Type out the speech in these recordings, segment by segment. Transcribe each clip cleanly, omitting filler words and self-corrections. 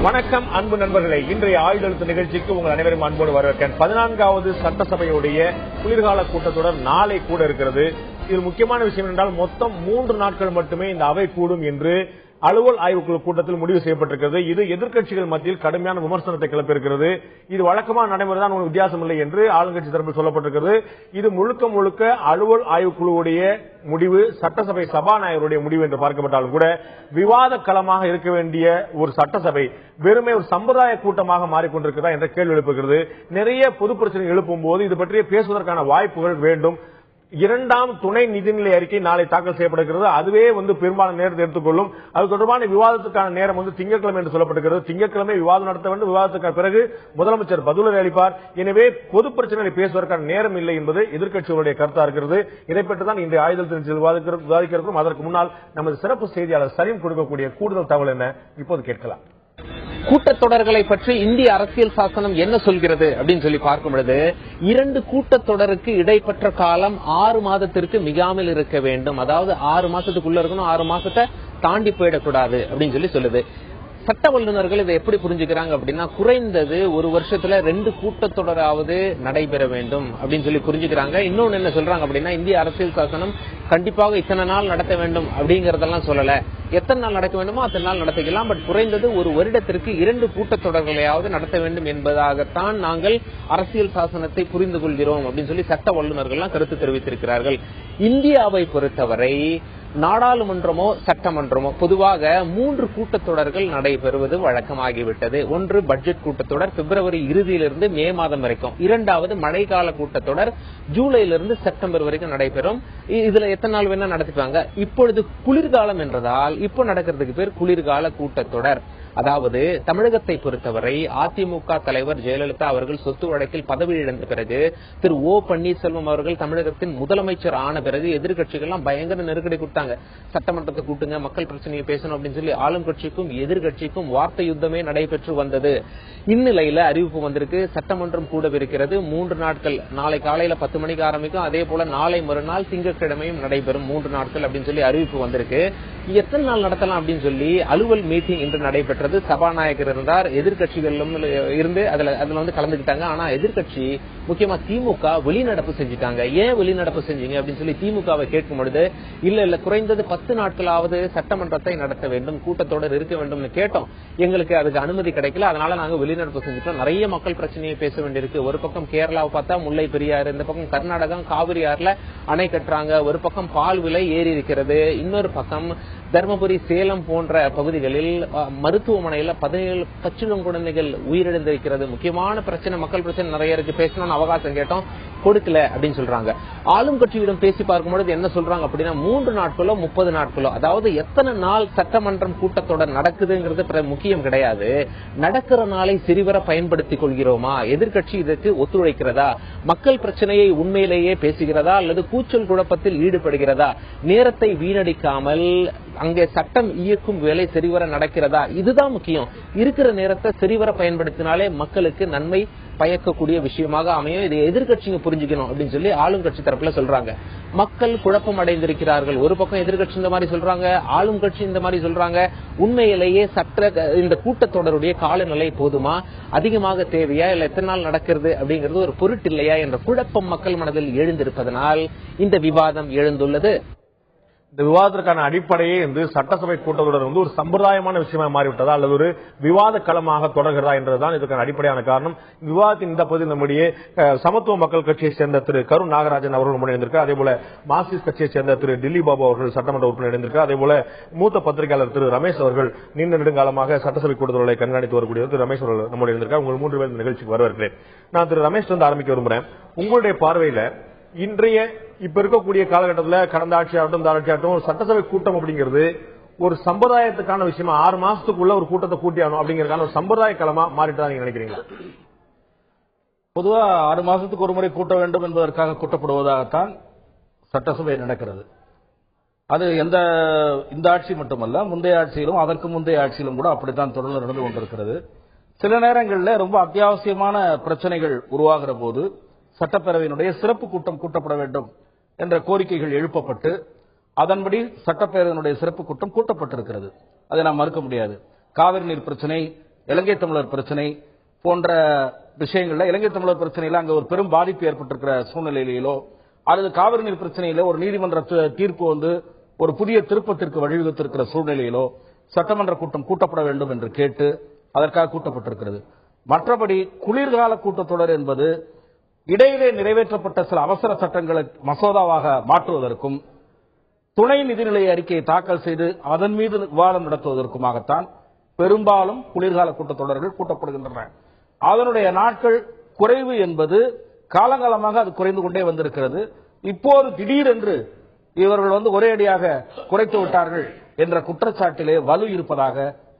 வணக்கம் அன்பு நண்பர்களே, இன்றைய ஆயுதெழுத்து நிகழ்ச்சிக்கு உங்கள் அனைவரும் அன்போடு வரவேற்கிறேன். 14வது சட்டசபையுடைய குளிர்கால கூட்டத்தொடர் நாளை கூட இருக்கிறது. இதில் முக்கியமான விஷயம் என்றால் மொத்தம் 3 நாட்கள் மட்டுமே இந்த அவை கூடும் என்று அலுவல் ஆய்வுக்குழு கூட்டத்தில் முடிவு செய்யப்பட்டிருக்கிறது. இது எதிர்க்கட்சிகள் மத்தியில் கடுமையான விமர்சனத்தை கிளப்பியிருக்கிறது. இது வழக்கமான நடைமுறைதான், ஒரு வித்தியாசம் இல்லை என்று ஆளுங்கட்சி தரப்பில் சொல்லப்பட்டிருக்கிறது. இது முழுக்க முழுக்க அலுவல் ஆய்வுக்குழுவுடைய முடிவு, சட்டசபை சபாநாயகருடைய முடிவு என்று பார்க்கப்பட்டாலும் கூட விவாத களமாக இருக்க வேண்டிய ஒரு சட்டசபை வெறுமே ஒரு சம்பிரதாய கூட்டமாக மாறிக்கொண்டிருக்கிறதா என்ற கேள்வி எழுப்புகிறது. நிறைய பொது பிரச்சனை எழுப்பும் போது இது பற்றிய பேசுவதற்கான வாய்ப்புகள் வேண்டும். 2ஆம் துணை நிதிநிலை அறிக்கை நாளை தாக்கல் செய்யப்படுகிறது. அதுவே பெரும்பாலான நேரத்தை எடுத்துக்கொள்ளும். அது தொடர்பான விவாதத்துக்கான நேரம் திங்கட்கிழமை என்று சொல்லப்பட்டிருக்கிறது. திங்கட்கிழமை விவாதம் நடத்த வேண்டும். விவாதத்துக்கு பிறகு முதலமைச்சர் பதிலுரை அளிப்பார். எனவே பொது பிரச்சனைகளை பேசுவதற்கான நேரம் இல்லை என்பது எதிர்க்கட்சிகளுடைய கருத்தா இருக்கிறது. இதை பற்றி தான் இன்றைய ஆயுதத்தில் விவாதிக்கிறோம். அதற்கு முன்னால் நமது சிறப்பு செய்தியாளர் சலீம் கொடுக்கக்கூடிய கூடுதல் தகவல் என்ன இப்போது கேட்கலாம். கூட்டத்தொடர்களை பற்றி இந்திய அரசியல் சாசனம் என்ன சொல்கிறது அப்படின்னு சொல்லி பார்க்கும் பொழுது 2 கூட்டத்தொடருக்கு இடைப்பட்ட காலம் 6 மாதத்திற்கு மிகாமல் இருக்க வேண்டும். அதாவது 6 மாசத்துக்குள்ள இருக்கணும், 6 மாசத்தை தாண்டி போயிடக்கூடாது அப்படின்னு சொல்லுது. சட்ட வல்லுநர்கள் இதை எப்படி புரிஞ்சுக்கிறாங்க அப்படின்னா, குறைந்தது ஒரு வருஷத்துல 2 கூட்டத்தொடராவது நடைபெற வேண்டும் அப்படின்னு புரிஞ்சுக்கிறாங்க. இன்னொன்னு என்ன சொல்றாங்க அப்படின்னா, இந்திய அரசியல் சாசனம் கண்டிப்பாக இத்தனை நாள் நடத்த வேண்டும் அப்படிங்கறதெல்லாம் சொல்லல. எத்தனை நாள் நடக்க வேண்டுமோ அத்தனை நாள் நடத்திக்கலாம். பட் குறைந்தது ஒரு வருடத்திற்கு 2 கூட்டத்தொடர்களையாவது நடத்த வேண்டும் என்பதாகத்தான் நாங்கள் அரசியல் சாசனத்தை புரிந்து கொள்கிறோம் அப்படின்னு சட்ட வல்லுநர்கள் கருத்து தெரிவித்திருக்கிறார்கள். இந்தியாவை பொறுத்தவரை நாடாளுமன்றமோ சட்டமன்றமோ பொதுவாக 3 கூட்டத்தொடர்கள் நடைபெறுவது வழக்கமாகிவிட்டது. ஒன்று பட்ஜெட் கூட்டத்தொடர் பிப்ரவரி இறுதியிலிருந்து மே மாதம் வரைக்கும், 2வது மழைக்கால கூட்டத்தொடர் ஜூலையிலிருந்து செப்டம்பர் வரைக்கும் நடைபெறும். இதுல எத்தனை நாள் வேணா நடத்திப்பாங்க. இப்பொழுது குளிர்காலம் என்றதால் இப்போ நடக்கிறதுக்கு பேர் குளிர்கால கூட்டத்தொடர். அதாவது தமிழகத்தை பொறுத்தவரை அதிமுக தலைவர் ஜெயலலிதா அவர்கள் சொத்து வழக்கில் பதவி இழந்த பிறகு, திரு ஓ பன்னீர்செல்வம் அவர்கள் தமிழகத்தின் முதலமைச்சர் ஆன பிறகு எதிர்கட்சிகள் எல்லாம் பயங்கர நெருக்கடி கொடுத்தாங்க. சட்டமன்றத்தை கூட்டுங்க, மக்கள் பிரச்சனையை பேசணும் அப்படின்னு ஆளும் கட்சிக்கும் எதிர்கட்சிக்கும் வார்த்தை யுத்தமே நடைபெற்று வந்தது. இந்நிலையில அறிவிப்பு வந்திருக்கு, சட்டமன்றம் கூடவிருக்கிறது. 3 நாட்கள், நாளை காலையில 10 மணிக்கு ஆரம்பிக்கும். அதே போல நாளை மறுநாள் திங்கட்கிழமையும் நடைபெறும். 3 நாட்கள் அப்படின்னு அறிவிப்பு வந்திருக்கு. எத்தனை நாள் நடத்தலாம் அப்படின்னு அலுவல் மீட்டிங் இன்று நடைபெற்றது. சபாநாயகர் இருந்தார், எதிர்கட்சிகளும் இருந்து அதுல கலந்துக்கிட்டாங்க. ஆனா எதிர்கட்சி முக்கியமா திமுக வெளிநடப்பு செஞ்சுட்டாங்க. ஏன் வெளிநடப்பு செஞ்சீங்க அப்படின்னு திமுகவை கேட்கும் பொழுது, இல்ல குறைந்தது 10 நாட்களாவது சட்டமன்றத்தை நடத்த வேண்டும், கூட்டத்தொடர் இருக்க வேண்டும் கேட்டோம். எங்களுக்கு அதுக்கு அனுமதி கிடைக்கல, அதனால நாங்க வெளிநடப்பு செஞ்சுட்டோம். நிறைய மக்கள் பிரச்சனையை பேச வேண்டியிருக்கு. ஒரு பக்கம் கேரளாவை பார்த்தா முல்லை பெரியாறு, இந்த பக்கம் கர்நாடகம் காவிரி ஆறுல அணை கட்டுறாங்க, ஒரு பக்கம் பால் விலை ஏறி இருக்கிறது, இன்னொரு பக்கம் தர்மபுரி சேலம் போன்ற பகுதிகளில் மருத்துவமனையில 17 பச்சிளம் குழந்தைகள் உயிரிழந்திருக்கிறது. முக்கியமான பிரச்சனை, மக்கள் பிரச்சனை நிறைய இருக்கு, பேசணும்னு அவகாசம் கேட்டோம், கொடுக்கல அப்படின்னு சொல்றாங்க. ஆளும் கட்சியிடம் பேசி பார்க்கும்போது என்ன சொல்றாங்க அப்படின்னா, 3 நாட்களோ 30 நாட்களோ, அதாவது எத்தனை நாள் சட்டமன்றம் கூட்டத்தொடர் நடக்குதுங்கிறது முக்கியம் கிடையாது. நடக்கிற நாளை சிறிவர பயன்படுத்திக் கொள்கிறோமா, எதிர்கட்சி இதற்கு ஒத்துழைக்கிறதா, மக்கள் பிரச்சனையை உண்மையிலேயே பேசுகிறதா அல்லது கூச்சல் குழப்பத்தில் ஈடுபடுகிறதா, நேரத்தை வீணடிக்காமல் அங்கே சட்டம் இயக்கும் வேலை சரிவர நடக்கிறதா, இதுதான் முக்கியம். இருக்கிற நேரத்தை சரிவர பயன்படுத்தினாலே மக்களுக்கு நன்மை பயக்கக்கூடிய விஷயமாக அமையும். இதை எதிர்கட்சிங்க புரிஞ்சுக்கணும் அப்படின்னு ஆளும் கட்சி தரப்புல சொல்றாங்க. மக்கள் குழப்பம் அடைந்திருக்கிறார்கள். ஒரு பக்கம் எதிர்கட்சி இந்த மாதிரி சொல்றாங்க, ஆளும் கட்சி இந்த மாதிரி சொல்றாங்க. உண்மையிலேயே இந்த கூட்டத்தொடருடைய காலநிலை போதுமா, அதிகமாக தேவையா, இல்ல எத்தனை நாள் நடக்கிறது அப்படிங்கிறது ஒரு பொருட்டு இல்லையா என்ற குழப்பம் மக்கள் மனதில் எழுந்திருப்பதனால் இந்த விவாதம் எழுந்துள்ளது. இந்த விவாதத்திற்கான அடிப்படையே சட்டசபை கூட்டத்தொடர் ஒரு சம்பிரதாயமான விஷயமா மாறிவிட்டதா அல்லது ஒரு விவாத களமாக தொடர்கிறதா என்றதுதான் இதற்கான அடிப்படையான காரணம். விவாதத்தின் இந்த பகுதியில் நம்முடைய சமத்துவ மக்கள் கட்சியை சேர்ந்த திரு கருண் நாகராஜன் அவர்கள் முன்னிருந்திருக்கார். அதே போல மார்க்சிஸ்ட் கட்சியை சேர்ந்த திரு டில்லி பாபு அவர்கள் சட்டமன்ற உறுப்பினர் இணைந்திருக்கார். அதே போல மூத்த பத்திரிகையாளர் திரு ரமேஷ் அவர்கள் நீண்ட நெடுங்காலமாக சட்டசபை கூட்டத்தொடரை கண்காணித்து வரக்கூடிய திரு ரமேஷ் அவர்கள் நம்முடைய இருந்திருக்கார். உங்கள் 3 பேர் நிகழ்ச்சிக்கு வரவேற்கிறேன். நான் திரு ரமேஷ் ஆரம்பிக்க விரும்புகிறேன். உங்களுடைய பார்வையில இன்றைய இப்ப இருக்கக்கூடிய காலகட்டத்தில் கடந்த ஆட்சியாகட்டும் இந்த ஆட்சியாகட்டும் சட்டசபை கூட்டம் அப்படிங்கிறது ஒரு சம்பிரதாயத்துக்கான விஷயமா, 6 மாசத்துக்குள்ள ஒரு கூட்டத்தை கூட்டியாகணும் அப்படிங்கறதுக்கான ஒரு சம்பிரதாய களமா மாறிட்டு நீங்க நினைக்கிறீங்களா? பொதுவா 6 மாசத்துக்கு ஒரு முறை கூட்ட வேண்டும் என்பதற்காக கூட்டப்படுவதாகத்தான் சட்டசபை நடக்கிறது. அது இந்த ஆட்சி மட்டுமல்ல, முந்தைய ஆட்சியிலும் அதற்கு முந்தைய ஆட்சியிலும் கூட அப்படித்தான் தொடர்ந்து நடந்து கொண்டிருக்கிறது. சில நேரங்களில் ரொம்ப அத்தியாவசியமான பிரச்சனைகள் உருவாகிற போது சட்டப்பேரவையினுடைய சிறப்பு கூட்டம் கூட்டப்பட வேண்டும் என்ற கோரிக்கைகள் எழுப்பப்பட்டு அதன்படி சட்டப்பேரவையினுடைய சிறப்பு கூட்டம் கூட்டப்பட்டிருக்கிறது. அதை நாம் மறுக்க முடியாது. காவிரி நீர் பிரச்சனை இலங்கை தமிழர் பிரச்சனை போன்ற விஷயங்கள்ல இலங்கை தமிழர் பிரச்சனையில அங்க ஒரு பெரும் பாதிப்பு ஏற்பட்டிருக்கிற சூழ்நிலையிலோ அல்லது காவிரி நீர் பிரச்சனையில ஒரு நீதிமன்ற தீர்ப்பு வந்து ஒரு புதிய திருப்பத்திற்கு வழிவகுத்திருக்கிற சூழ்நிலையிலோ சட்டமன்ற கூட்டம் கூட்டப்பட வேண்டும் என்று கேட்டு அதற்காக கூட்டப்பட்டிருக்கிறது. மற்றபடி குளிர்கால கூட்டத்தொடர் என்பது இடையிலே நிறைவேற்றப்பட்ட சில அவசர சட்டங்களை மசோதாவாக மாற்றுவதற்கும் துணை நிதிநிலை அறிக்கையை தாக்கல் செய்து அதன் மீது விவாதம் நடத்துவதற்குமாகத்தான் பெரும்பாலும் குளிர்கால கூட்டத்தொடர்கள் கூட்டப்படுகின்றன. அதனுடைய நாட்கள் குறைவு என்பது காலங்காலமாக அது குறைந்து கொண்டே வந்திருக்கிறது. இப்போது திடீரென்று இவர்கள் வந்து ஒரே அடியாக குறைத்து விட்டார்கள் என்ற குற்றச்சாட்டிலே வலு இருப்பதாக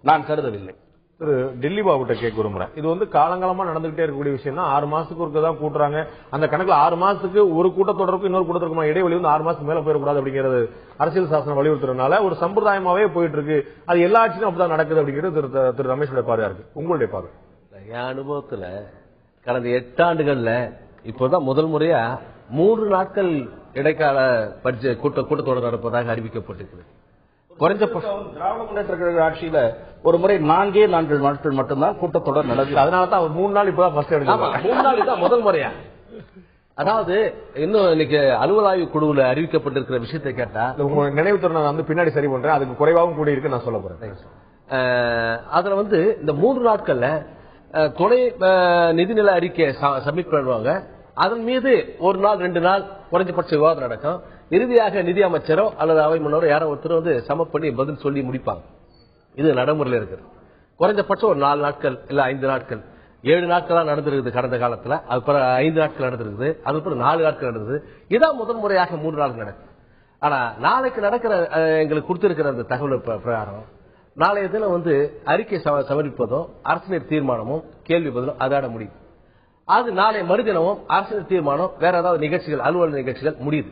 நான் கருதவில்லை. திரு டெல்லி பாபுட்ட கேட்க விரும்புறேன். இது வந்து காலங்காலமா நடந்துகிட்டே இருக்கக்கூடிய விஷயம் தான். 6 மாசத்துக்கு ஒருக்க தான் கூட்டுறாங்க. அந்த கணக்குல 6 மாசத்துக்கு ஒரு கூட்டத்தொடருக்கும் இன்னொரு கூட்டத்தொடருக்கும் இடைவெளி வந்து 6 மாசத்துக்கு மேல போயிடக்கூடாது அப்படிங்கிறது அரசியல் சாசனம் வலியுறுத்துறதுனால ஒரு சம்பிரதாயமாவே போயிட்டு இருக்கு. அது எல்லா ஆட்சியும் அப்படிதான் நடக்குது அப்படிங்கிறது திரு ரமேஷோட பார்வையா இருக்கு. உங்களுடைய பார்வை? என் அனுபவத்துல கடந்த 8 ஆண்டுகள்ல இப்போதான் முதல் முறையா 3 நாட்கள் இடைக்கால பட்ஜெட் கூட்டத்தொடர் நடப்பதாக அறிவிக்கப்பட்டிருக்கிறது. குறைஞ்சபட்சம் திராவிட முன்னேற்ற கழக ஆட்சியில ஒரு முறை 4 நாட்கள் மட்டும்தான் கூட்டத்தொடர் நடக்குது. அதனாலதான் அவர் 3 நாள் இப்பதான் ஃபர்ஸ்ட் எடுத்தாங்க. 3 நாள் தான் முதல் முறையா. அதாவது இன்னும் இன்னைக்கு அலுவல் ஆய்வு குழுவில் அறிவிக்கப்பட்டிருக்கிற விஷயத்தை கேட்டா உங்க நினைவு திறனை வந்து பின்னாடி சரி பண்றேன். அதுக்கு குறைவாகவும் கூடி இருக்கு நான் சொல்ல போறேன். அதுல வந்து இந்த 3 நாட்கள்ல துணை நிதிநிலை அறிக்கையை சப்மிட் பண்ணுவாங்க. அதன் மீது 1 நாள் 2 நாள் குறைஞ்சபட்ச விவாதம் நடக்கும். இறுதியாக நிதி அமைச்சரோ அல்லது அவை முன்னோரோ யாரோ ஒருத்தர் வந்து சம பண்ணி பதில் சொல்லி முடிப்பாங்க. இது நடைமுறையில் இருக்குது. குறைஞ்சபட்சம் ஒரு 4 நாட்கள் இல்ல 5 நாட்கள் 7 நாட்களா நடந்திருக்குது கடந்த காலத்துல. அதுக்கப்புறம் 5 நாட்கள் நடந்திருக்குது. அதுக்கப்புறம் 4 நாட்கள் நடந்தது. இதான் முதல் முறையாக 3 நாள் நடக்கும். ஆனா நாளைக்கு நடக்கிற எங்களுக்கு கொடுத்திருக்கிற அந்த தகவல் பிரகாரம் நாளைய தினம் வந்து அறிக்கை சமர்ப்பிப்பதும் அரசியல் தீர்மானமும் கேள்வி பதிலும் அதாட முடியும். அது நாளை மறுதினமும் அரசியல் தீர்மானம் வேற ஏதாவது நிகழ்ச்சிகள் அலுவலக நிகழ்ச்சிகள் முடியுது.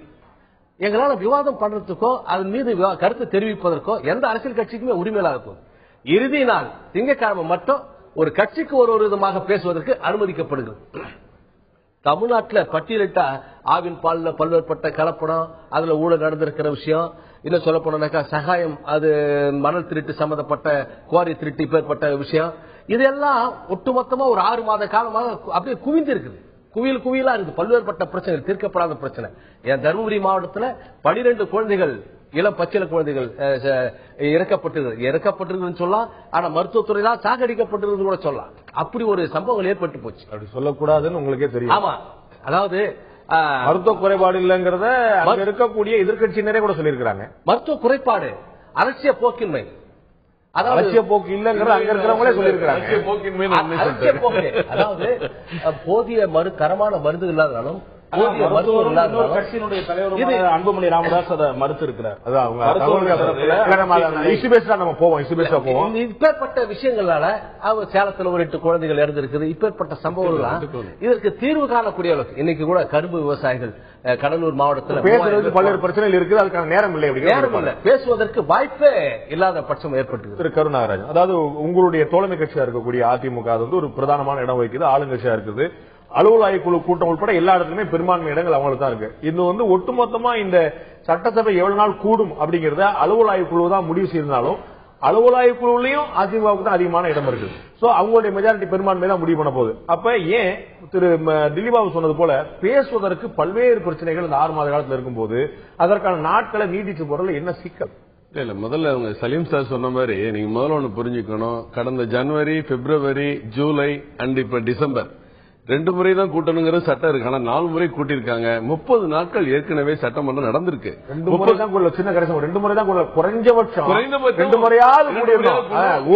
எங்களால விவாதம் பண்றதுக்கோ அதன் மீது கருத்து தெரிவிப்பதற்கோ எந்த அரசியல் கட்சிக்குமே உரிமை இல்லாத போது இறுதி நாள் திங்கட்கிழமை மட்டும் ஒரு கட்சிக்கு ஒரு விதமாக பேசுவதற்கு அனுமதிக்கப்படுகிறது. தமிழ்நாட்டில் பட்டியலிட்டா ஆவின் பாலில் பல்வேறுபட்ட கலப்படம், அதுல ஊழல் நடந்திருக்கிற விஷயம், இன்னும் சொல்ல போனாக்கா சகாயம், அது மணல் திருட்டு சம்பந்தப்பட்ட குவாரி திருட்டு இப்பேற்பட்ட விஷயம், இதெல்லாம் ஒட்டுமொத்தமா ஒரு 6 மாத காலமாக அப்படியே குவிந்து இருக்குது. குவியலா இருக்கு. பல்வேறுபட்ட பிரச்சனைகள் தீர்க்கப்படாத பிரச்சனை. என் தருமபுரி மாவட்டத்தில் 12 குழந்தைகள் இளம் பச்சில குழந்தைகள் இறக்கப்பட்டிருக்குன்னு சொல்லலாம். ஆனா மருத்துவத்துறையில சாகடிக்கப்பட்டிருக்கு கூட சொல்லலாம். அப்படி ஒரு சம்பவங்கள் ஏற்பட்டு போச்சு. அப்படி சொல்லக்கூடாதுன்னு உங்களுக்கே தெரியும். ஆமா, அதாவது மருத்துவ குறைபாடு இல்லங்கிறத இருக்கக்கூடிய எதிர்கட்சியினரே கூட சொல்லியிருக்காங்க. மருத்துவ குறைபாடு அரசியல் போக்கின்மை, அலட்சிய போக்கு இல்லங்கிறத அங்க இருக்கிறவங்களே சொல்லியிருக்காங்க. அதாவது போதிய தரமான மருந்து இல்லாதனாலும் கட்சியினுடைய தலைவர் அன்புமணி ராமதாஸ் அதை மறுத்து இருக்கிறார். இப்பேற்பட்ட விஷயங்களால சேலத்தில் ஒரு 8 குழந்தைகள் இறந்திருக்குது. இப்பேற்பட்ட சம்பவங்கள் இதற்கு தீர்வு காணக்கூடிய அளவுக்கு இன்னைக்கு கூட கரும்பு விவசாயிகள் கடலூர் மாவட்டத்தில் பேசுறதுக்கு பல்வேறு பிரச்சனைகள் இருக்குது. அதுக்கான நேரம் இல்லை, பேசுவதற்கு வாய்ப்பே இல்லாத பட்சம் ஏற்பட்டு. திரு கருணாகராஜன், அதாவது உங்களுடைய தோழமை கட்சியா இருக்கக்கூடிய அதிமுக வந்து ஒரு பிரதானமான இடம் வகிக்குது, ஆளுங்கட்சியா இருக்குது. அலுவல் ஆய்வுக்குழு கூட்டம் உட்பட எல்லா இடத்துலயுமே பெரும்பான்மை இடங்கள் அவங்களுக்கு தான் இருக்கு. இது வந்து ஒட்டுமொத்தமா இந்த சட்டசபை எவ்வளவு நாள் கூடும் அப்படிங்கறத அலுவல் ஆய்வுக்குழு தான் முடிவு செய்தாலும் அலுவல் ஆய்வுக்குழுலையும் அதிமுகவுக்கு தான் அதிகமான இடம் இருக்கு. சோ அவங்களுடைய மெஜாரிட்டி பெரும்பான்மை தான் முடிவு பண்ண போகுது. அப்ப ஏன் திரு திலீபாபு சொன்னது போல பேசுவதற்கு பல்வேறு பிரச்சனைகள் இந்த 6 மாத காலத்தில் இருக்கும்போது அதற்கான நாட்களை நீடிச்சு போறதுல என்ன சிக்கல்? இல்ல முதல்ல அவங்க சலீம் சார் சொன்ன மாதிரி நீங்க முதல்ல ஒண்ணு புரிஞ்சுக்கணும். கடந்த ஜனவரி, பிப்ரவரி, ஜூலை அண்ட் இப்ப டிசம்பர் 2 முறை தான் கூட்டணுங்கிறது சட்டம் இருக்கு. ஆனா 4 முறை கூட்டியிருக்காங்க. 30 நாட்கள் ஏற்கனவே சட்டமன்றம் நடந்திருக்கு. 2 முறை தான் சின்ன கடைசி 2 முறை தான் குறைஞ்சபட்சம் 2 முறையாவது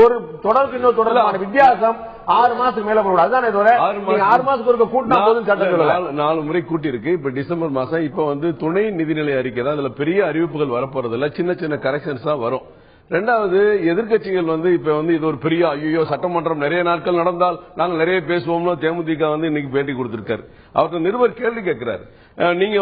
ஒரு தொடருக்கு இன்னொரு தொடர்பான வித்தியாசம் 6 மாசத்துக்கு மேல போட. அதுதான் 6 மாசத்துக்கு ஒரு கூட்டினா போதும் சட்டம் 4 முறை கூட்டியிருக்கு. இப்ப டிசம்பர் மாசம் இப்ப வந்து துணை நிதிநிலை அறிக்கை தான். அதுல பெரிய அறிவிப்புகள் வரப்போறது இல்ல, சின்ன சின்ன கரெக்ஷன்ஸ் தான் வரும். ரெண்டாவது, எதிர்கட்சிகள் வந்து இப்ப வந்து இது ஒரு பெரிய ஐயோ சட்டமன்றம் நிறைய நாட்கள் நடந்தால் நாங்கள் நிறைய பேசுவோம்னு தேமுதிக வந்து இன்னைக்கு பேட்டி கொடுத்திருக்காரு. அவருக்கு நிருபர் கேள்வி கேட்கிறாரு, நீங்க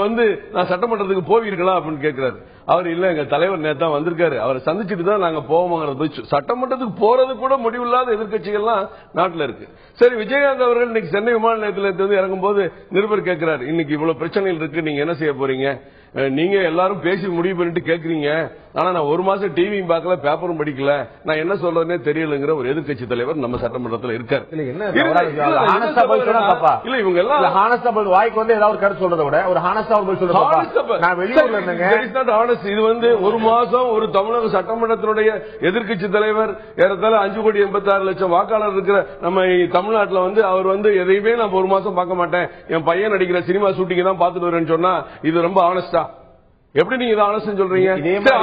நான் சட்டமன்றத்துக்கு போவீர்களா அப்படின்னு கேட்கிறாரு. அவர் இல்ல, எங்க தலைவர் நேத்தா வந்திருக்காரு, அவரை சந்திச்சுட்டு தான் நாங்க போவோங்கிறது. சட்டமன்றத்துக்கு போறது கூட முடிவில்லாத எதிர்கட்சிகள்லாம் நாட்டுல இருக்கு. சரி, விஜயகாந்த் அவர்கள் இன்னைக்கு சென்னை விமான நிலையத்தில் இறங்கும் போது நிருபர் கேட்கிறாரு, இன்னைக்கு இவ்வளவு பிரச்சனைகள் இருக்கு, நீங்க என்ன செய்ய போறீங்க? நீங்க எல்லாரும் பேசி முடிவு பண்ணிட்டு கேக்குறீங்க, ஆனா நான் ஒரு மாசம் டிவியும் பார்க்கல, பேப்பரும் படிக்கல, நான் என்ன சொல்றதுன்னே தெரியலங்கிற ஒரு எதிர்கட்சி தலைவர் நம்ம சட்டமன்றத்தில் இருக்காரு. இல்ல இவங்க எல்லாம் வாய்க்கு ஏதாவது கருத்து சொல்றதை விட ஒரு வெளியூர்ல இது ஒரு மாசம் ஒரு தமிழக சட்டமன்றத்தினுடைய எதிர்கட்சி தலைவர் ஏறத்தாழ 5,86,00,000 வாக்காளர் இருக்கிற நம்ம தமிழ்நாட்டில் அவர் எதையுமே நான் ஒரு மாசம் பார்க்க மாட்டேன், என் பையன் நடிக்கிற சினிமா ஷூட்டிங் தான் பார்த்துட்டு வரேன்னு சொன்னா இது ரொம்ப ஆனஸ்டா? எப்படி நீங்க இதை ஆலோசனை சொல்றீங்க?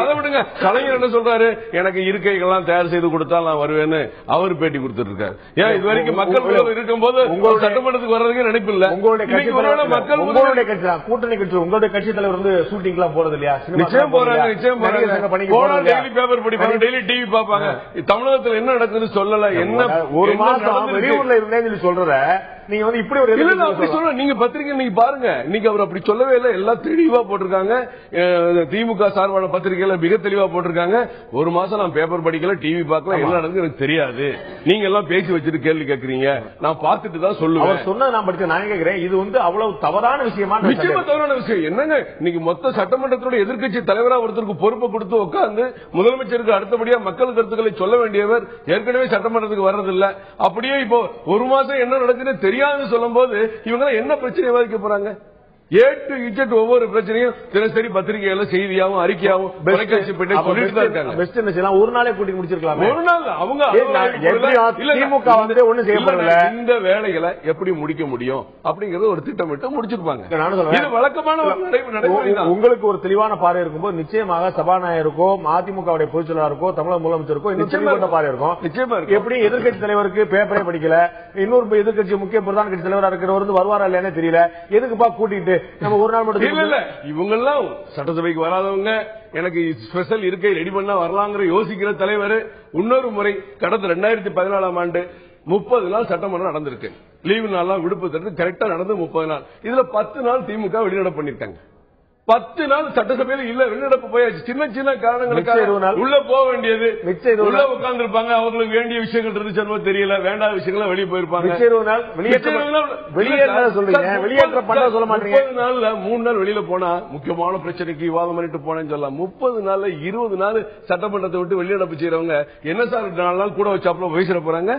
அதை விடுங்க, கலைஞர் என்ன சொல்றாரு, எனக்கு இருக்கைகள்லாம் தயார் செய்து கொடுத்தா நான் வருவேன்னு அவர் பேட்டி கொடுத்துட்டு இருக்காரு. ஏன் இது வரைக்கும் மக்கள் இருக்கும் போது சட்டமன்றத்துக்கு வர்றதுக்கு நினைப்பு இல்ல? உங்களுடைய கூட்டணி கட்சி உங்களுடைய கட்சி தலைவர் ஷூட்டிங் எல்லாம் போறது இல்லையா? நிச்சயம் போறாங்க, நிச்சயம் போறாங்க. டெய்லி பேப்பர் படிப்பாங்க, டெய்லி டிவி பார்ப்பாங்க. தமிழகத்தில் என்ன நடக்குதுன்னு சொல்லல. என்ன ஒரு மாசம் வெளியூர்ல இருந்தேன்னு சொல்ற நீங்க இப்படி ஒரு நீங்க பத்திரிகை நீங்க பாருங்க, இன்னைக்கு அவர் அப்படி சொல்லவே இல்லை. எல்லாம் தெளிவா போட்டிருக்காங்க. திமுக சார்பான பத்திரிகையில மிக தெளிவா போட்டிருக்காங்க. ஒரு மாசம் நான் பேப்பர் படிக்கல, டிவி பார்க்கல, என்ன நடக்குது எனக்கு தெரியாது. நீங்க எல்லாம் பேசி வச்சுட்டு கேள்வி கேட்கறீங்க, நான் பார்த்துட்டு தான் சொல்லுவேன். சொன்னது நான் படிச்சேன், நான் கேட்கிறேன், இது அவ்வளவு தவறான விஷயமா? நிச்சயமா தவறான விஷயம். என்னங்க இன்னைக்கு மொத்த சட்டமன்றத்தினுடைய எதிர்க்கட்சி தலைவரா ஒருத்தருக்கு பொறுப்பை கொடுத்து உட்கார்ந்து முதலமைச்சருக்கு அடுத்தபடியா மக்கள் கருத்துக்களை சொல்ல வேண்டியவர் ஏற்கனவே சட்டமன்றத்துக்கு வர்றதில்ல. அப்படியே இப்போ ஒரு மாசம் என்ன நடக்குதுன்னு தெரியாதுன்னு சொல்லும் போது இவங்க என்ன பிரச்சனை விவாதிக்க போறாங்க? ஏ டு இஜெட் ஒவ்வொரு பிரச்சனையும் தினசரி பத்திரிகைகள் செய்தியாவும் அறிக்கையாவும் தொலைக்காட்சி போயிட்டு சொல்லிட்டு தான் இருக்காங்க. ஒரு நாளே கூட்டி முடிச்சிருக்கலாம். ஒரு நாள் அவங்க திமுக ஒண்ணு செய்யப்படல. இந்த வேலைகளை எப்படி முடிக்க முடியும் அப்படிங்கறது ஒரு திட்டமிட்டு முடிச்சிருப்பாங்க. இது வழக்கமான நடைமுறை. உங்களுக்கு ஒரு தெளிவான பார்வை இருக்கும்போது நிச்சயமாக சபாநாயகருக்கோ அதிமுக பொதுச் செயலாளருக்கோ தமிழக முதலமைச்சருக்கோ இன்னும் பார்வை இருக்கும். நிச்சயமா எப்படி எதிர்கட்சி தலைவருக்கு பேப்பரே படிக்கல, இன்னொரு எதிர்கட்சி முக்கிய பிரதான கட்சி தலைவராக இருக்கிறவர் வருவாரா இல்லையானே தெரியல, எதுக்குப்பா கூட்டிட்டு நம்ம ஒரு நாள் மட்டும் இல்ல இவங்க எல்லாம் சட்டசபைக்கு வராதவங்க, எனக்கு ஸ்பெஷல் இருக்கை ரெடி பண்ணா வரலாங்கிற யோசிக்கிற தலைவர். இன்னொரு முறை கடந்த 2014ஆம் ஆண்டு 30 நாள் சட்டமன்றம் நடந்திருக்கு. லீவு நாள் விடுப்பு தட்டு கரெக்டா நடந்து 30 நாள். இதுல 10 நாள் திமுக வெளிநடப்பு பண்ணிருக்காங்க. 10 நாள் சட்டசபையில் இல்ல, வெளிநடப்பு போயாச்சு. சின்ன சின்ன காரணங்களுக்காக உள்ள போக வேண்டியது, உள்ள உட்கார்ந்து இருப்பாங்க. அவங்களுக்கு வேண்டிய விஷயங்கள் இருந்துச்சு தெரியல, வேண்டாத விஷயங்கள வெளியே போயிருப்பாங்க. 30 நாள்ல 3 நாள் வெளியில போனா முக்கியமான பிரச்சனைக்கு விவாதம் பண்ணிட்டு போனேன்னு சொல்லலாம். 30 நாள்ல 20 நாள் சட்டமன்றத்தை விட்டு வெளிநடப்பு செய்யறவங்க என்ன சார் 4 நாள் கூட வச்சாப்புல பேசிட போறாங்க?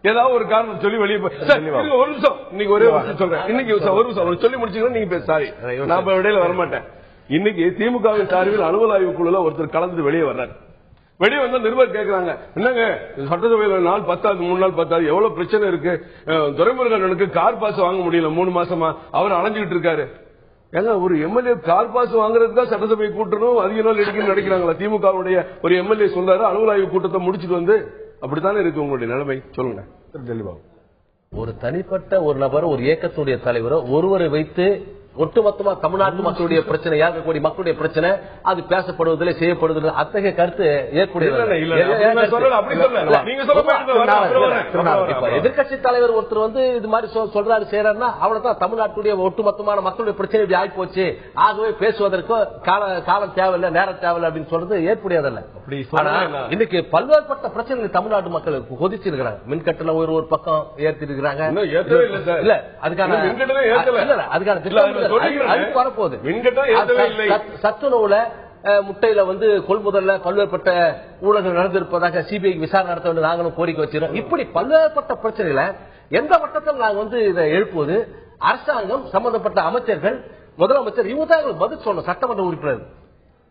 ஏதாவது ஒரு காரணம் சொல்லி வெளியே போய் ஒரு நிமிஷம் இன்னைக்கு ஒரே விஷயம் சொல்றேன். இன்னைக்கு ஒரு நிமிஷம் சொல்லி முடிச்சுக்கிறேன், நீங்க சாரி நான் இடையில வரமாட்டேன். இன்னைக்கு திமுக சார்பில் அலுவல் ஆய்வு குழுல ஒருத்தர் கலந்து வெளியே வர்றாரு. வெளியே வந்தா நிருபர் கேட்கிறாங்க, என்னங்க சட்டசபையில நாள் 10 3 நாள் 10 எவ்வளவு பிரச்சனை இருக்கு, துரைமுருகனுக்கு கார் பாஸ் வாங்க முடியல 3 மாசமா, அவர் அலைஞ்சிட்டு இருக்காரு. ஏங்க ஒரு எம்எல்ஏ கார் பாஸ் வாங்குறதுக்காக சட்டசபை கூட்டணும் அதிக நாள் எடுக்கணும்னு நினைக்கிறாங்களா? திமுகவுடைய ஒரு எம்எல்ஏ சொல்றாரு அலுவல் ஆய்வு கூட்டத்தை முடிச்சுட்டு அப்படித்தானே இருக்கு உங்களுடைய நிலைமை, சொல்லுங்க. ஒரு தனிப்பட்ட ஒரு நபர், ஒரு இயக்கத்துடைய தலைவரோ ஒருவரை வைத்து ஒட்டுமொத்தமா தமிழ்நாட்டு மக்களுடைய பிரச்சனை, யாருக்கூடிய மக்களுடைய பிரச்சனை அது பேசப்படுவதில்லை, செய்யப்படுவதில்லை, அத்தகைய கருத்து எதிர்கட்சி தலைவர் ஒருத்தர் இது மாதிரி சொல்றாரு செய்யறாருன்னா அவ்வளவுதான் தமிழ்நாட்டுடைய ஒட்டுமொத்தமான மக்களுடைய பிரச்சனை இப்படி ஆகி போச்சு, ஆகவே பேசுவதற்கு காலம் தேவையில்லை, நேரம் தேவையில்லை அப்படின்னு சொல்றது ஏற்புடையதல்ல. இன்னைக்கு பல்வேறுபட்ட பிரச்சனைகள் தமிழ்நாட்டு மக்கள் கொதிச்சு இருக்கிறாங்க. மின்கட்டண ஒரு பக்கம் ஏற்றி இருக்கிறாங்க. இல்ல அதுக்கான வரப்போகுது. சத்துணவுல முட்டையில கொள்முதல்ல பல்வேறுபட்ட ஊழல்கள் நடந்திருப்பதாக சிபிஐ விசாரணை நடத்த வேண்டும் நாங்களும் கோரிக்கை வச்சிருக்கோம். இப்படி பல்வேறுபட்ட பிரச்சனைகளை எந்த மட்டத்தில் நாங்க இதை எழுப்புவது, அரசாங்கம் சம்பந்தப்பட்ட அமைச்சர்கள், முதலமைச்சர் இவங்க தான் பதில் சொல்லணும். சட்டமன்ற உறுப்பினர்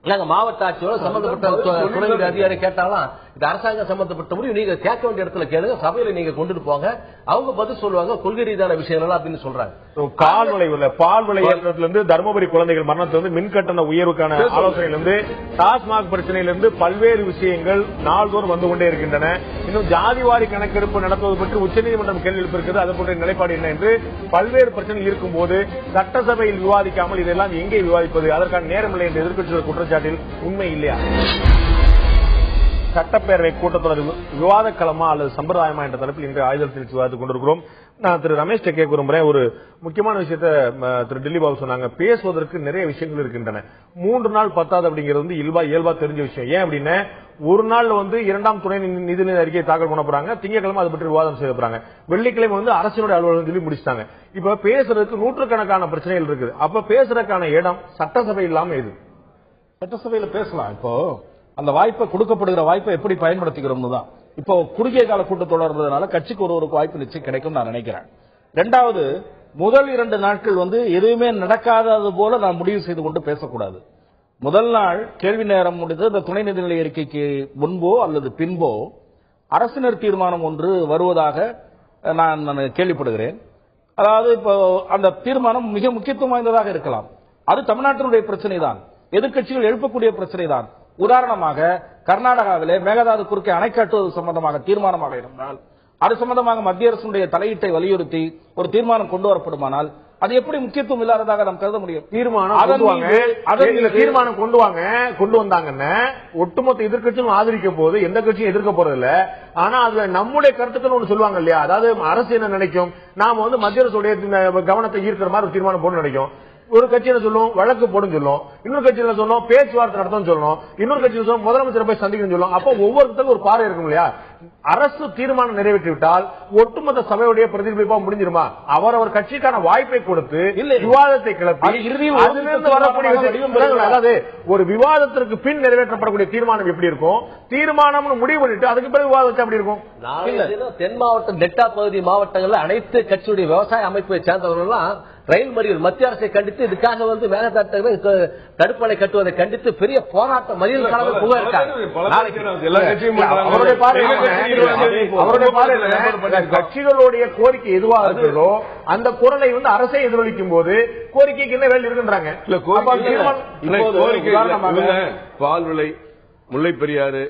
நாங்க மாவட்ட ஆட்சியோட சம்பந்தப்பட்ட துணை அதிகாரி கேட்டாலும் இது அரசாங்கம் சம்பந்தப்பட்ட முடிவு, நீங்க கேட்க வேண்டிய இடத்துல கேளுங்க, சபையில நீங்க கொண்டுட்டு போங்க, அவங்க பதில் சொல்லுவாங்க. கொள்கை ரீதியான விஷயங்கள் அப்படின்னு சொல்றாங்க. கால் விளைவுல பால் விலை ஏற்றத்திலிருந்து தருமபுரி குழந்தைகள் மரணத்திலிருந்து மின்கட்டண உயர்வுக்கான ஆலோசனையிலிருந்து டாஸ்மாக் பிரச்சனையிலிருந்து பல்வேறு விஷயங்கள் நாள்தோறும் வந்து கொண்டே இருக்கின்றன. இன்னும் ஜாதிவாரி கணக்கெடுப்பு நடத்துவது பற்றி உச்சநீதிமன்றம் கேள்வி எழுப்பியிருக்கிறது. அது போன்ற நிலைப்பாடு என்ன என்று பல்வேறு பிரச்சனைகள் இருக்கும் போது சட்டசபையில் விவாதிக்காமல் இதெல்லாம் எங்கே விவாதிப்பது, அதற்கான நேரமில்லை என்ற எதிர்க்கட்சிகள் குற்றச்சாட்டில் உண்மை இல்லையா? சட்டப்பேரவை கூட்டத்தொடர் விவாத களமா அல்லது சம்பிரதாயமா என்ற தலைப்பில் இன்றைய ஆயுதத்தில் விவாதித்துக் கொண்டிருக்கிறோம். நான் திரு ரமேஷ் கேட்க விரும்புறேன். ஒரு முக்கியமான விஷயத்தை திரு டில்லி பாபு சொன்னாங்க. பேசுவதற்கு நிறைய விஷயங்கள் இருக்கின்றன. 3 நாள் பத்தாது அப்படிங்கிறது வந்து இயல்பா தெரிஞ்ச விஷயம். ஏன் அப்படின்னா ஒரு நாள்ல வந்து 2ஆம் துணை நிதிநிலை அறிக்கையை தாக்கல் பண்ண போறாங்க. திங்கட்கிழமை அதை பற்றி விவாதம் செய்ய போறாங்க. வெள்ளிக்கிழமை வந்து அரசினுடைய அலுவலகம் சொல்லி முடிச்சிட்டாங்க. இப்ப பேசுறதுக்கு நூற்றுக்கணக்கான பிரச்சனைகள் இருக்குது. அப்ப பேசுறதுக்கான இடம் சட்டசபை இல்லாம இது சட்டசபையில பேசலாம். இப்போ அந்த வாய்ப்பை கொடுக்கப்படுகிற வாய்ப்பை எப்படி பயன்படுத்திக்கிறோம்னு தான். இப்போ குறுகிய கால கூட்டத்தொடர்றதுனால கட்சிக்கு ஒருவருக்கு வாய்ப்பு நிச்சயம் கிடைக்கும் நான் நினைக்கிறேன். 2வது, முதல் 2 நாட்கள் வந்து எதுவுமே நடக்காதது போல நான் முடிவு செய்து கொண்டு பேசக்கூடாது. முதல் நாள் கேள்வி நேரம் முடிந்து இந்த துணை நிதிநிலை அறிக்கைக்கு முன்போ அல்லது பின்போ அரசினர் தீர்மானம் ஒன்று வருவதாக நான் கேள்விப்படுகிறேன். அதாவது இப்போ அந்த தீர்மானம் மிக முக்கியத்துவம் வாய்ந்ததாக இருக்கலாம். அது தமிழ்நாட்டினுடைய பிரச்சனை தான், எதிர்க்கட்சிகள் எழுப்பக்கூடிய பிரச்சனை தான். உதாரணமாக கர்நாடகாவிலே மேகதாது குறுக்கே அணை கட்டுவது சம்பந்தமாக தீர்மானமாக இருந்தால் அது சம்பந்தமாக மத்திய அரசுடைய தலையீட்டை வலியுறுத்தி ஒரு தீர்மானம் கொண்டு வரப்படுமானால் அது எப்படி முக்கியத்துவம் இல்லாததாக நாம் கருத முடியும்? தீர்மானம் கொண்டு வந்தாங்கன்னு ஒட்டுமொத்த எதிர்க்கட்சியும் ஆதரிக்க போது எந்த கட்சியும் எதிர்க்க போறதில்ல. ஆனா அதுல நம்முடைய கருத்துக்கள் ஒன்று சொல்லுவாங்க இல்லையா, அதாவது அரசு என்ன நினைக்கும், நாம வந்து மத்திய அரசுடைய கவனத்தை ஈர்க்கிற மாதிரி ஒரு தீர்மானம் போட நினைக்கும். ஒரு கட்சி என்ன சொல்லும், வழக்கு போடும் சொல்லும். இன்னொரு கட்சி என்ன சொல்லும், பேச்சுவார்த்தை நடத்தும் சொல்லணும். இன்னொரு கட்சி சொல்லும், முதலமைச்சரை போய் சந்திக்கணும் சொல்லும். அப்போ ஒவ்வொருத்தருக்கும் ஒரு பார்வை இருக்கும் இல்லையா. அரசு தீர்மானம் நிறைவேற்றிவிட்டால் ஒட்டுமொத்த சபையுடைய பிரதிபலிப்பா முடிஞ்சிருமா? அவர் கட்சிக்கான வாய்ப்பை கொடுத்து விவாதத்தை கிளப்பி இறுதியில் வரக்கூடிய அதாவது ஒரு விவாதத்திற்கு பின் நிறைவேற்றப்படக்கூடிய தீர்மானம் எப்படி இருக்கும், தீர்மானம் முடிவு பண்ணிட்டு அதுக்கு பிறகு விவாதம் எப்படி இருக்கும்? தென் மாவட்டம் டெல்டா பகுதி மாவட்டங்கள்ல அனைத்து கட்சியுடைய விவசாய அமைப்பை சேர்ந்தவர்கள் ரயில் மறியல் மத்திய அரசை கண்டித்து இதுக்காக வந்து மேகதாட்டு தடுப்பணை கட்டுவதை கண்டித்து பெரிய போராட்டம் மறியல் கலந்து கட்சிகளுடைய கோரிக்கை எதுவாக இருக்கிறதோ அந்த குரலை வந்து அரசை எதிரொலிக்கும் போது கோரிக்கைக்கு என்ன வேலை இருக்குன்றாங்க. பால் விலை, முல்லை பெரியாறு,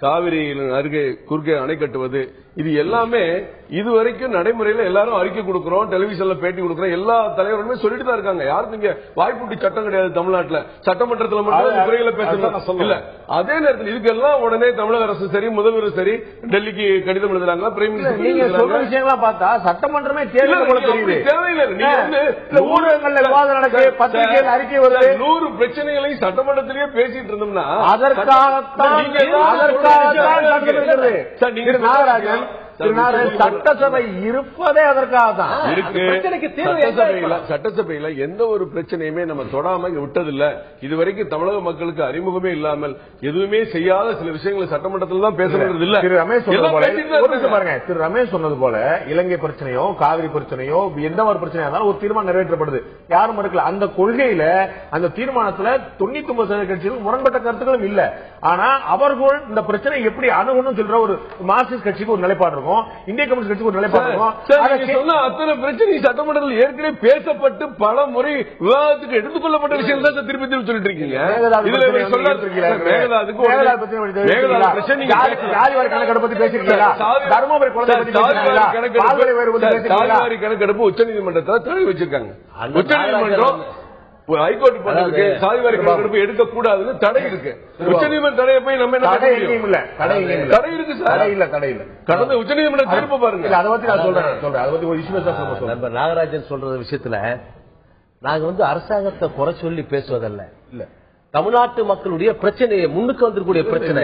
காவிரியின் அருகே குறுக்கே அணை கட்டுவது, இது எல்லாமே இதுவரைக்கும் நடைமுறையில எல்லாரும் அறிக்கை கொடுக்கிறோம், டெலிவிஷன்ல பேட்டி கொடுக்கிறோம், எல்லா தலைவர்களுமே சொல்லிட்டு தான் இருக்காங்க. யாருக்கும் இங்க வாய்ப்புட்டி சட்டம் கிடையாது. தமிழ்நாட்டுல சட்டமன்றத்தில் மட்டும் துறையில பேசலாம் இல்ல. அதே நேரத்தில் இதுக்கெல்லாம் உடனே தமிழக அரசு சரி, முதல்வர் சரி டெல்லிக்கு கடிதம் எழுதுறாங்க. பிரைம் மினிஸ்டர் விஷயங்கள்லாம் பார்த்தா சட்டமன்றமே ஊடகங்கள்ல விவாதம் நடக்குது, பத்திரிகையில் அறிக்கை வருது. 100 பிரச்சனைகளையும் சட்டமன்றத்திலேயே பேசிட்டு இருந்தோம்னா சட்டசபை இருப்பதே அதற்காக தான் இருக்கு. சட்டசபையில எந்த ஒரு பிரச்சனையுமே நம்ம தொடாம விட்டதில்லை. இதுவரைக்கும் தமிழக மக்களுக்கு அறிமுகமே இல்லாமல் எதுவுமே செய்யாத சில விஷயங்களை சட்டமன்றத்தில் தான் பேசுறது இல்ல. திரு ரமேஷ் சொன்னது போல இலங்கை பிரச்சனையோ காவிரி பிரச்சனையோ எந்த ஒரு பிரச்சனையா இருந்தாலும் ஒரு தீர்மானம் நிறைவேற்றப்படுது, யாரும் மறுக்கல. அந்த கொள்கையில அந்த தீர்மானத்துல 99% கட்சிகள் முரண்பட்ட கருத்துக்களும் இல்ல. ஆனா அவர்கள் இந்த பிரச்சனை எப்படி அணுகணும் சொல்ற ஒரு மார்க்சிஸ்ட் கட்சிக்கு ஒரு நிலைப்பாடு இருக்கும், இந்திய கம்யூனிஸ்ட் கட்சிக்கு ஒரு நிலைப்பாடு இருக்கும். அத்தனை பிரச்சனை சட்டமன்றத்தில் ஏற்கனவே பேசப்பட்டு பல முறை விவாதத்துக்கு எடுத்துக்கொள்ளப்பட்ட விஷயம் தான் திருப்பி திருப்பி சொல்லிட்டு இருக்கீங்க. கணக்கெடுப்பு உச்சநீதிமன்றத்தில் தடை வச்சிருக்காங்க. உச்சநீதிமன்றம் ஹைகோர்ட் பண்ணதுக்கு சாதிவாரி கணக்கெடுப்பு எடுக்க கூடாதுன்னு தடை இருக்கு. உச்சநீதிமன்ற தடையை போய் நம்ம என்ன தடை இருக்கு சார்? தடை இல்ல. கடந்த உச்சநீதிமன்ற தீர்ப்பு பாருங்க. அதை பத்தி நான் சொல்றேன். அதை பத்தி ஒரு இஷ்யூ நாகராஜன் சொல்ற விஷயத்துல நாங்க வந்து அரசாங்கத்தை குறை சொல்லி பேசுவதல்ல. இல்ல, தமிழ்நாட்டு மக்களுடைய பிரச்சனையை முன்னுக்கு வந்திருக்கூடிய பிரச்சனை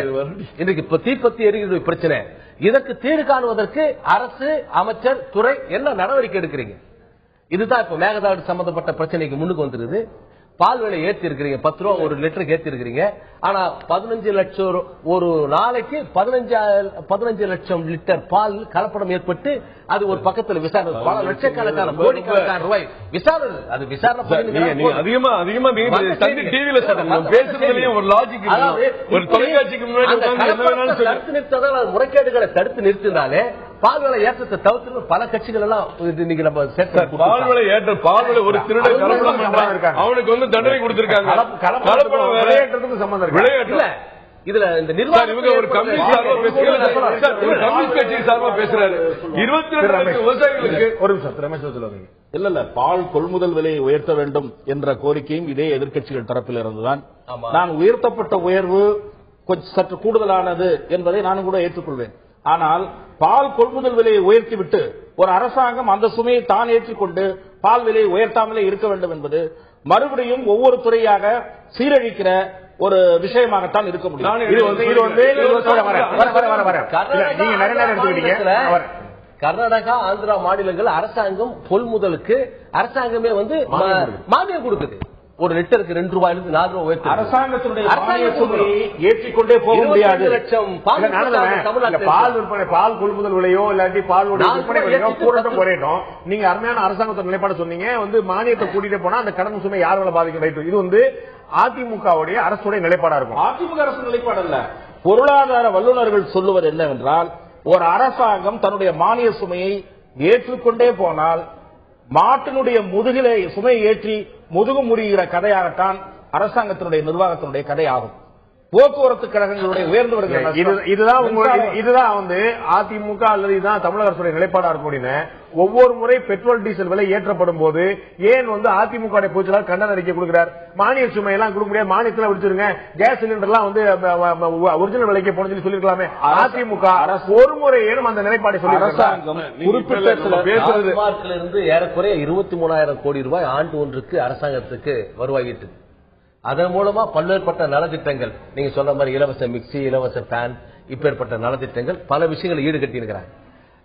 இன்றைக்கு இப்ப தீப்பத்தி எரிகிற பிரச்சனை, இதற்கு தீர்வு காணுவதற்கு அரசு அமைச்சர் துறை என்ன நடவடிக்கை எடுக்கிறீங்க? இதுதான் இப்ப மேகதாடு சம்பந்தப்பட்ட பிரச்சனைக்கு முன்னுக்கு வந்துருது. பால் விலை ஏற்றி இருக்கிறீங்க, 10 ரூபா ஒரு லிட்டருக்கு ஏற்றி இருக்கிறீங்க. ஆனா 15 லட்சம் ஒரு நாளைக்கு 15 லட்சம் லிட்டர் பால் கலப்படம் ஏற்பட்டு அது ஒரு பக்கத்தில் விசாரணை, பல லட்சக்கணக்கான கோடிக்கணக்கான ரூபாய் விசாரணை. அது விசாரணை அதிகமா டிவில பேசுறதுலயும் ஒரு லாஜிக், ஒரு தொலைக்காட்சிக்கு தடுத்து நிறுத்ததால் முறைகேடுகளை தடுத்து நிறுத்தினாலே பால் விலை ஏற்றத்தை தவிர்த்து பல கட்சிகள் எல்லாம் இன்னைக்கு நம்ம பால் விலை ஏற்ற பால் விலை ஒரு திருட கலப்படம் பண்றாங்க, அவனுக்கு வந்து தண்டனை கொடுத்திருக்காங்க. கலப்படம் விளையாட்டுறதுக்கு சம்பந்தம் இல்ல. இதுல இந்த நிர்வாகம் இவங்க ஒரு கம்யூனிஸ்ட் கட்சி சார்பா பேசுறாரு. 22 லட்சம் விவசாயிகளுக்கு ஒரு நிமிஷம் ரமேஷ் சொல்லுவாங்க. இல்ல பால் கொள்முதல் விலையை உயர்த்த வேண்டும் என்ற கோரிக்கையும் இதே எதிர்க்கட்சிகள் தரப்பில் இருந்துதான். நான் உயர்த்தப்பட்ட உயர்வு கொஞ்சம் சற்று கூடுதலானது என்பதை நானும் கூட ஏற்றுக்கொள்வேன். ஆனால் பால் கொள்முதல் விலையை உயர்த்திவிட்டு ஒரு அரசாங்கம் அந்த சுமையை தான் ஏற்றுக்கொண்டு பால் விலையை உயர்த்தாமலே இருக்க வேண்டும் என்பது மறுபடியும் ஒவ்வொரு துறையாக சீரழிக்கிற ஒரு விஷயமாகத்தான் இருக்க முடியும். கர்நாடகா, ஆந்திரா மாநிலங்கள் அரசாங்கம் கொள்முதலுக்கு அரசாங்கமே மானியம் கொடுக்குது. ஒரு லிட்டருக்கு 2 ரூபாயிலிருந்து 4 ரூபாய் உயர்த்தி அரசாங்கத்தினுடைய ஏற்றிக்கொண்டே போக முடியாது. பால் விற்பனை, பால் கொள்முதல் விலையோ இல்லாட்டி பால் விற்பனை விலையோ கூடட்டும் குறையட்டும். நீங்க அருமையான அரசாங்கத்தோட நிலைப்பாடு சொன்னீங்க. மானியத்தை கூட்டிட்டு போனா அந்த கடன் சுமை யார் வேலை பாதிக்கும். ரைட். இது அதிமுகவுடைய அரசுடைய நிலைப்பாடா இருக்கும். அதிமுக அரசு நிலைப்பாடு அல்ல. பொருளாதார வல்லுநர்கள் சொல்லுவது என்னவென்றால், ஒரு அரசாங்கம் தன்னுடைய மானிய சுமையை ஏற்றுக்கொண்டே போனால் மாட்டினுடைய முதுகிலே சுமையை ஏற்றி முதுகு முறிகிற கதையாகத்தான் அரசாங்கத்தினுடைய நிர்வாகத்தினுடைய கதையாகும். போக்குவரத்து கழகங்களுடைய உயர்ந்து வருகிற இதுதான் அதிமுக அல்லது இதுதான் தமிழக அரசுடைய நிலைப்பாடா இருக்கும். அப்படின்னு ஒவ்வொரு முறை பெட்ரோல் டீசல் விலை ஏற்றப்படும் போது ஏன் அதிமுக பொதுச்செயலாளர் கண்டன அறிக்கை கொடுக்கிறார்? மானிய சுமை எல்லாம் கொடுக்க முடியாது, மானியத்தில் விடுச்சிருங்க, கேஸ் சிலிண்டர் எல்லாம் ஒரிஜினல் விலைக்கு போன சொல்லிருக்கலாமே. அதிமுக ஒரு முறை ஏனும் அந்த நிலைப்பாடை சொல்லி அரசாங்கம் இருந்து ஏறக்குறைய 23,000 கோடி ரூபாய் ஆண்டு ஒன்றுக்கு அரசாங்கத்துக்கு வருவாயிட்டு. அதன் மூலமா பல்வேறுபட்ட நலத்திட்டங்கள், நீங்க சொல்ற மாதிரி இலவச மிக்சி, இலவச பேன், இப்பேற்பட்ட நலத்திட்டங்கள் பல விஷயங்களை ஈடுகட்டி இருக்கிறாங்க.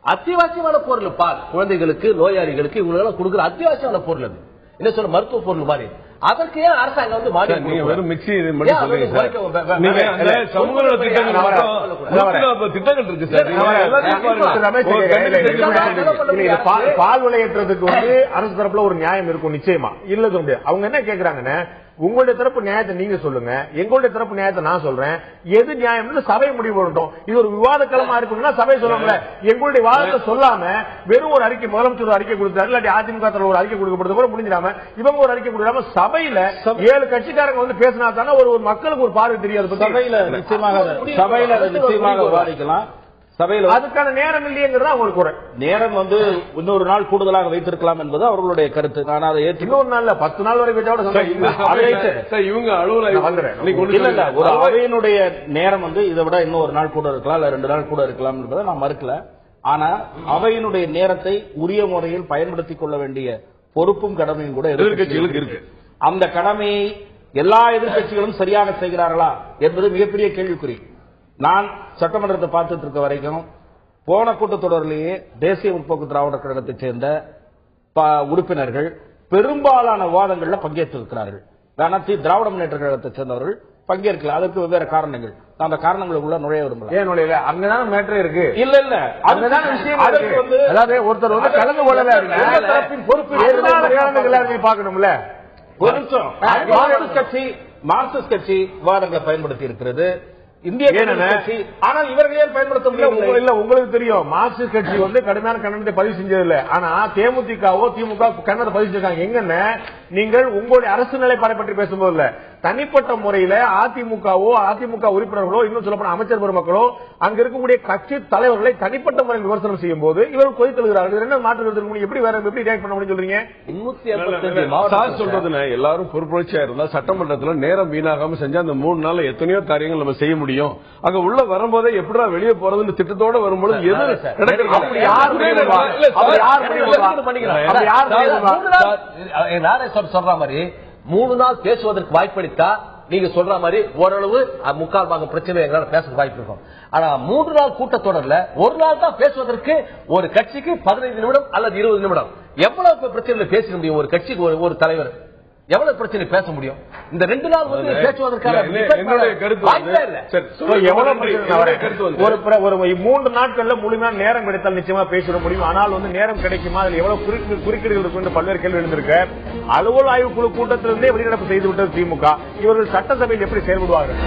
அத்தியாவசியமான பொருள் பால், குழந்தைகளுக்கு, நோயாளிகளுக்கு இவங்களெல்லாம் கொடுக்குற அத்தியாவசியமான பொருள். அது என்ன சொல்ற மருத்துவ பொருள் மாதிரி. அதற்கு ஏன் அரசாங்கம் வெறும் மிக்சி பால் விலையேற்றத்துக்கு அரசு தரப்புல ஒரு நியாயம் இருக்கும் நிச்சயமா, இல்ல சொல்ல முடியாது. அவங்க என்ன கேக்குறாங்கன்னா, உங்களுடைய தரப்பு நியாயத்தை நீங்க சொல்லுங்க, எங்களுடைய தரப்பு நியாயத்தை நான் சொல்றேன், எது நியாயம்னு சபை முடிவு பண்ணட்டும். இது ஒரு விவாத களமா இருக்குன்னா சபை சொல்லுவாங்க. எங்களுடைய வாதத்தை சொல்லாம வெறும் ஒரு அறிக்கை, முதலமைச்சர் ஒரு அறிக்கை கொடுத்தாரு, இல்லாட்டி அதிமுக ஒரு அறிக்கை கொடுக்கப்படுறது கூட முடிஞ்சிடாம இவங்க ஒரு அறிக்கை கொடுக்காம சபையில 7 கட்சிக்காரங்க பேசினா தானே ஒரு மக்களுக்கு ஒரு பார்வை தெரியாது. நிச்சயமாக விவாதிக்கலாம். சபையில் அதுக்கான நேரம் இல்லையேங்கிறது அவங்களுக்கு குறை. நேரம் இன்னொரு நாள் கூடுதலாக வைத்திருக்கலாம் என்பது அவர்களுடைய கருத்து. நான் அதை இன்னொரு நாள் 10 நாள் வரை இவங்க அலுவலக ஒரு அவையினுடைய நேரம் இதை விட இன்னொரு நாள் கூட இருக்கலாம், இல்ல 2 நாள் கூட இருக்கலாம் என்பதை நான் மறுக்கல. ஆனா அவையினுடைய நேரத்தை உரிய முறையில் பயன்படுத்திக் கொள்ள வேண்டிய பொறுப்பும் கடமையும் கூட எதிர்க்கட்சிகளுக்கு இருக்கு. அந்த கடமையை எல்லா எதிர்க்கட்சிகளும் சரியாக செய்கிறார்களா என்பது மிகப்பெரிய கேள்விக்குறி. நான் சட்டமன்றத்தை பார்த்துட்டு இருக்க வரைக்கும் போன கூட்டத்தொடரிலேயே தேசிய முற்போக்கு திராவிடர் கழகத்தைச் சேர்ந்த உறுப்பினர்கள் பெரும்பாலான விவாதங்களில் பங்கேற்றிருக்கிறார்கள். திராவிட முன்னேற்ற கழகத்தைச் சேர்ந்தவர்கள் பங்கேற்கல. அதற்கு வெவ்வேறு காரணங்கள். அந்த காரணங்களுக்குள்ள நுழைய விரும்பல. ஏன் நுழையல? அங்கதான் மேட்டர் இருக்கு. இல்ல இல்ல, அதுதான் விஷயம். அதாவது ஒருத்தர் கலந்து கொள்ளல, பொறுப்பு பார்க்கணும்ல. மார்க்சிஸ்ட் கட்சி விவாதங்களை பயன்படுத்தி இருக்கிறது. இந்திய கட்சி, ஆனால் இவர்கள் ஏன் பயன்படுத்த முடியவில்லை? இல்ல, உங்களுக்கு தெரியும், மார்க்சிஸ்ட் கட்சி கடுமையான கண்டனத்தை பதிவு செஞ்சது இல்ல. ஆனா தேமுதிகவோ திமுக கண்டனத்தை பதிவு செஞ்சிருக்காங்க. எங்கன்னா நீங்கள் உங்களுடைய அரசு நிலைப்பாடை பற்றி பேசும்போது இல்ல, தனிப்பட்ட முறையில அதிமுகவோ அதிமுக உறுப்பினர்களோ இன்னும் சொல்லப்போன அமைச்சர் பெருமக்களோ அங்க இருக்கக்கூடிய கட்சி தலைவர்களை தனிப்பட்ட முறையில் விமர்சனம் செய்யும் போது இவர்கள் கொதித்தெழுகிறார்கள். என்ன மாற்று எப்படி வேற எப்படி ரியாக்ட் பண்ண முடியும் சொல்றீங்க? 285 சொல்றதுல எல்லாரும் பொறுப்புணர்ச்சியா இருந்தா சட்டமன்றத்தில் நேரம் வீணாகாம செஞ்சா அந்த 3 நாள்ல எத்தனையோ காரியங்கள் நம்ம செய்ய முடியும். அங்க உள்ள வரும்போதே எப்படா வெளியே போறதுன்னு திட்டத்தோட வரும்போது சொல்ற மாதிரி 3 நாள் பேசுவதற்கு வாய்ப்பளித்தா நீங்க சொல்ற மாதிரி ஓரளவு 3/4 பாகம் பிரச்சனை எங்களால பேச வாய்ப்பு இருக்கும். ஆனா 3 நாள் கூட்டத்தொடர்ல ஒரு நாள் தான் பேசுவதற்கு ஒரு கட்சிக்கு 15 நிமிடம் அல்லது 20 நிமிடம் எவ்வளவு பிரச்சனை பேச முடியும்? ஒரு கட்சிக்கு ஒரு தலைவர் எவ்வளவு பிரச்சனை பேச முடியும்? இந்த 2 நாள் பேசுவதற்கான ஒரு 3 நாட்கள்ல முழுமையான நேரம் கிடைத்தால் நிச்சயமா பேசிட முடியும். ஆனால் நேரம் கிடைக்குமா, அதில் எவ்வளவு குறுக்கீடுகள் இருக்கும் பல்வேறு கேள்வி எழுந்திருக்கு. அலுவல் ஆய்வுக்குழு கூட்டத்திலிருந்தே வெளிநடப்பு செய்துவிட்டது திமுக. இவர்கள் சட்டசபையில் எப்படி செயல்படுவார்கள்?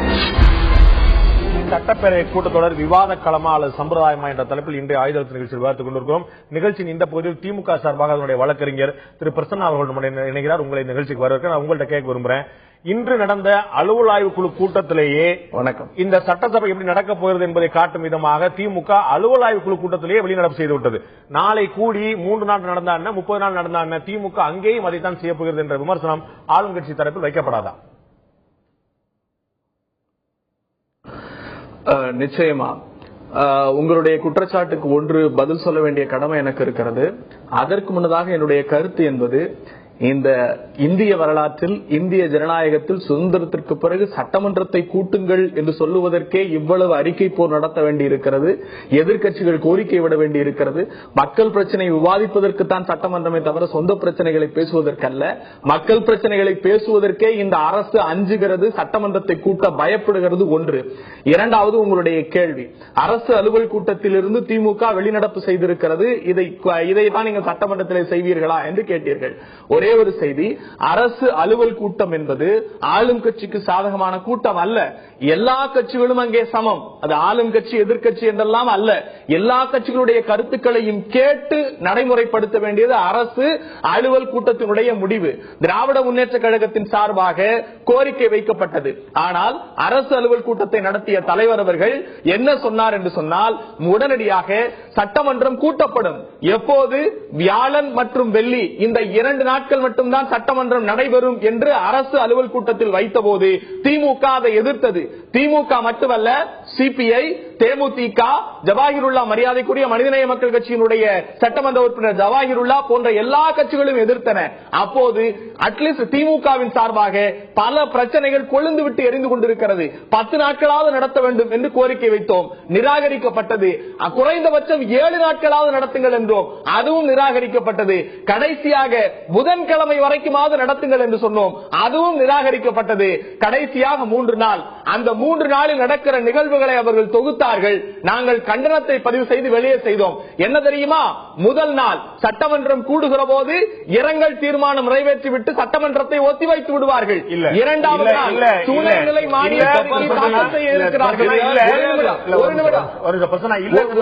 சட்டப்பேரவை கூட்டத்தொடர் விவாத களமா அல்லது சம்பிரதாயமா என்ற தலைப்பில் இன்றைய ஆயுதத்து நிகழ்ச்சியில் விவாதித்துக் கொண்டிருக்கிறோம். நிகழ்ச்சியின் இந்த பகுதியில் திமுக சார்பாக அதனுடைய வழக்கறிஞர் திரு பிரசன்னா அவர்கள் இணைகிறார். உங்களை நிகழ்ச்சிக்கு வரவேற்க நான் உங்கள்கிட்ட கேட்க விரும்புறேன். இன்று நடந்த அலுவல் ஆய்வுக்குழு கூட்டத்திலேயே வணக்கம் இந்த சட்டசபை எப்படி நடக்கப் போகிறது என்பதை காட்டும் விதமாக திமுக அலுவல் ஆய்வுக்குழு கூட்டத்திலேயே வெளிநடப்பு செய்துவிட்டது. நாளை கூடி 3 நாள் நடந்தா என்ன, 30 நாள் நடந்தா என்ன, திமுக அங்கேயும் அதைத்தான் செய்ய போகிறது என்ற விமர்சனம் ஆளுங்கட்சி தரப்பில் வைக்கப்படாதா? நிச்சயமா உங்களுடைய குற்றச்சாட்டுக்கு ஒன்று பதில் சொல்ல வேண்டிய கடமை எனக்கு இருக்கிறது. அதற்கு முன்னதாக என்னுடைய கருத்து என்பது, இந்த இந்திய வரலாற்றில், இந்திய ஜனநாயகத்தில் சுதந்திரத்திற்கு பிறகு சட்டமன்றத்தை கூட்டுங்கள் என்று சொல்லுவதற்கே இவ்வளவு அறிக்கை போர் நடத்த வேண்டியிருக்கிறது. எதிர்க்கட்சிகள் கோரிக்கை விட வேண்டியிருக்கிறது. மக்கள் பிரச்சனை விவாதிப்பதற்கு தான் சட்டமன்றமே தவிர சொந்த பிரச்சனைகளை பேசுவதற்கல்ல. மக்கள் பிரச்சனைகளை பேசுவதற்கே இந்த அரசு அஞ்சுகிறது, சட்டமன்றத்தை கூட்ட பயப்படுகிறது. ஒன்று. இரண்டாவது, உங்களுடைய கேள்வி, அரசு அலுவல் கூட்டத்திலிருந்து திமுக வெளிநடப்பு செய்திருக்கிறது, இதை தான் நீங்கள் சட்டமன்றத்தில் செய்வீர்களா என்று கேட்டீர்கள். ஒரே ஒரு செய்தி, அரசு அலுவல் கூட்டம் என்பது ஆளும் கட்சிக்கு சாதகமான கூட்டம் அல்ல. எல்லா கட்சிகளும் அங்கே சமம். அது ஆளும் கட்சி எதிர்கட்சி என்றெல்லாம் அல்ல. எல்லா கட்சிகளுடைய கருத்துக்களையும் கேட்டு நடைமுறைப்படுத்த வேண்டியது அரசு அலுவல் கூட்டத்தினுடைய முடிவு. திராவிட முன்னேற்ற கழகத்தின் சார்பாக கோரிக்கை வைக்கப்பட்டது. ஆனால் அரசு அலுவல் கூட்டத்தை நடத்திய தலைவர் அவர்கள் என்ன சொன்னார் என்று சொன்னால், உடனடியாக சட்டமன்றம் கூட்டப்படும். எப்போது? வியாழன் மற்றும் வெள்ளி, இந்த 2 நாட்கள் மட்டும்தான் சட்டமன்றம் நடைபெறும் என்று அரசு அலுவல் கூட்டத்தில் வைத்தபோது திமுக அதை எதிர்த்தது. திமுக மட்டுமல்ல, சிபிஐ, தேமுதிக, ஜவாஹிருல்லா, மரியாதைக்குரிய மனிதநேய மக்கள் கட்சியினுடைய சட்டமன்ற உறுப்பினர் ஜவாஹிருல்லா போன்ற எல்லா கட்சிகளும் எதிர்த்தன. அப்போது அட்லீஸ்ட் திமுகவின் சார்பாக பல பிரச்சனைகள் கொழுந்து விட்டு எரிந்து கொண்டிருக்கிறது. 10 நாட்களாவது நடத்த வேண்டும் என்று கோரிக்கை வைத்தோம். நிராகரிக்கப்பட்டது. குறைந்தபட்சம் 7 நாட்களாவது நடத்துங்கள் என்றோம். அதுவும் நிராகரிக்கப்பட்டது. கடைசியாக புதன்கிழமை வரைக்குமாவது நடத்துங்கள் என்று சொன்னோம். அதுவும் நிராகரிக்கப்பட்டது. கடைசியாக 3 நாள். அந்த 3 நாளில் நடக்கிற நிகழ்வுகளை அவர்கள் தொகுத்தார்கள். நாங்கள் கண்டனத்தை பதிவு செய்து வெளியே செய்தோம். என்ன தெரியுமா? முதல் நாள் சட்டமன்றம் கூடுகிற போது இரங்கல் தீர்மானம் நிறைவேற்றிவிட்டு சட்டமன்றத்தை ஒத்திவைத்து விடுவார்கள். இரண்டாவது நாள் துணைநிலை மாநில தாக்கல் செய்ய இருக்கிறார்கள். ஒரு நிமிடம்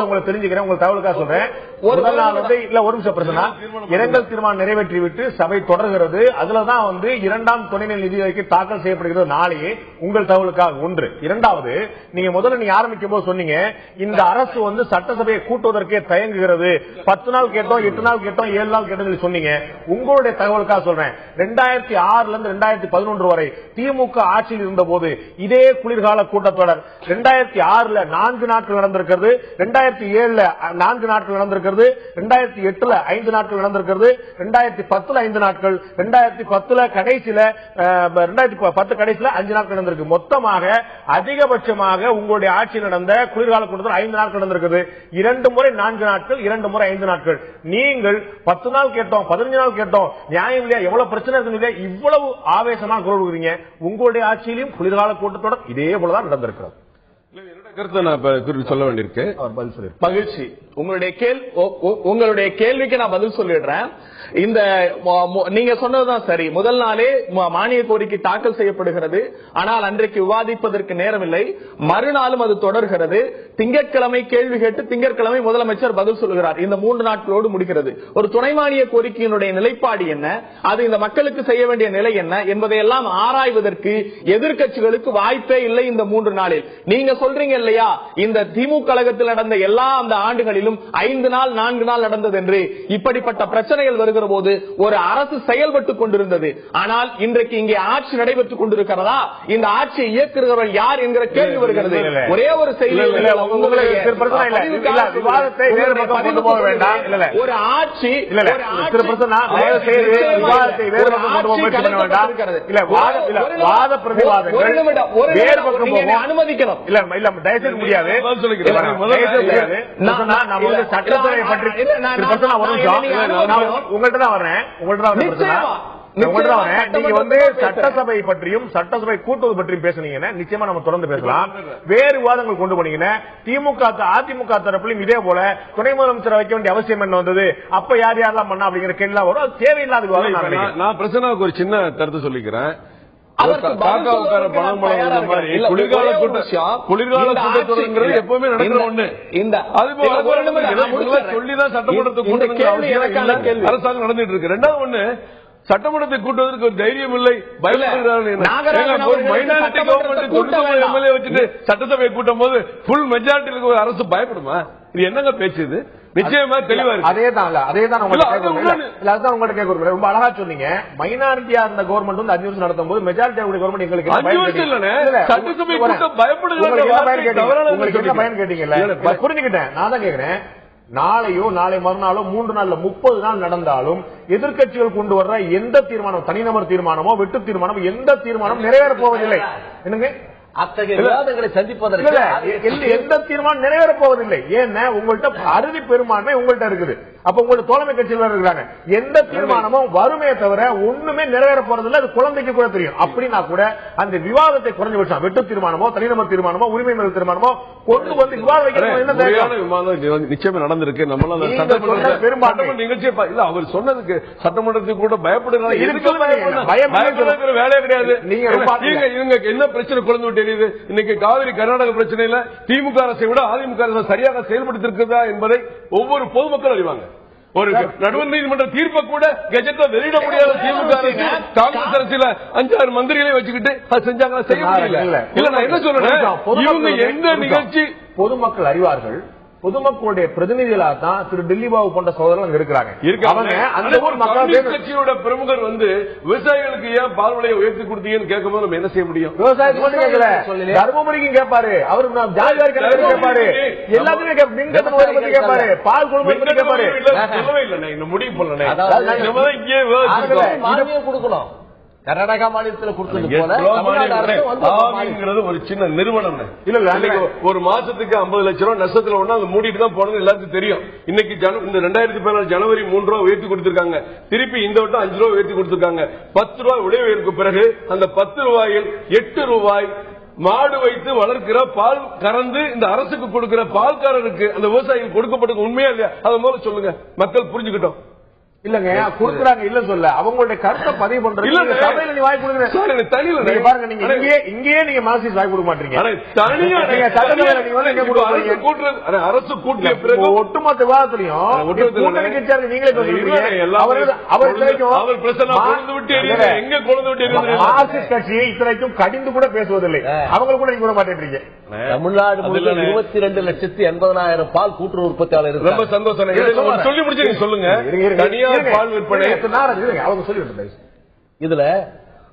உங்களுக்கு தெரிஞ்சுக்கிறேன், உங்களுக்கு தகவலுக்காக சொல்றேன். முதல் நாள் ஒரு நிமிஷம் பிரச்சனை, இரங்கல் தீர்மானம் நிறைவேற்றிவிட்டு சபை தொடர்கிறது. அதுலதான் இரண்டாம் துணைநிலை நிதி அறிக்கை தாக்கல் செய்யப்படுகிறது நாளையே. உங்கள் தகவலுக்காக ஒன்று. இரண்டாவது, நீங்க முதல்ல ஆரம்பிக்கும் போது சொன்னீங்க, இந்த அரசு சட்டசபையை கூட்டுவதற்கே தயங்குகிறது. 10 நாள் கேட்டோம், 8 நாள் கேட்டோம், 7 நாள் கேட்டோம் சொன்னீங்க. உங்களுடைய தகவலுக்காக சொல்றேன், 2006 இருந்து 2011 வரை திமுக ஆட்சியில் இருந்த போது இதே குளிர்கால கூட்டத்தொடர் 2006 4 நாட்கள் நடந்திருக்கிறது, 2007 4 நாட்கள் நடந்திருக்கிறது, 2008 5 நாட்கள் நடந்திருக்கிறது, 2010 5 நாட்கள், 2010 கடைசியில 2010 கடைசியில 5 நாட்கள் நடந்திருக்கு. மொத்தமாக அதிகபட்சமாக உங்களுடைய ஆட்சியில் நடந்த குளிர்கால கூட்டத்தில் 5 நாட்கள் நடந்திருக்கிறது. 2 முறை 4 நாட்கள், 2 முறை 5 நாட்கள். நீங்கள் 10 நாள் கேட்டோம், 15 நாள் கேட்டோம், நியாயம் இல்லையா, எவ்வளவு பிரச்சனை இருக்கு, இவ்வளவு ஆவேசமா குரல் கொடுக்குறீங்க. உங்களுடைய ஆட்சியிலும் குளிர்கால கூட்டத்தோட இதே போலதான் நடந்திருக்கிறது. கருத்தை நான் சொல்ல வேண்டியிருக்கு. மகிழ்ச்சி. உங்களுடைய கேள்விக்கு நான் பதில் சொல்லிடுறேன். இந்த நீங்க சொன்னதுதான் சரி. முதல் நாளே மானிய கோரிக்கை தாக்கல் செய்யப்படுகிறது. ஆனால் அன்றைக்கு விவாதிப்பதற்கு நேரமில்லை. மறுநாளும் அது தொடர்கிறது. திங்கட்கிழமை கேள்வி கேட்டு திங்கட்கிழமை முதலமைச்சர் பதில் சொல்கிறார். இந்த 3 நாட்களோடு முடிகிறது. ஒரு துணை மானிய கோரிக்கையினுடைய நிலைப்பாடு என்ன, அது இந்த மக்களுக்கு செய்ய வேண்டிய நிலை என்ன என்பதையெல்லாம் ஆராய்வதற்கு எதிர்க்கட்சிகளுக்கு வாய்ப்பே இல்லை இந்த 3 நாளில். நீங்க சொல்றீங்க இல்லையா, இந்த திமுக கழகத்தில் நடந்த எல்லா அந்த ஆண்டுகளிலும் 5 நாள் 4 நாள் நடந்தது என்று. இப்படிப்பட்ட பிரச்சனைகள் வருகிற போது ஒரு அரசு செயல்பட்டுக் கொண்டிருந்தது. ஆனால் இன்றைக்கு இங்கே ஆட்சி நடைபெற்றுக் கொண்டிருக்கிறதா, இந்த ஆட்சியை இயக்குகிறவர் யார் என்கிற கேள்வி வருகிறது. ஒரே ஒரு செய்தி, ஒரு ஆட்சி அனுமதிக்கணும். தயவுசெய்து முடியாது. உங்கள்கிட்ட தான் வரேன். நீங்க சட்டசபை பற்றியும் சட்டசபை கூட்டுவது பற்றியும் பேசுனீங்கன்னா நிச்சயமா நம்ம தொடர்ந்து பேசலாம். வேறு விவாதங்கள் கொண்டு போனீங்கன்னா திமுக அதிமுக தரப்பிலும் இதே போல துணை முதலமைச்சர் வைக்க வேண்டிய அவசியம் என்ன வந்தது, அப்ப யார் யாரெல்லாம் பண்ணா அப்படிங்கிற கேள்வி வரும். அது தேவையில்லாத விவாதம். நான் பிரச்சனைக்கு ஒரு சின்ன கருத்து சொல்லிக்கிறேன். குளிர்கால கூட்டத்தொடர் எப்பவுமே நடக்கிற ஒண்ணு. சொல்லிதான் சட்டமன்றத்தை அரசாங்கம் நடந்துட்டு இருக்கு. 2வது ஒண்ணு, சட்டமன்றத்தை கூட்டுவதற்கு ஒரு தைரியம் இல்லை, வச்சுட்டு சட்டசபையை கூட்டும் போது புல் மெஜாரிட்டி அரசு பயப்படுமா? இது என்னங்க பேச்சு? இது நிச்சயமா தெளிவா இருக்கு. அதேதான் உங்கள்ட்ட கேட்க ரொம்ப அழகா சொன்னீங்க. மைனாரிட்டியா இருந்த கவர்மெண்ட் வந்து 5 வருஷம் நடத்தும் போது மெஜாரிட்டி கவர்மெண்ட் எங்களுக்கு பயன் கேட்டீங்கல்ல, புரிஞ்சுக்கிட்டேன். நான் தான் கேட்கிறேன், நாளையோ நாளை மறுநாளோ 3 நாள்ல 30 நாள் நடந்தாலும் எதிர்க்கட்சிகள் கொண்டு வர்ற எந்த தீர்மானம், தனிநபர் தீர்மானமோ வெட்டு தீர்மானமோ எந்த தீர்மானம் நிறைவேற போவதில்லை. என்னங்க அத்தகைய விவாதங்களை சந்திப்பதற்கு எந்த தீர்மானம் நிறைவேற போவதில்லை. ஏன்னா உங்கள்கிட்ட அறுதி பெரும்பான்மை உங்கள்கிட்ட இருக்குது. அப்ப உங்களோட தோழமை கட்சியில் இருக்கிறாங்க. எந்த தீர்மானமும் வருமே தவிர ஒண்ணுமே நிறைவேற போறதில்லை. அது குழந்தைக்கு கூட தெரியும். அப்படின்னா கூட அந்த விவாதத்தை குறைஞ்ச வச்சா வெட்டு தீர்மானமோ தனிநபர் தீர்மானமோ உரிமை மீறல் தீர்மானமோ கொண்டு வந்து விவாதம் நிச்சயமா நடந்திருக்கு. பெரும்பான்மை நிகழ்ச்சி இல்ல அவர் சொன்னதுக்கு சட்டமன்றத்துக்கு கூட பயப்படுறாங்க. வேலையே கிடையாது. நீங்க என்ன பிரச்சனை குழந்தை விட்டு எரியுது? இன்னைக்கு காவிரி கர்நாடக பிரச்சனையில திமுக அரசை விட அதிமுக அரசு சரியாக செயல்படுத்தி இருக்கிறதா என்பதை ஒவ்வொரு பொதுமக்கள் அறிவாங்க. ஒரு நடுவர் நீதிமன்ற தீர்ப்பை கூட கெஜெட்ல வெளியிட முடியாத திமுக அரசு காங்கிரஸ் அரசியல 5-6 மந்திரிகளை வச்சுக்கிட்டு அது செஞ்சாங்க, செய்ய முடியல. இல்ல நான் என்ன சொல்றேன், இவங்க எந்த நிகழ்ச்சி பொதுமக்கள் அறிவார்கள். பொதுமக்களுடைய பிரதிநிதிகளாக தான் திரு டெல்லி பாபு போன்ற சகோதரர்கள் இருக்கிறாங்க. அந்த ஊர் மக்கள் கட்சியோட பிரமுகர் வந்து விவசாயிகளுக்கு ஏன் பால் விலையை உயர்த்தி கொடுத்தீங்கன்னு கேட்கும்போது நம்ம என்ன செய்ய முடியும்? விவசாயத்துக்கு கேட்கல, தர்மபுரிக்கும் கேட்பாரு, அவரு ஜாதிவாரி கேட்பாரு, எல்லாத்தையுமே கேட்பாரு, பால் குழுமம் கேட்பாரு. சொல்லவே இல்லை, இன்னும் முடிவு பண்ணல. இங்கே கொடுக்கணும். கர்நாடகா மாநிலத்தில் கொடுத்தது போல ஒரு சின்ன நிறுவனம் இல்ல, ஒரு மாசத்துக்கு 50 லட்சம் ரூபாய் நஷ்டத்துல ஒண்ணு அது மூடிட்டு தான் போனது எல்லாத்துக்கும் தெரியும். இன்னைக்கு இந்த 2014 ஜனவரி 3 ரூபாய் உயர்த்தி கொடுத்திருக்காங்க. திருப்பி இந்த வட்டம் 5 ரூபாய் உயர்த்தி கொடுத்திருக்காங்க. 10 ரூபாய் விலை உயர்வுக்கு பிறகு அந்த 10 ரூபாயில் 8 ரூபாய் மாடு வைத்து வளர்க்கிற பால் கறந்து இந்த அரசுக்கு கொடுக்கிற பால்காரருக்கு அந்த விவசாயிகள் கொடுக்கப்பட்டது உண்மையா இல்லையா? அதை முதல்ல சொல்லுங்க, மக்கள் புரிஞ்சுக்கிட்டோம். இல்லங்க கொடுக்குறாங்க இல்ல சொல்ல, அவங்களுடைய கருத்தை பதிவு பண்றீங்க. சபையில நீ வாய் கொடுக்குறேன் பாருங்க, நீங்க இங்கேயே நீங்க மார்க்சிஸ்ட் வாய் கொடுக்க மாட்டீங்க. அரசு கூட்டிய பிறகு ஒட்டுமொத்த விவாதத்திலையும் கூட்டணி கட்சியாருக்கு நீங்களே மார்க்சிஸ்ட் கட்சியை இத்தனைக்கும் கடிந்து கூட பேசுவதில்லை. அவங்க கூட நீங்க கூட மாட்டேன்றீங்க. தமிழ்நாடு 22,80,000 பால் கூட்டுறவு உற்பத்தியாளர். ரொம்ப சந்தோஷம். சொல்லி முடிச்சு சொல்லுங்க. தனியார் பால் விற்பனை இதுல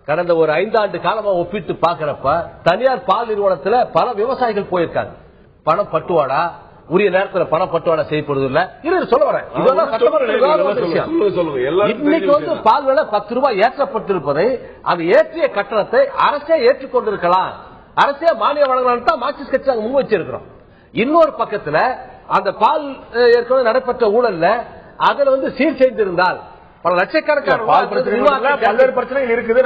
கடந்த ஒரு 5 ஆண்டு காலமா ஒப்பிட்டு பாக்குறப்ப தனியார் பால் நிறுவனத்துல பல விவசாயிகள் போயிருக்காங்க. பணம் பட்டுவாடா, உரிய நேரத்தில் பணம் பட்டுவாடா செய்யப்படுவது இல்ல. சொல்ல வரேன், இன்னைக்கு வந்து பால் விலை 10 ரூபாய் ஏற்றப்பட்டிருப்பதை, அது ஏற்றிய கட்டணத்தை அரசே ஏற்றுக்கொண்டிருக்கலாம், அரசே மானியம் வழங்கலாம் தான் மார்க்சிஸ்ட் கட்சி முன் வச்சிருக்கிறோம். இன்னொரு பக்கத்துல அந்த பால் ஏற்கனவே நடைபெற்ற ஊழல்ல அதுல வந்து சீர் செய்திருந்தால் பல லட்சக்கணக்கான பல்வேறு பிரச்சனைகள் இருக்குது.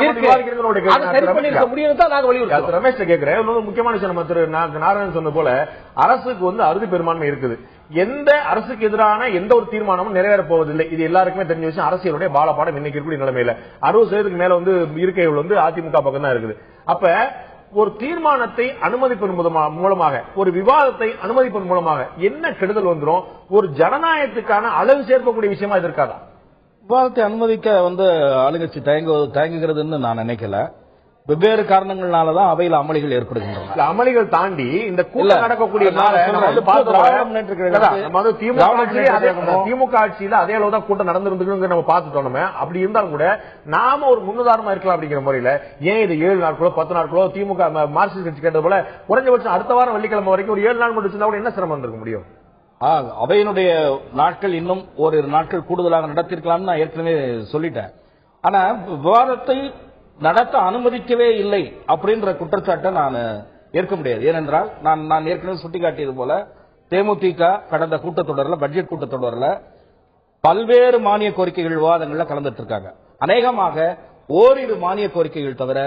ரமேஷ் கேட்கிறேன், முக்கியமான விஷயம் திரு நாராயணன் சொன்ன போல அரசுக்கு வந்து அறுதி பெரும்பான்மை இருக்குது. எந்த அரசுக்கு எதிரான எந்த ஒரு தீர்மானமும் நிறைவேற போவதில்லை. இது எல்லாருக்குமே தெரிஞ்ச விஷயம். அரசியலுடைய பாலபாடம் இன்னைக்கு இருக்கக்கூடிய நிலைமையில 60% மேல வந்து இருக்கைகள் வந்து அதிமுக பக்கம் தான் இருக்குது. அப்ப ஒரு தீர்மானத்தை அனுமதிப்பதன் மூலமாக, ஒரு விவாதத்தை அனுமதிப்பதன் மூலமாக என்ன கெடுதல் வந்துடும்? ஒரு ஜனநாயகத்துக்கான அளவு சேர்க்கக்கூடிய விஷயமா இது இருக்காதா? விவாதத்தை அனுமதிக்க வந்து ஆளுங்கட்சி தயங்குகிறதுன்னு நான் நினைக்கல. வெவ்வேறு காரணங்களாலதான் அவையில் அமளிகள் ஏற்படுகின்றன. அமளிகள் தாண்டி இந்த கூட்டம் நடக்கக்கூடிய திமுக ஆட்சியில அதே அளவுதான் கூட்டம் நடந்திருந்துன்னு நம்ம பார்த்துட்டோம். அப்படி இருந்தாலும் கூட நாம ஒரு முன்னுதாரணமா இருக்கலாம் அப்படிங்கிற முறையில ஏன் இது 7 நாட்களோ 10 நாட்களோ திமுக மார்க்சிஸ்ட் கட்சி கேட்டது போல குறைஞ்சபட்சம் அடுத்த வாரம் வெள்ளிக்கிழமை வரைக்கும் ஒரு 7 நாள் மட்டும் இருந்தா கூட என்ன சிரமம் இருக்க முடியும்? அவையினுடைய நாட்கள் இன்னும் ஓரிரு நாட்கள் கூடுதலாக நடத்திருக்கலாம்னு நான் ஏற்கனவே சொல்லிட்டேன். ஆனா விவாதத்தை நடத்த அனுமதிக்கவே இல்லை அப்படின்ற குற்றச்சாட்டை நான் ஏற்க முடியாது. ஏனென்றால் நான் ஏற்கனவே சுட்டிக்காட்டியது போல தேமுதிக கடந்த கூட்டத்தொடரில், பட்ஜெட் கூட்டத்தொடரில் பல்வேறு மானிய கோரிக்கைகள் விவாதங்கள்ல கலந்துட்டு இருக்காங்க. அநேகமாக ஓரிரு மானிய கோரிக்கைகள் தவிர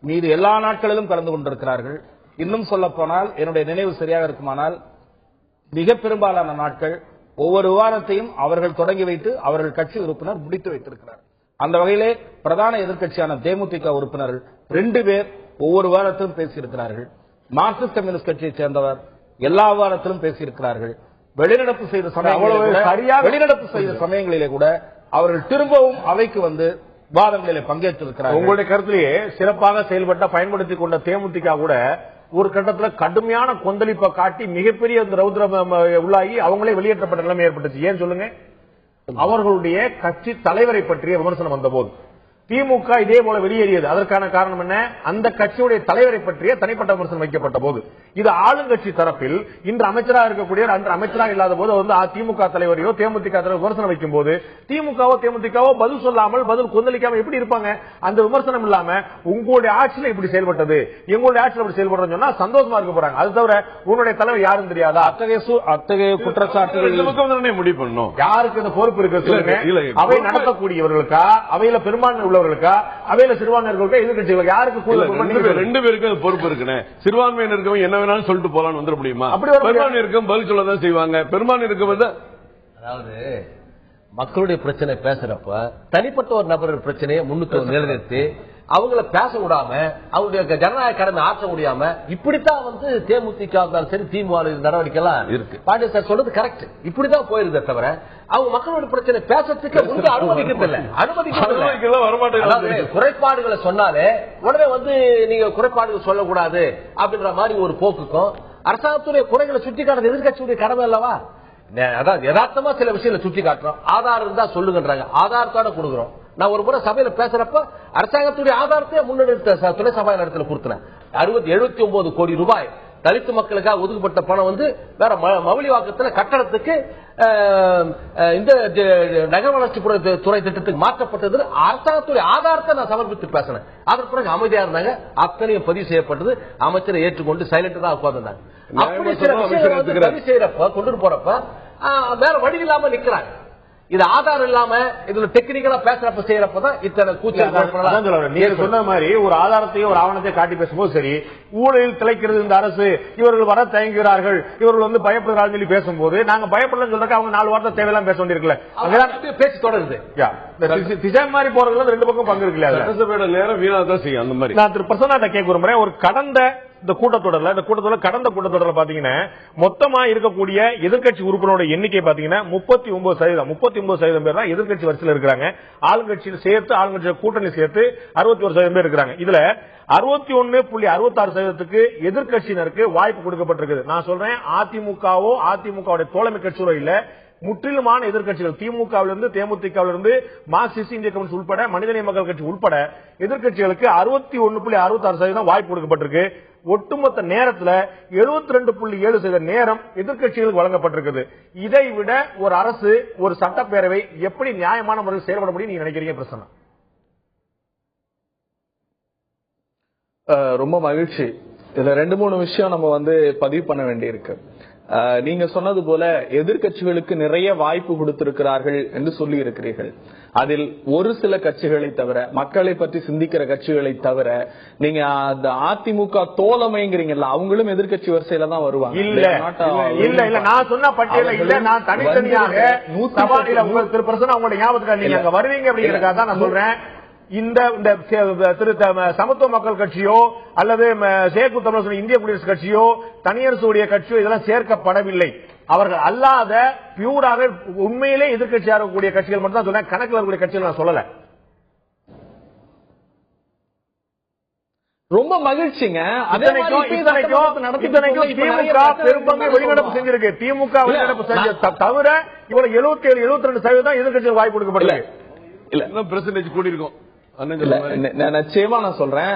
மீது எல்லா நாட்களிலும் கலந்து கொண்டிருக்கிறார்கள். இன்னும் சொல்ல போனால் என்னுடைய நினைவு சரியாக இருக்குமானால் மிக பெரும்பாலான நாட்கள் ஒவ்வொரு விவாதத்தையும் அவர்கள் தொடங்கி வைத்து அவர்கள் கட்சி உறுப்பினர் முடித்து வைத்திருக்கிறார். அந்த வகையிலே பிரதான எதிர்க்கட்சியான தேமுதிக உறுப்பினர்கள் 2 பேர் ஒவ்வொரு விவாதத்திலும் பேசியிருக்கிறார்கள். மார்க்சிஸ்ட் கம்யூனிஸ்ட் கட்சியைச் சேர்ந்தவர் எல்லா விவாதத்திலும் பேசியிருக்கிறார்கள். வெளிநடப்பு செய்த சமயங்களிலே கூட அவர்கள் திரும்பவும் அவைக்கு வந்து விவாதங்களிலே பங்கேற்றிருக்கிறார்கள். உங்களுடைய கருத்திலேயே சிறப்பாக செயல்பட்ட பயன்படுத்திக் கொண்ட தேமுதிக கூட ஒரு கட்டத்துல கடுமையான கொந்தளிப்பை காட்டி மிகப்பெரிய ரௌத்ரம் உள்ளாகி அவங்களே வெளியேற்றப்பட்ட நிலைமை ஏற்பட்டுச்சு. ஏன் சொல்லுங்க? அவர்களுடைய கட்சி தலைவரை பற்றிய விமர்சனம் வந்த போது திமுக இதே போல வெளியேறியது. அதற்கான காரணம் என்ன? அந்த கட்சியுடைய தலைவரை பற்றிய தனிப்பட்ட விமர்சனம் வைக்கப்பட்ட போது இது ஆளுங்கட்சி தரப்பில் இன்று அமைச்சராக இருக்கக்கூடிய அன்று அமைச்சராக இல்லாத போது திமுக தலைவரையோ தேமுதிக தலைவர் விமர்சனம் வைக்கும் போது திமுகவோ தேமுதிகவோ பதில் சொல்லாமல் பதில் கொந்தளிக்காம எப்படி இருப்பாங்க? அந்த விமர்சனம் இல்லாம உங்களுடைய ஆட்சியில இப்படி செயல்பட்டது, எங்களுடைய ஆட்சியில் இப்படி செயல்படுறோம் சொன்னா சந்தோஷமா இருக்க போறாங்க. அது தவிர உன்னுடைய தலைவர் யாரும் தெரியாதா? அத்தகைய குற்றச்சாட்டுகள் முடிவு பண்ணும். யாருக்கு இந்த பொறுப்பு இருக்கு சொல்லுங்க? அவை நடத்தக்கூடியவர்களுக்கா, அவையில பெரும்பான்மை உள்ளவர்களுக்கா, அவையில சிறுபான்மையினர்களுக்கா, எதிர்கட்சிகளுக்கு யாருக்கு ரெண்டு பேருக்கு பொறுப்பு இருக்குன்னு? சிறுபான்மையினர் இருக்கவங்க என்ன வேணாலும் சொல்லிட்டு போலான்னு வந்துட முடியுமா? பெரும்பான்மை இருக்கும் பதில் சொல்லதான் செய்வாங்க. பெரும்பான்மை இருக்கும். அதாவது மக்களுடைய பிரச்சனை பேசுறப்ப தனிப்பட்ட ஒரு நபர் பிரச்சனையை முன்னுக்கு நிலைநிறுத்தி அவங்கள பேச விடாம அவங்களுடைய ஜனநாயக கடமை ஆற்ற முடியாம இப்படித்தான் தேமுதிக இருந்தாலும் சரி திமுக நடவடிக்கை எல்லாம் இருக்கு. பாண்டிய சார் சொல்றது கரெக்ட். இப்படிதான் போயிருந்தே தவிர அவங்க மக்களோட பிரச்சனை பேசுறதுக்கு அனுமதிக்கவில்லை. குறைபாடுகளை சொன்னாலே உடனே நீங்க குறைபாடுகள் சொல்லக்கூடாது அப்படின்ற மாதிரி ஒரு போக்குக்கும் அரசாங்கத்துடைய குறைகளை சுட்டி காட்டுறது எதிர்கட்சியுடைய கடமை அல்லவா? அதாவது யதார்த்தமா சில விஷயங்களை சுட்டி காட்டுறோம். ஆதாரம் இருந்தா சொல்லுங்கன்றாங்க. ஆதாரத்தோட கொடுக்குறோம். நான் ஒரு முறை சபையில பேசுறப்ப அரசாங்கத்துடைய ஆதாரத்தை முன்னெடுத்த துணை சபாநாயகத்தில் கொடுத்தேன். 79 கோடி ரூபாய் தலித்து மக்களுக்காக ஒதுக்கப்பட்ட பணம் வேற மவுலிவாக்கத்தில் கட்டடத்துக்கு இந்த நகர வளர்ச்சி துறை திட்டத்துக்கு மாற்றப்பட்டது. அரசாங்கத்துடைய ஆதாரத்தை நான் சமர்ப்பித்து பேசினேன். அதற்கு பிறகு அமைதியா இருந்தாங்க. அத்தனையும் பதிவு செய்யப்பட்டது. அமைச்சரை ஏற்றுக்கொண்டு சைலண்ட் தான் உட்கார்ந்தாங்க. அப்படி சில விஷயங்கள் பதிவு செய்யறப்ப கொண்டு போறப்ப வேற வழி இல்லாம நிக்கிறாங்க. இது ஆதாரம் இல்லாம இதுல டெக்னிக்கலா பேசுறப்ப செய்யறப்பதான் இத்தனை கூச்சல். நீங்க சொன்ன மாதிரி ஒரு ஆதாரத்தையும் ஒரு ஆவணத்தை காட்டி பேசும்போது சரி, ஊழலில் திளைக்கிறது இந்த அரசு, இவர்கள் வர தயங்குகிறார்கள், இவர்கள் பயப்படுகிறார்கள் சொல்லி பேசும்போது நாங்க பயப்படலன்னு சொல்றதுக்கு அவங்க 4 வார்த்தை தேவையெல்லாம் பேச வேண்டியிருக்கல. அங்கதான் பேச்சு தொடருது. திசை மாதிரி போறதுல 2 பக்கம் பங்கு இருக்கு. சட்டசபையோட நேரம் வீணாதான் செய்யும். அந்த மாதிரி நான் திரு பிரசன்னா கேட்க விரும்புறேன். ஒரு கடந்த கூட்டத்தொடர்ல பாத்தீங்கன்னா மொத்தமா இருக்கக்கூடிய எதிர்கட்சி உறுப்பினரோட எண்ணிக்கை பாத்தீங்கன்னா 39% பேர் தான் எதிர்கட்சி வரிசையில் இருக்கிறாங்க. ஆளுங்கட்சியில் சேர்த்து ஆளுங்கட்சி கூட்டணி சேர்த்து 61% பேர் இருக்கிறாங்க. இதுல 61.66% எதிர்கட்சியினருக்கு வாய்ப்பு கொடுக்கப்பட்டிருக்கு. நான் சொல்றேன், அதிமுகவோ அதிமுக தோழமை கட்சியோ இல்ல, முற்றிலுமான எதிர்கட்சிகள் திமுகவிலிருந்து தேமுதிகவிலிருந்து மார்க்சிஸ்ட் இந்திய கம்யூனிஸ்ட் உட்பட மனிதநேய மக்கள் கட்சி உட்பட எதிர்கட்சிகளுக்கு 61.66% வாய்ப்பு கொடுக்கப்பட்டிருக்கு. ஒட்டுமொத்த நேரத்தில் 72.7% நேரம் எதிர்கட்சிகளுக்கு வழங்கப்பட்டிருக்கிறது. இதை விட ஒரு அரசு, ஒரு சட்டப்பேரவை எப்படி நியாயமான முறையில் செயல்பட முடியும் நீங்க நினைக்கிறீங்க பிரசன்னா? ரொம்ப மகிழ்ச்சி. இதுல 2-3 விஷயம் நம்ம பதிவு பண்ண வேண்டியிருக்கு. நீங்க சொன்னது போல எதிர்கட்சிகளுக்கு நிறைய வாய்ப்பு கொடுத்திருக்கிறார்கள் என்று சொல்லி இருக்கிறீர்கள். அதில் ஒரு சில கட்சிகளை தவிர, மக்களை பற்றி சிந்திக்கிற கட்சிகளை தவிர, நீங்க அந்த அதிமுக தோழமைங்கிறீங்கல்ல, அவங்களும் எதிர்கட்சி வரிசையில தான் வருவாங்க. இல்ல நான் சொன்ன பட்டியல இல்ல, நான் தனித்தனியாக திரு பிரசன்னா உங்களுடைய ஞாபகத்துக்கு நீங்க அங்க வருவீங்க அப்படிங்கிறதுக்காக தான் நான் சொல்றேன். இந்த சமத்துவ மக்கள் கட்சியோ அல்லது சேக்கு தமிழ் இந்திய குடியரசு கட்சியோ தனியரசுடைய கட்சியோ இதெல்லாம் சேர்க்கப்படவில்லை. அவர்கள் அல்லாத பியூராக உண்மையிலே எதிர்கட்சியாக இருக்கக்கூடிய கட்சிகள் மட்டும் தான் சொன்னேன். கணக்கில் இருக்கக்கூடிய கட்சிகள் நான் சொல்லல. ரொம்ப மகிழ்ச்சிங்க. பெரும்பங்கு வெளிநடப்பு செஞ்சிருக்கு. திமுக வெளிநடப்பு செஞ்ச தவிர இவ்வளவு 77-72% எதிர்கட்சிகள் வாய்ப்பு கொடுக்கப்படல. இல்ல பெர்சன்டேஜ் கூடி இருக்கும். நிச்சயமா நான் சொல்றேன்,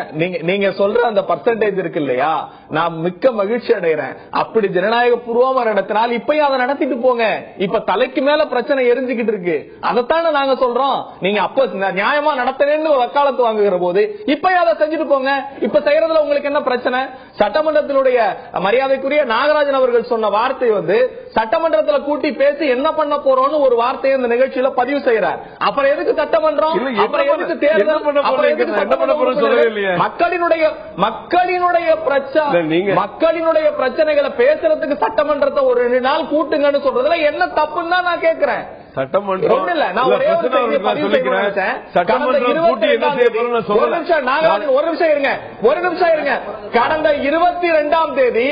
நீங்க சொல்ற அந்த பர்சன்டேஜ் இருக்கு இல்லையா, நான் மிக்க மகிழ்ச்சி அடைகிறேன். அப்படி ஜனநாயக பூர்வமா நடத்தினால் இப்பயும் அதை நடத்திட்டு போங்க. இப்ப தலைக்கு மேல பிரச்சனை எரிஞ்சுக்கிட்டு இருக்கு. அதைத்தானே நாங்க சொல்றோம். நீங்க அப்ப நியாயமா நடத்தணும்னு வக்காலத்து வாங்குகிற போது இப்பயும் அதை செஞ்சுட்டு போங்க. இப்ப செய்யறதுல உங்களுக்கு என்ன பிரச்சனை? சட்டமன்றத்தினுடைய மரியாதைக்குரிய நாகராஜன் அவர்கள் சொன்ன வார்த்தை சட்டமன்றத்துல கூட்டி பேசி என்ன பண்ண போறோம்னு ஒரு வார்த்தையை இந்த நிகழ்ச்சியில பதிவு செய்யறார். அப்புறம் எதுக்கு சட்டமன்றம்? அப்புறம் எதுக்கு தேர்தல்? மக்களினுடைய பிரச்சனைகளை பேசுறதுக்கு சட்டமன்றத்தை ஒரு 2 நாள் கூட்டுங்கன்னு சொல்றதுல என்ன தப்புன்னு தான் நான் கேட்கிறேன். சட்டமன்றம் கடந்த 22ஆம் தேதி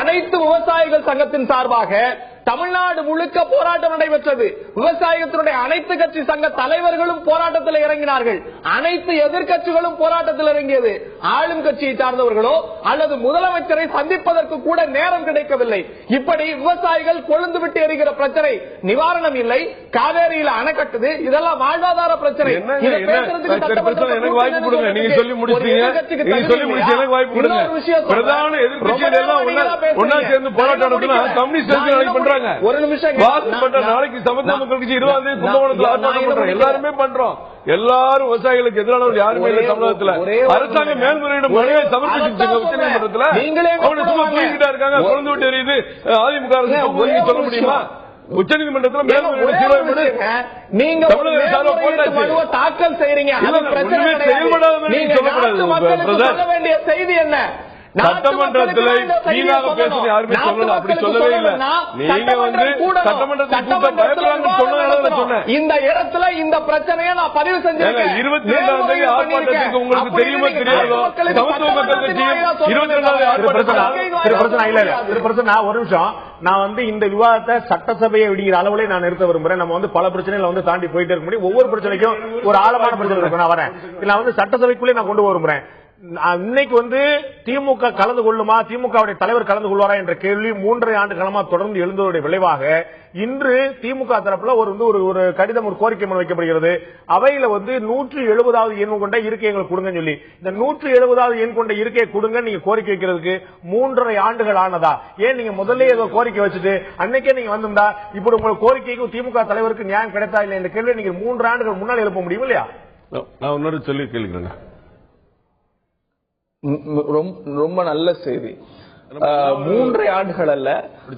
அனைத்து விவசாயிகள் சங்கத்தின் சார்பாக தமிழ்நாடு முழுக்க போராட்டம் நடைபெற்றது. விவசாயத்தினுடைய அனைத்து கட்சி சங்க தலைவர்களும் போராட்டத்தில் இறங்கினார்கள். அனைத்து எதிர்கட்சிகளும் போராட்டத்தில் இறங்கியது. ஆளும் கட்சியை சார்ந்தவர்களோ அல்லது முதலமைச்சரை சந்திப்பதற்கு கூட நேரம் கிடைக்கவில்லை. இப்படி விவசாயிகள் கொழுந்து விட்டு எரிகிற பிரச்சனை நிவாரணம் இல்லை. காவேரியில் அணை கட்டுது, இதெல்லாம் வாழ்வாதார பிரச்சனை. ஒரு நிமிஷம், நாளைக்கு சமத்துவ மக்கள் கட்சி 20 கும்பகோணத்தில் எல்லாருமே பண்றோம். எல்லாரும் விவசாயிகளுக்கு எதிரானவர்கள் யாருமே இல்லை தமிழகத்தில். அரசாங்கம் மேல்முறையீடு மனுவை சமர்ப்பிச்சிருக்காங்க உச்சநீதிமன்றத்தில். அவங்க சும்மா தூங்கிட்டா இருக்காங்க. கொழுந்து விட்டு எரியுது அதிமுக அரசு சொல்ல முடியுமா? உச்சநீதிமன்றத்தில் மேல்முறையீடு நீங்க தாக்கல் செய்றீங்க, சொல்ல வேண்டிய செய்தி என்ன? சட்டமன்றத்தில் வீணாக பேசுறது யாருமே சொல்லல, அப்படி சொல்லவே இல்லை. நீங்க வந்து சட்டமன்றத்தில் கூட்டம் பயப்படாங்கன்னு சொன்னேன். இந்த இடத்துல இந்த பிரச்சனையை நான் பதிவு செஞ்சிருக்கேன். 22ஆம் தேதி ஆர்ப்பாட்டத்துக்கு உங்களுக்கு தெரியுமா தெரியாதோ? சமத்துவ மக்கள் கட்சியும் 22ஆவது பிரச்சனை. ஒரு நிமிஷம், நான் வந்து இந்த விவாதத்தை சட்டசபையை விடுகிற அளவுல நான் நிறுத்த விரும்புறேன். நம்ம வந்து பல பிரச்சனைகளை வந்து தாண்டி போயிட்டே இருக்க முடியும். ஒவ்வொரு பிரச்சனைக்கும் ஒரு ஆழமான பிரச்சனை இருக்கு. நான் வரேன், நான் வந்து சட்டசபைக்குள்ளே நான் கொண்டு விரும்புறேன். இன்னைக்கு வந்து திமுக கலந்து கொள்ளுமா, திமுகவுடைய தலைவர் கலந்து கொள்வாரா என்ற கேள்வி 3.5 ஆண்டு காலமா தொடர்ந்து எழுந்ததோடைய விளைவாக இன்று திமுக தரப்புல ஒரு கடிதம், ஒரு கோரிக்கை மனு வைக்கப்படுகிறது. அவையில வந்து 170வது எண் கொண்ட இருக்கை எங்களுக்கு கொடுங்கன்னு சொல்லி, இந்த 170வது எண் கொண்ட இருக்கையை கொடுங்க நீங்க கோரிக்கை வைக்கிறதுக்கு 3.5 ஆண்டுகள் ஆனதா? ஏன் நீங்க முதல்ல ஏதோ கோரிக்கை வச்சுட்டு அன்னைக்கே நீங்க வந்திருந்தா இப்படி உங்க கோரிக்கைக்கு திமுக தலைவருக்கு நியாயம் கிடைத்தா இல்லை என்ற கேள்வி நீங்க 3 ஆண்டுகள் முன்னால் எழுப்ப முடியும் இல்லையா? நான் இன்னொரு சொல்லி கேள்விக்கிறேன். ரொம்ப நல்ல செய்தி. 3 ஆண்டுகள் அல்ல,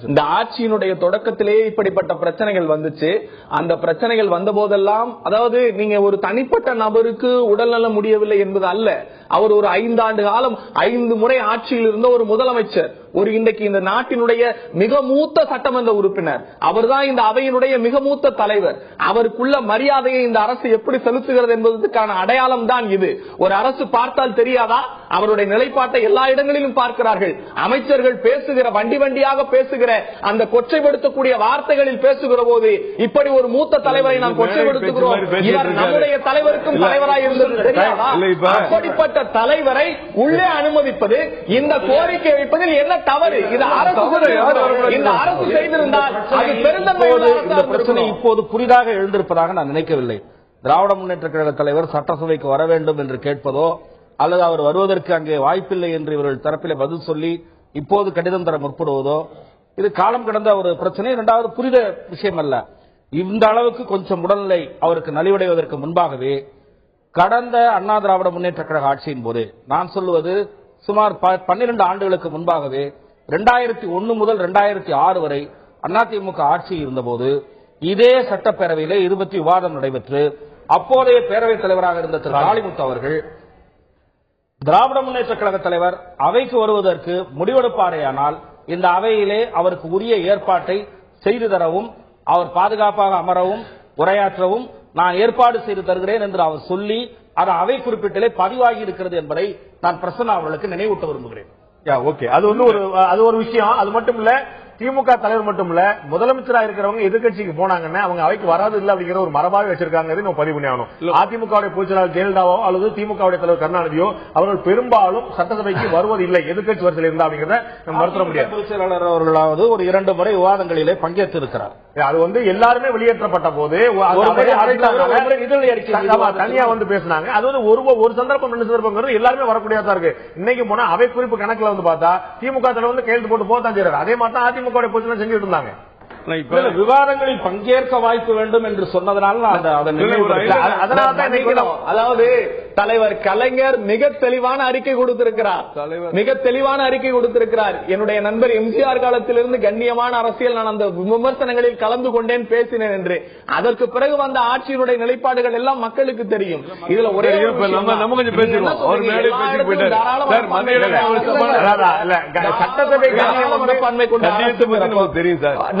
இந்த ஆட்சியினுடைய தொடக்கத்திலேயே இப்படிப்பட்ட பிரச்சனைகள் வந்துச்சு. அந்த பிரச்சனைகள் வந்த போதெல்லாம், அதாவது நீங்க ஒரு தனிப்பட்ட நபருக்கு உடல்நலம் முடியவில்லை என்பது அல்ல. அவர் ஒரு 5 ஆண்டு காலம் 5 முறை ஆட்சியில் இருந்த ஒரு முதலமைச்சர், ஒரு இன்றைக்கு இந்த நாட்டினுடைய மிக மூத்த சட்டமன்ற உறுப்பினர், அவர்தான் இந்த அவையினுடைய மிக மூத்த தலைவர். அவருக்குள்ள மரியாதையை இந்த அரசு எப்படி செலுத்துகிறது என்பதற்கான அடையாளம் தான் இது. ஒரு அரசு பார்த்தால் தெரியாதா? அவருடைய நிலைப்பாட்டை எல்லா இடங்களிலும் பார்க்கிறார்கள். அமைச்சர்கள் பேசுகிற வண்டி வண்டியாக பேசுகிற அந்த கொச்சைப்படுத்தக்கூடிய வார்த்தைகளில் பேசுகிற போது இப்படி ஒரு மூத்த தலைவரை நாம் கொச்சைப்படுத்துகிறோம். இவர் நம்முடைய தலைவருக்கும் தலைவராக இருந்தது தெரியாதா? அப்படிப்பட்ட தலைவரை உள்ளே அனுமதிப்பது, இந்த கோரிக்கை வைப்பதில் என்ன தவறு? இது அரசு செய்திருந்தால் அது பெருந்தன்மையோடு இந்த பிரச்சனை இப்போது புதிதாக எழுந்திருப்பதாக நான் நினைக்கவில்லை. திராவிட முன்னேற்ற கழக தலைவர் சட்டசபைக்கு வர வேண்டும் என்று கேட்பதோ அல்லது அவர் வருவதற்கு அங்கே வாய்ப்பில்லை என்று இவர்கள் தரப்பிலே பதில் சொல்லி இப்போது கடிதம் தர முற்படுவதோ இது காலம் கடந்த ஒரு பிரச்சனை. இரண்டாவது, புரித விஷயம் அல்ல. இந்த அளவுக்கு கொஞ்சம் உடல்நிலை அவருக்கு நலிவடைவதற்கு முன்பாகவே கடந்த அண்ணா திராவிட முன்னேற்ற கழக ஆட்சியின் போது, நான் சொல்லுவது சுமார் 12 ஆண்டுகளுக்கு முன்பாகவே 2001 முதல் 2006 வரை அதிமுக ஆட்சி இருந்தபோது இதே சட்டப்பேரவையிலே இது பற்றி விவாதம் நடைபெற்று அப்போதைய பேரவைத் தலைவராக இருந்த திரு காளிமுத்து அவர்கள் திராவிட முன்னேற்ற கழக தலைவர் அவைக்கு வருவதற்கு முடிவெடுப்பாரேயானால் இந்த அவையிலே அவருக்கு உரிய ஏற்பாட்டை செய்து தரவும், அவர் பாதுகாப்பாக அமரவும் உரையாற்றவும் நான் ஏற்பாடு செய்து தருகிறேன் என்று அவர் சொல்லி அது அவை குறிப்பிட்டிலே பதிவாகி இருக்கிறது என்பதை நான் பிரசன்னா அவர்களுக்கு நினைவூட்ட விரும்புகிறேன். ஓகே, அது ஒரு விஷயம். அது மட்டும் இல்ல, திமுக தலைவர் மட்டும் இல்ல, முதலமைச்சராக இருக்கிறவங்க எதிர்கட்சிக்கு போனாங்கன்னா அவங்க அவைக்கு வராது இல்ல அப்படிங்கிற ஒரு மரபாக வச்சிருக்காங்க. நம்ம பதிவு பண்ணி ஆகணும். அதிமுக பொதுச்செயலாளர் ஜெயலலிதாவோ அல்லது திமுக தலைவர் கருணாநிதியோ அவர்கள் பெரும்பாலும் சட்டசபைக்கு வருவதில்லை எதிர்கட்சி வரிசையில் இருந்தா அப்படிங்கிறத நம்ம மறுத்த முடியாது. பொதுச்செயலாளர் அவர்களாவது ஒரு 2 முறை விவாதங்களிலே பங்கேற்று இருக்கிறார். அது வந்து எல்லாருமே வெளியேற்றப்பட்ட போது தனியா வந்து பேசினாங்க. அது வந்து ஒரு சந்தர்ப்பம் 2 சந்தர்ப்பம் எல்லாருமே வரக்கூடியதா இருக்கு. இன்னைக்கு போனா அவை குறிப்பு கணக்குல வந்து பார்த்தா திமுக தலைவர் வந்து கையெழுத்து போட்டு போதான் செய்யறாரு. அதே மாதிரி தான் அதிமுக செஞ்சுட்டு இருந்தாங்க. விவாதங்களில் பங்கேற்க வாய்ப்பு வேண்டும் என்று சொன்னதனால அதாவது தலைவர் கலைஞர் மிக தெளிவான அறிக்கை கொடுத்திருக்கிறார். என்னுடைய நண்பர் எம்ஜிஆர் காலத்திலிருந்து கண்ணியமான அரசியல் நான் அந்த விமர்சனங்களில் கலந்து கொண்டேன், பேசினேன் என்று. அதற்கு பிறகு வந்த ஆட்சியினுடைய நிலைப்பாடுகள் எல்லாம் மக்களுக்கு தெரியும். இதுல ஒரே சட்டசபை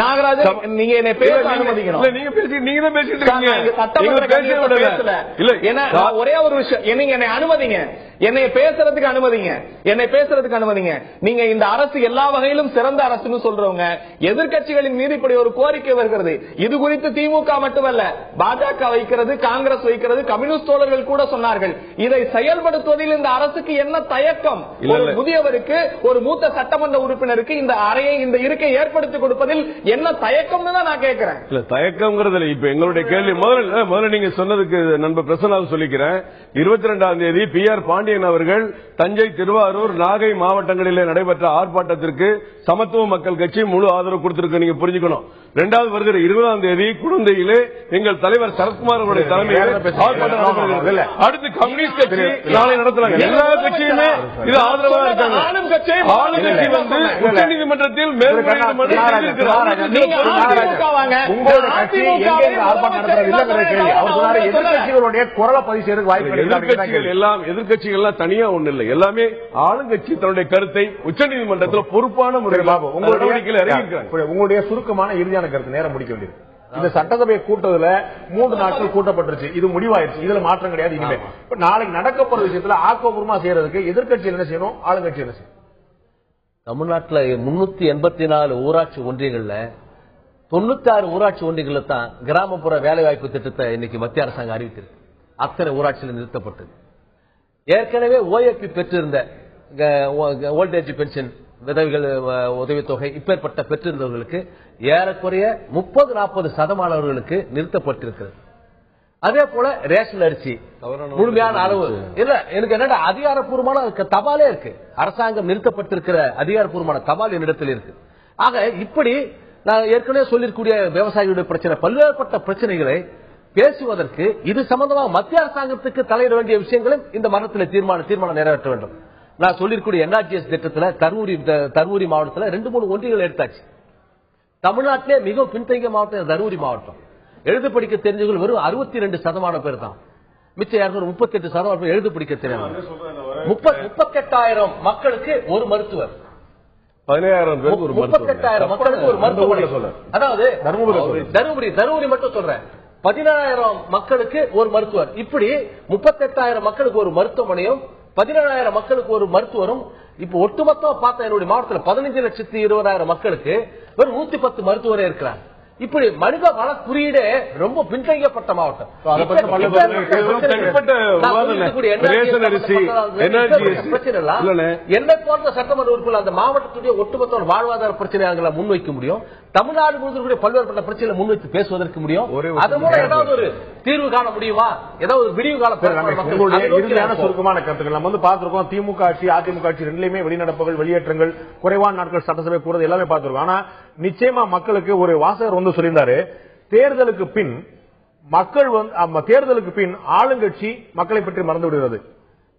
நாகராஜ், நீங்க என்ன பேச அனுமதிக்கணும். ஒரே ஒரு விஷயம், என்னை அனுமதிங்க, என்னை பேசுறதுக்கு அனுமதிங்க. நீங்க இந்த அரசு எல்லா வகையிலும் சிறந்த அரசுன்னு சொல்றவங்க, எதிர்க்கட்சிகளின் மீது இப்படி ஒரு கோரிக்கை வருகிறது. இது குறித்து திமுக மட்டுமல்ல, பாஜக வைக்கிறது, காங்கிரஸ் வைக்கிறது, கம்யூனிஸ்ட் தோழர்கள் கூட சொன்னார்கள். இதை செயல்படுத்துவதில் இந்த அரசுக்கு என்ன தயக்கம்? ஒரு முதியவருக்கு, ஒரு மூத்த சட்டமன்ற உறுப்பினருக்கு இந்த இருக்கை ஏற்படுத்தி கொடுப்பதில் என்ன தயக்கம்னு தான் நான் கேட்கிறேன். இல்ல தயக்கம்ங்கிறது இப்ப எங்களுடைய கேள்வி முதல்ல நீங்க சொன்னதுக்கு நண்பர் பிரசன்னாவை சொல்லிக்கிறேன். 22ஆம் தேதி PR பாண்டியன் அவர்கள் தஞ்சை, திருவாரூர், நாகை மாவட்டங்களிலே நடைபெற்ற ஆர்ப்பாட்டத்திற்கு சமத்துவ மக்கள் கட்சி முழு ஆதரவு கொடுத்திருக்கு. நீங்க புரிஞ்சுக்கணும். 2வது வருகிற 20ஆம் தேதி குழந்தையிலே எங்கள் தலைவர் சரத்குமார் அவருடைய தலைமையில் ஆர்ப்பாட்டம் நடைபெறுகிறது. அடுத்து கம்யூனிஸ்ட் கட்சி நாளை நடத்துறாங்க. எல்லா கட்சியுமே இது ஆதரவாக இருக்காங்க. ஆளுங்கட்சி வந்து உச்சநீதிமன்றத்தில் எதிர்கட்சிகள் எல்லாம் தனியா ஒண்ணு இல்லை, எல்லாமே ஆளுங்கட்சி தன்னுடைய கருத்தை உச்சநீதிமன்றத்தில் பொறுப்பான முறையில் உங்களுடைய சுருக்கமான இறுதியான கருத்து நேரம் முடிக்க வேண்டியது. இந்த சட்டசபை கூட்டத்துல 3 நாட்கள் கூட்டப்பட்டுருச்சு. இது முடிவாயிருச்சு. இதுல மாற்றம் கிடையாது. இனிமே நாளைக்கு நடக்க போற விஷயத்துல ஆக்கப்பூர்வமா செய்யறதுக்கு எதிர்கட்சி என்ன செய்யணும், ஆளுங்கட்சி என்ன செய்யணும்? தமிழ்நாட்டில் 384 ஊராட்சி ஒன்றியங்கள்ல 96 ஊராட்சி ஒன்றியங்கள்ல தான் கிராமப்புற வேலைவாய்ப்பு திட்டத்தை இன்னைக்கு மத்திய அரசாங்கம் அறிவித்திருக்கு. அத்தனை ஊராட்சியில் நிறுத்தப்பட்டது. ஏற்கனவே ஓஏபி பெற்றிருந்த ஓல்டேஜ் பென்ஷன், விதவைகள் உதவித்தொகை இப்பேற்பட்ட பெற்றிருந்தவர்களுக்கு ஏறக்குறைய 30-40% நிறுத்தப்பட்டிருக்கிறது. அதே போல ரேஷன் அரிசி முழுமையான அளவு இல்ல. எனக்கு என்னடா அதிகாரப்பூர்வமான தபாலே இருக்கு. அரசாங்கம் நிறுத்தப்பட்டிருக்கிற அதிகாரப்பூர்வமான தபால் என்னிடத்தில் இருக்கு. ஆக இப்படி நான் ஏற்கனவே சொல்லிருக்கூடிய விவசாயிகளுடைய பிரச்சனை, பல்வேறுபட்ட பிரச்சனைகளை பேசுவதற்கு இது சம்பந்தமாக மத்திய அரசாங்கத்துக்கு தலையிட வேண்டிய விஷயங்களும் இந்த மரணத்தில் தீர்மானம் நிறைவேற்ற வேண்டும். நான் சொல்லிருக்கூடிய NRGS திட்டத்தில் தருமபுரி மாவட்டத்தில் 2-3 ஒன்றியங்கள் எடுத்தாச்சு. தமிழ்நாட்டிலே மிகவும் பின்தங்கிய மாவட்டம் தருமபுரி மாவட்டம். எழுது படிக்க தெரிஞ்சவர்கள் வெறும் 62% பேர் தான். மிச்சம் 38% பேர் எழுது படிக்க தெரியாது. 38,000 மக்களுக்கு ஒரு மருத்துவர், 17,000 மக்களுக்கு ஒரு மருத்துவர். அதாவது தருமபுரி மட்டும் சொல்றேன், 17,000 மக்களுக்கு ஒரு மருத்துவர். இப்படி 38,000 மக்களுக்கு ஒரு மருத்துவமனையும் 17,000 மக்களுக்கு ஒரு மருத்துவரும். இப்ப ஒட்டுமொத்தமா பார்த்தா என்னுடைய மாவட்டத்தில் 15,20,000 மக்களுக்கு வெறும் 110 மருத்துவரே இருக்கிறார். இப்படி மனித வள குறியீடே ரொம்ப பின்தங்கியப்பட்ட மாவட்டம். என்னை போன்ற சட்டமன்ற உறுப்பினர் அந்த மாவட்டத்துடைய ஒட்டுமொத்த வாழ்வாதார பிரச்சனைகளை முன்வைக்க முடியும். தமிழ்நாடு முழுவதும் பல்வேறுபட்ட பிரச்சனைகளை முன்வைத்து பேசுவதற்கு முடியும். அது மூலம் ஏதாவது ஒரு தீர்வு காண முடியுமா, ஏதாவது விடிவு கால சுருக்கமான கருத்துக்கள் நம்ம பார்த்திருக்கோம். திமுக ஆட்சி, அதிமுக ஆட்சி ரெண்டுலயுமே வெளிநடப்புகள், வெளியேற்றங்கள், குறைவான நாட்கள் சட்டசபை கூடுறது எல்லாமே பார்த்திருக்கோம். ஆனா நிச்சயமா மக்களுக்கு ஒரு வாசகர் வந்து சொல்லியிருந்தாரு, தேர்தலுக்கு பின் ஆளுங்கட்சி மக்களை பற்றி மறந்து விடுகிறது,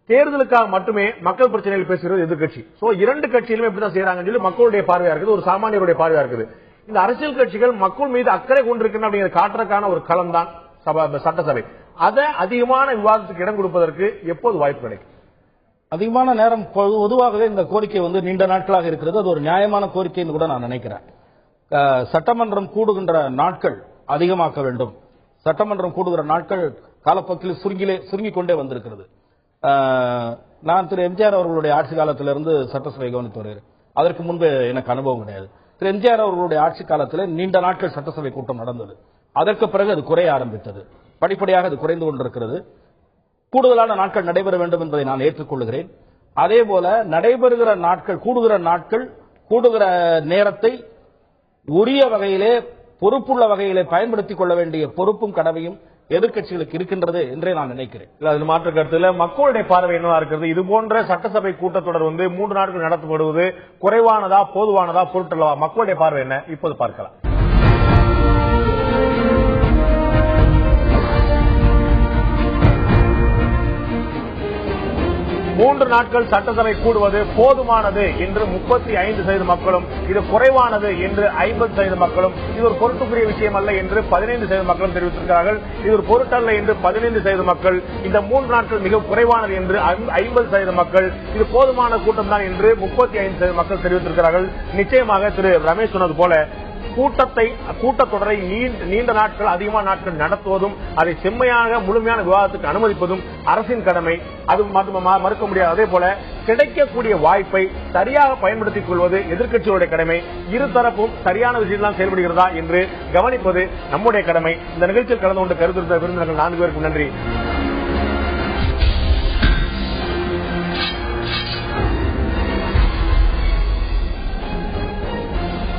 தேர்தலுக்காக மட்டுமே மக்கள் பிரச்சனைகள் பேசுகிறது எதிர்கட்சி. சோ 2 கட்சியிலுமே இப்படிதான் செய்யறாங்கன்னு சொல்லி மக்களுடைய பார்வையா இருக்குது, ஒரு சாமானியருடைய பார்வையா இருக்குது. இந்த அரசியல் கட்சிகள் மக்கள் மீது அக்கறை கொண்டிருக்கின்றன அப்படிங்கிற காட்டுறதுக்கான ஒரு களம் தான் சட்டசபை. அதை அதிகமான விவாதத்துக்கு இடம் கொடுப்பதற்கு எப்போது வாய்ப்பு கிடைக்கும்? அதிகமான நேரம் பொதுவாகவே இந்த கோரிக்கை வந்து நீண்ட நாட்களாக இருக்கிறது. அது ஒரு நியாயமான கோரிக்கைன்னு கூட நான் நினைக்கிறேன். சட்டமன்றம் கூடுகின்ற நாட்கள் அதிகமாக்க வேண்டும். சட்டமன்றம் கூடுகிற நாட்கள் காலப்போக்கில் சுருங்கிக் கொண்டே வந்திருக்கிறது. நான் திரு எம்ஜிஆர் அவர்களுடைய ஆட்சி காலத்திலிருந்து சட்டசபை கவனித்து வருகிறேன். அதற்கு முன்பு எனக்கு அனுபவம் கிடையாது. திரு எம்ஜிஆர் அவர்களுடைய ஆட்சி காலத்தில் நீண்ட நாட்கள் சட்டசபை கூட்டம் நடந்தது. அதற்கு பிறகு அது குறைய ஆரம்பித்தது. படிப்படியாக அது குறைந்து கொண்டிருக்கிறது. கூடுதலான நாட்கள் நடைபெற வேண்டும் என்பதை நான் ஏற்றுக்கொள்கிறேன். அதே போல நடைபெறுகிற நாட்கள், கூடுகிற நேரத்தை உரிய வகையிலே, பொறுப்புள்ள வகையிலே பயன்படுத்திக் கொள்ள வேண்டிய பொறுப்பும் கடமையும் எதிர்க்கட்சிகளுக்கு இருக்கின்றது என்றே நான் நினைக்கிறேன். அது மாற்று கருத்துல மக்களுடைய பார்வை என்னவா இருக்கிறது? இது போன்ற சட்டசபை கூட்டத்தொடர் வந்து 3 நாட்கள் நடத்தப்படுவது குறைவானதா, போதுவானதா, பொருட்டல்லவா? மக்களுடைய பார்வை என்ன? இப்போது பார்க்கலாம். 3 நாட்கள் சட்டசபை கூடுவது போதுமானது என்று 35% மக்களும், இது குறைவானது என்று 50% மக்களும், இது ஒரு பொருட்டுக்குரிய விஷயம் அல்ல என்று 15% மக்களும் தெரிவித்திருக்கிறார்கள். இது ஒரு பொருட்டல்ல என்று 15% மக்கள், இந்த 3 நாட்கள் மிக குறைவானது என்று 50% மக்கள், இது போதுமான கூட்டம் தான் என்று 35% மக்கள் தெரிவித்திருக்கிறார்கள். நிச்சயமாக திரு ரமேஷ் சொன்னது போல கூட்டத்தொடரை நீண்ட நாட்கள் அதிகமான நாட்கள் நடத்துவதும் அதை செம்மையாக முழுமையான விவாதத்துக்கு அனுமதிப்பதும் அரசின் கடமை. அது மறுக்க முடியாது. அதே போல கிடைக்கக்கூடிய வாய்ப்பை சரியாக பயன்படுத்திக் கொள்வது எதிர்க்கட்சிகளுடைய கடமை. இருதரப்பும் சரியான விஷயத்தில் செயல்படுகிறதா என்று கவனிப்பது நம்முடைய கடமை. இந்த நிகழ்ச்சியில் கலந்து கொண்டு கருத்து விருந்தினர்கள் 4 பேருக்கும் நன்றி.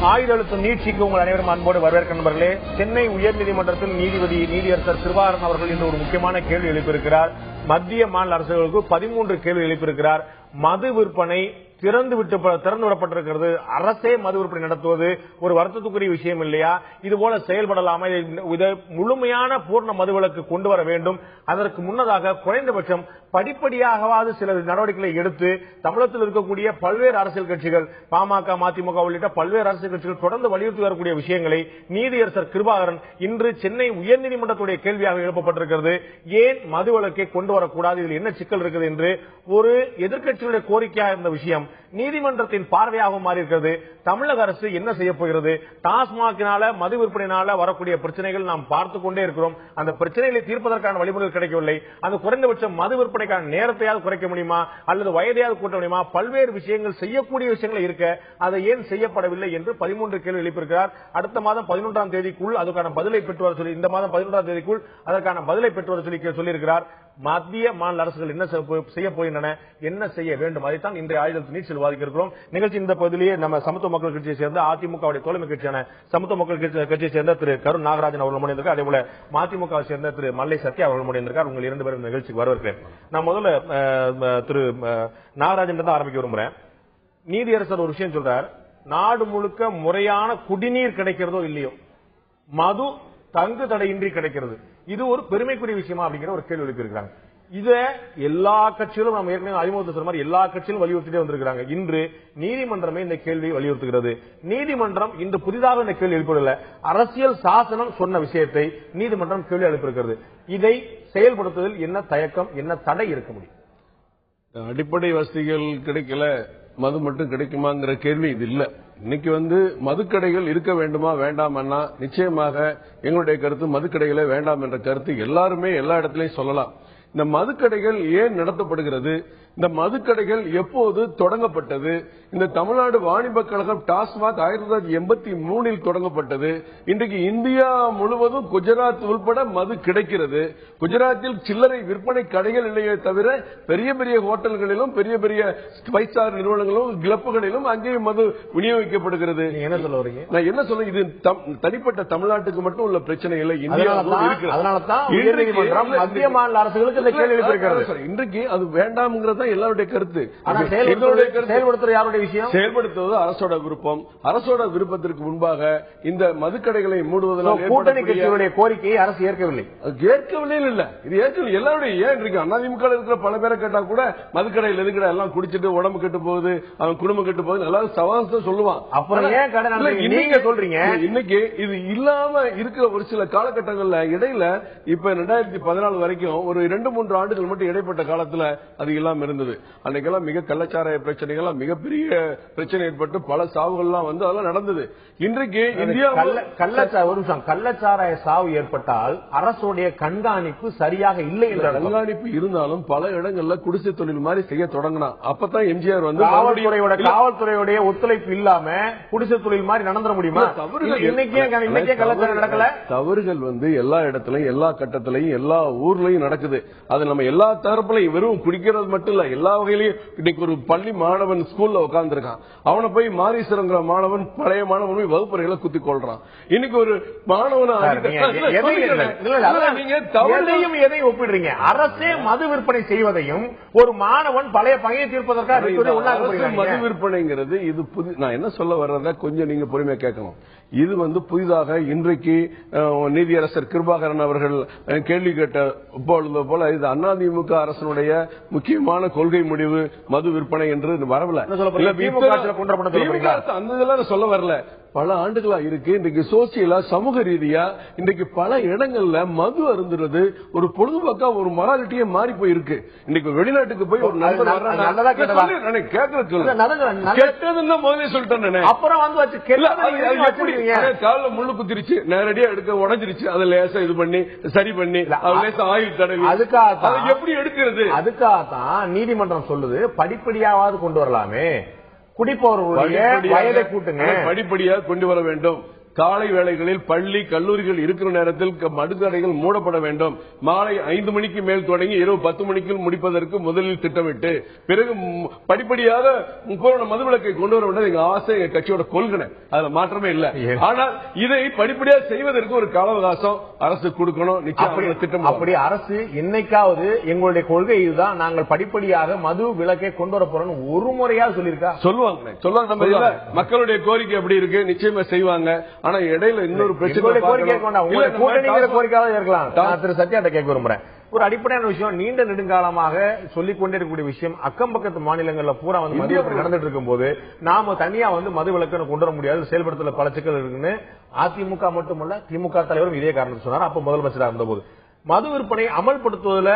ஆயுத அழுத்தம் நீட்சிக்கு உங்கள் அனைவரும் அன்போடு வரவேற்க நண்பர்களே. சென்னை உயர்நீதிமன்றத்தில் நீதியரசர் கிருபாகரன் அவர்கள் இன்று ஒரு முக்கியமான கேள்வி எழுப்பியிருக்கிறார். மத்திய மாநில அரசுகளுக்கு 13 கேள்வி எழுப்பியிருக்கிறார். மது விற்பனை திறந்து விடப்பட்டிருக்கிறது. அரசே மது விற்பனை நடத்துவது ஒரு வருத்தத்துக்குரிய விஷயம் இல்லையா? இதுபோல செயல்படலாமா? இதை முழுமையான பூர்ண மதுவிலக்கு கொண்டு வர வேண்டும். அதற்கு முன்னதாக குறைந்தபட்சம் படிப்படியாகவாது சில நடவடிக்கைகளை எடுத்து தமிழகத்தில் இருக்கக்கூடிய பல்வேறு அரசியல் கட்சிகள், பாமக, மதிமுக உள்ளிட்ட பல்வேறு அரசியல் கட்சிகள் தொடர்ந்து வலியுறுத்தி வரக்கூடிய விஷயங்களை நீதியரசர் கிருபாகரன் இன்று சென்னை உயர்நீதிமன்றத்துடைய கேள்வியாக எழுப்பப்பட்டிருக்கிறது. ஏன் மதுவிலக்கை கொண்டு வரக்கூடாது, இதில் என்ன சிக்கல் இருக்குது என்று ஒரு எதிர்க்கட்சிகளுடைய கோரிக்கையாக இருந்த விஷயம் நீதிமன்றத்தின் பார்வையாக மாறி இருக்கிறது. தமிழக அரசு என்ன செய்ய போகிறது? டாஸ்மாகினால மது விற்பனையினால வரக்கூடிய பிரச்சனைகள் நாம் பார்த்துக் கொண்டே இருக்கிறோம். அந்த பிரச்சனைகளை தீர்ப்பதற்கான வழிமுறைகள் கிடைக்கவில்லை. அந்த குறைந்தபட்சம் மது விற்பனைக்கான நேரத்தையாவது குறைக்க முடியுமா அல்லது வயதையாவது கூட்ட முடியுமா? பல்வேறு விஷயங்கள் செய்யக்கூடிய விஷயங்கள் இருக்க அதை ஏன் செய்யப்படவில்லை என்று 13 கேள்வி எழுப்பியிருக்கிறார். அடுத்த மாதம் 11ஆம் தேதிக்குள் அதற்கான பதிலை பெற்று வர சொல்லி, இந்த மாதம் 11ஆம் தேதிக்குள் அதற்கான பதிலை பெற்று வர சொல்லியிருக்கிறார். மத்திய மாநில அரசுகள் என்ன செய்ய போகின்றன, என்ன செய்ய வேண்டும், அதைத்தான் இன்றைய ஆயுத நீட்சியில் விவாதிக்க இருக்கிறோம். நிகழ்ச்சி இந்த பகுதியிலேயே நம்ம சமத்துவ மக்கள் கட்சியை சேர்ந்த அதிமுகவுடைய தோழமை கட்சியான சமத்துவ மக்கள் கட்சியை சேர்ந்த திரு கருண் நாகராஜன் அவர்கள் முன்னிருக்கார். அதே போல மதிமுகவை சேர்ந்த திரு மல்லை சத்யா அவர்கள் முன்னிருக்கார். உங்கள் 2 பேரும் நிகழ்ச்சிக்கு வரவேற்கிறேன். நான் முதல்ல திரு நாகராஜன் தான் ஆரம்பிக்க விரும்புறேன். நீதியரசர் ஒரு விஷயம் சொல்றார், நாடு முழுக்க முறையான குடிநீர் கிடைக்கிறதோ இல்லையோ மது தங்கு தடையின்றி கிடைக்கிறது. இது ஒரு பெருமைக்குரிய விஷயமா அப்படிங்கிற ஒரு கேள்வி எழுப்பியிருக்காங்க. இத எல்லா கட்சிகளும் நம்ம ஏற்கனவே அறிமுகத்தை சொன்ன மாதிரி எல்லா கட்சிகளும் வலியுறுத்திட்டே வந்திருக்காங்க. இன்று நீதிமன்றமே இந்த கேள்வியை வலியுறுத்துகிறது. நீதிமன்றம் இன்று புதிதாக இந்த கேள்வி எழுப்பவில்லை. அரசியல் சாசனம் சொன்ன விஷயத்தை நீதிமன்றம் கேள்வி எழுப்பியிருக்கிறது. இதை செயல்படுத்துவதில் என்ன தயக்கம், என்ன தடை இருக்க முடியும்? அடிப்படை வசதிகள் கிடைக்கல, மது மட்டும் கிடைக்குமாங்கிற கேள்வி இது இல்ல. இன்னைக்கு மதுக்கடைகள் இருக்க வேண்டுமா வேண்டாம்னா நிச்சயமாக எங்களுடைய கருத்து மதுக்கடைகளே வேண்டாம் என்ற கருத்து எல்லாருமே எல்லா இடத்திலையும் சொல்லலாம். இந்த மதுக்கடைகள் ஏன் நடத்தப்படுகிறது, இந்த மதுக்கடைகள் எப்போது தொடங்கப்பட்டது, இந்த தமிழ்நாடு வாணிப கழகம் டாஸ்மாக் 1983 தொடங்கப்பட்டது. இன்றைக்கு இந்தியா முழுவதும் குஜராத் உள்பட மது கிடைக்கிறது. குஜராத்தில் சில்லறை விற்பனை கடைகள் இல்லையே தவிர பெரிய பெரிய ஹோட்டல்களிலும் பெரிய பெரிய 5 ஸ்டார் நிறுவனங்களும் கிளப்புகளிலும் அங்கேயும் மது விநியோகிக்கப்படுகிறது. என்ன சொல்ல வரீங்க? நான் என்ன சொல்ல, இது தனிப்பட்ட தமிழ்நாட்டுக்கு மட்டும் உள்ள பிரச்சனை இல்லை, இந்தியாவுக்கு. மத்திய மாநில அரசுகளுக்கு இன்றைக்கு அது வேண்டாம்ங்கிறது எல்லாருடைய கருத்து. செயல்படுத்துறது யாருடைய விஷயம்? செயல்படுத்துவது அரசோட விருப்பம். அரசோட விருப்பத்திற்கு முன்பாக இந்த மதுக்கடைகளை மூடுவதனால் கூட்டணி கட்சிகளுடைய கோரிக்கையை அரசு ஏற்கவில்லை. இல்ல, இது ஏற்கனவே எல்லாருடைய. ஏன் இருக்கு அதிமுக இருக்கிற பல பேரை கேட்டா கூட மதுக்கடையில் எதுக்கடா எல்லாம் குடிச்சிட்டு உடம்பு கெட்டு போகுது, அவன் குடும்பம் கெட்டு போகுது, எல்லாரும் சவாசம் சொல்லுவான். அப்புறம் ஏன் கடை நீங்க சொல்றீங்க? இன்னைக்கு இது இல்லாம இருக்கிற ஒரு சில காலகட்டங்கள்ல இடையில இப்ப 2014 வரைக்கும் ஒரு 2-3 ஆண்டுகள் மட்டும் இடைப்பட்ட காலத்துல அது இல்லாம இருந்தது. அன்னைக்கெல்லாம் மிக கள்ளச்சாராய பிரச்சனைகள், மிகப்பெரிய பிரச்சனை ஏற்பட்டு பல சாவுகள்லாம் அதெல்லாம் நடந்தது. இன்றைக்கு இந்தியா கள்ளச்சாராய சாவு ஏற்பட்டால் அரசுடைய கண்காணிப்பு சரியாக இல்லை என்ற கண்காணிப்பு இருந்தாலும் பல இடங்கள்ல குடிசை தொழில் மாதிரி செய்ய தொடங்கினா. அப்பதான் எம்ஜிஆர் காவல்துறையுடைய ஒத்துழைப்பு இல்லாம குடிசை தொழில் மாதிரி நடந்துட முடியுமா? இன்னைக்கே கள்ளச்சாராயம் நடக்கல. தவறுகள் எல்லா இடத்துலயும் எல்லா கட்டத்திலையும் எல்லா ஊர்லயும் நடக்குது. அது நம்ம எல்லா தரப்புலையும் வெறும் குடிக்கிறது மட்டும் இல்ல, எல்லா வகையிலையும். இன்னைக்கு ஒரு பள்ளி மாணவன் ஸ்கூல்ல உட்கார்ந்து இருக்கான், அவனை போய் மாரீஸ்வரங்கிற மாணவன் பழைய மாணவன் போய் வகுப்பறைகளை குத்தி கொள்றான். இன்னைக்கு ஒரு மாணவனை எதை ஒப்பிடுறீங்க? அரசே மது விற்பனை செய்வதையும் ஒரு மாணவன் பழைய பகையை தீர்ப்பதற்காக மது விற்பனைங்கிறது இது புது. நான் என்ன சொல்ல வர்றத கொஞ்சம் நீங்க பொறுமையா கேட்கணும். இது புதிதாக இன்றைக்கு நீதியரசர் கிருபாகரன் அவர்கள் கேள்வி கேட்ட போல இது அதிமுக அரசனுடைய முக்கியமான கொள்கை முடிவு மது விற்பனை என்று வரல. அந்த இதெல்லாம் சொல்ல வரல. பல ஆண்டுகளா இருக்கு. இன்றைக்கு சோசியலா சமூக ரீதியா இன்றைக்கு பல இடங்கள்ல மது அருந்துறது ஒரு பொழுதுபோக்கா ஒரு மொராலிட்டியே மாறி போயிருக்கு. இன்னைக்கு வெளிநாட்டுக்கு போய் ஒரு நண்பர் கேட்டதுன்னா முதலே சொல்லிட்டேன். அப்புறம் வந்து காலில் முள்ளு குத்திருச்சு, நேரடியா எடுக்க உடஞ்சிருச்சு, அதை லேசா இது பண்ணி சரி பண்ணி லேசா ஆயில் தடவி அதுக்காக எப்படி எடுக்கிறது? அதுக்காகத்தான் நீதிமன்றம் சொல்லுது படிப்படியாவது கொண்டு வரலாமே, குடிப்பவர்களுடைய வயதை கூட்டுங்க, படிப்படியாக கொண்டு வர வேண்டும். காலை வேளைகளில் பள்ளி கல்லூரிகள் இருக்கிற நேரத்தில் மதுக்கடைகள் மூடப்பட வேண்டும். மாலை 5 மணிக்கு மேல் தொடங்கி இரவு 10 மணிக்குள் முடிப்பதற்கு முதலில் திட்டமிட்டு பிறகு படிப்படியாக பூரண மதுவிலக்கை கொண்டு வர வேண்டும். எங்க ஆசை, எங்க கட்சியோட கொள்கை, அதுல மாற்றமே இல்லை. ஆனால் இதை படிப்படியாக செய்வதற்கு ஒரு கால அவகாசம் அரசு கொடுக்கணும். நிச்சயம் திட்டம். அப்படி அரசு என்னைக்காவது எங்களுடைய கொள்கை இதுதான், நாங்கள் படிப்படியாக மது விலக்கை கொண்டு வர போறோம் ஒரு முறையாக சொல்லியிருக்கா? சொல்லுவாங்க. மக்களுடைய கோரிக்கை எப்படி இருக்கு, நிச்சயமா செய்வாங்க. ஆனா இடையில இன்னொரு பிரச்சனை கோரிக்கையாக இருக்கலாம். திரு சத்யாட்ட கேட்க விரும்புறேன். ஒரு அடிப்படையான விஷயம், நீண்ட நெடுங்காலமாக சொல்லிக் கொண்டிருக்கக்கூடிய விஷயம், அக்கம் பக்கத்து மாநிலங்கள்ல பூரா வந்து மது நடந்துட்டு இருக்கும் போது நாம தனியா வந்து மது விலக்குன்னு கொண்டு வர முடியாது, செயல்படுத்தல பல சிக்கல் இருக்குன்னு அதிமுக மட்டுமல்ல திமுக தலைவரும் இதே காரணம் சொன்னார். அப்ப முதலமைச்சராக இருந்த போது மது விற்பனை அமல்படுத்துவதில்,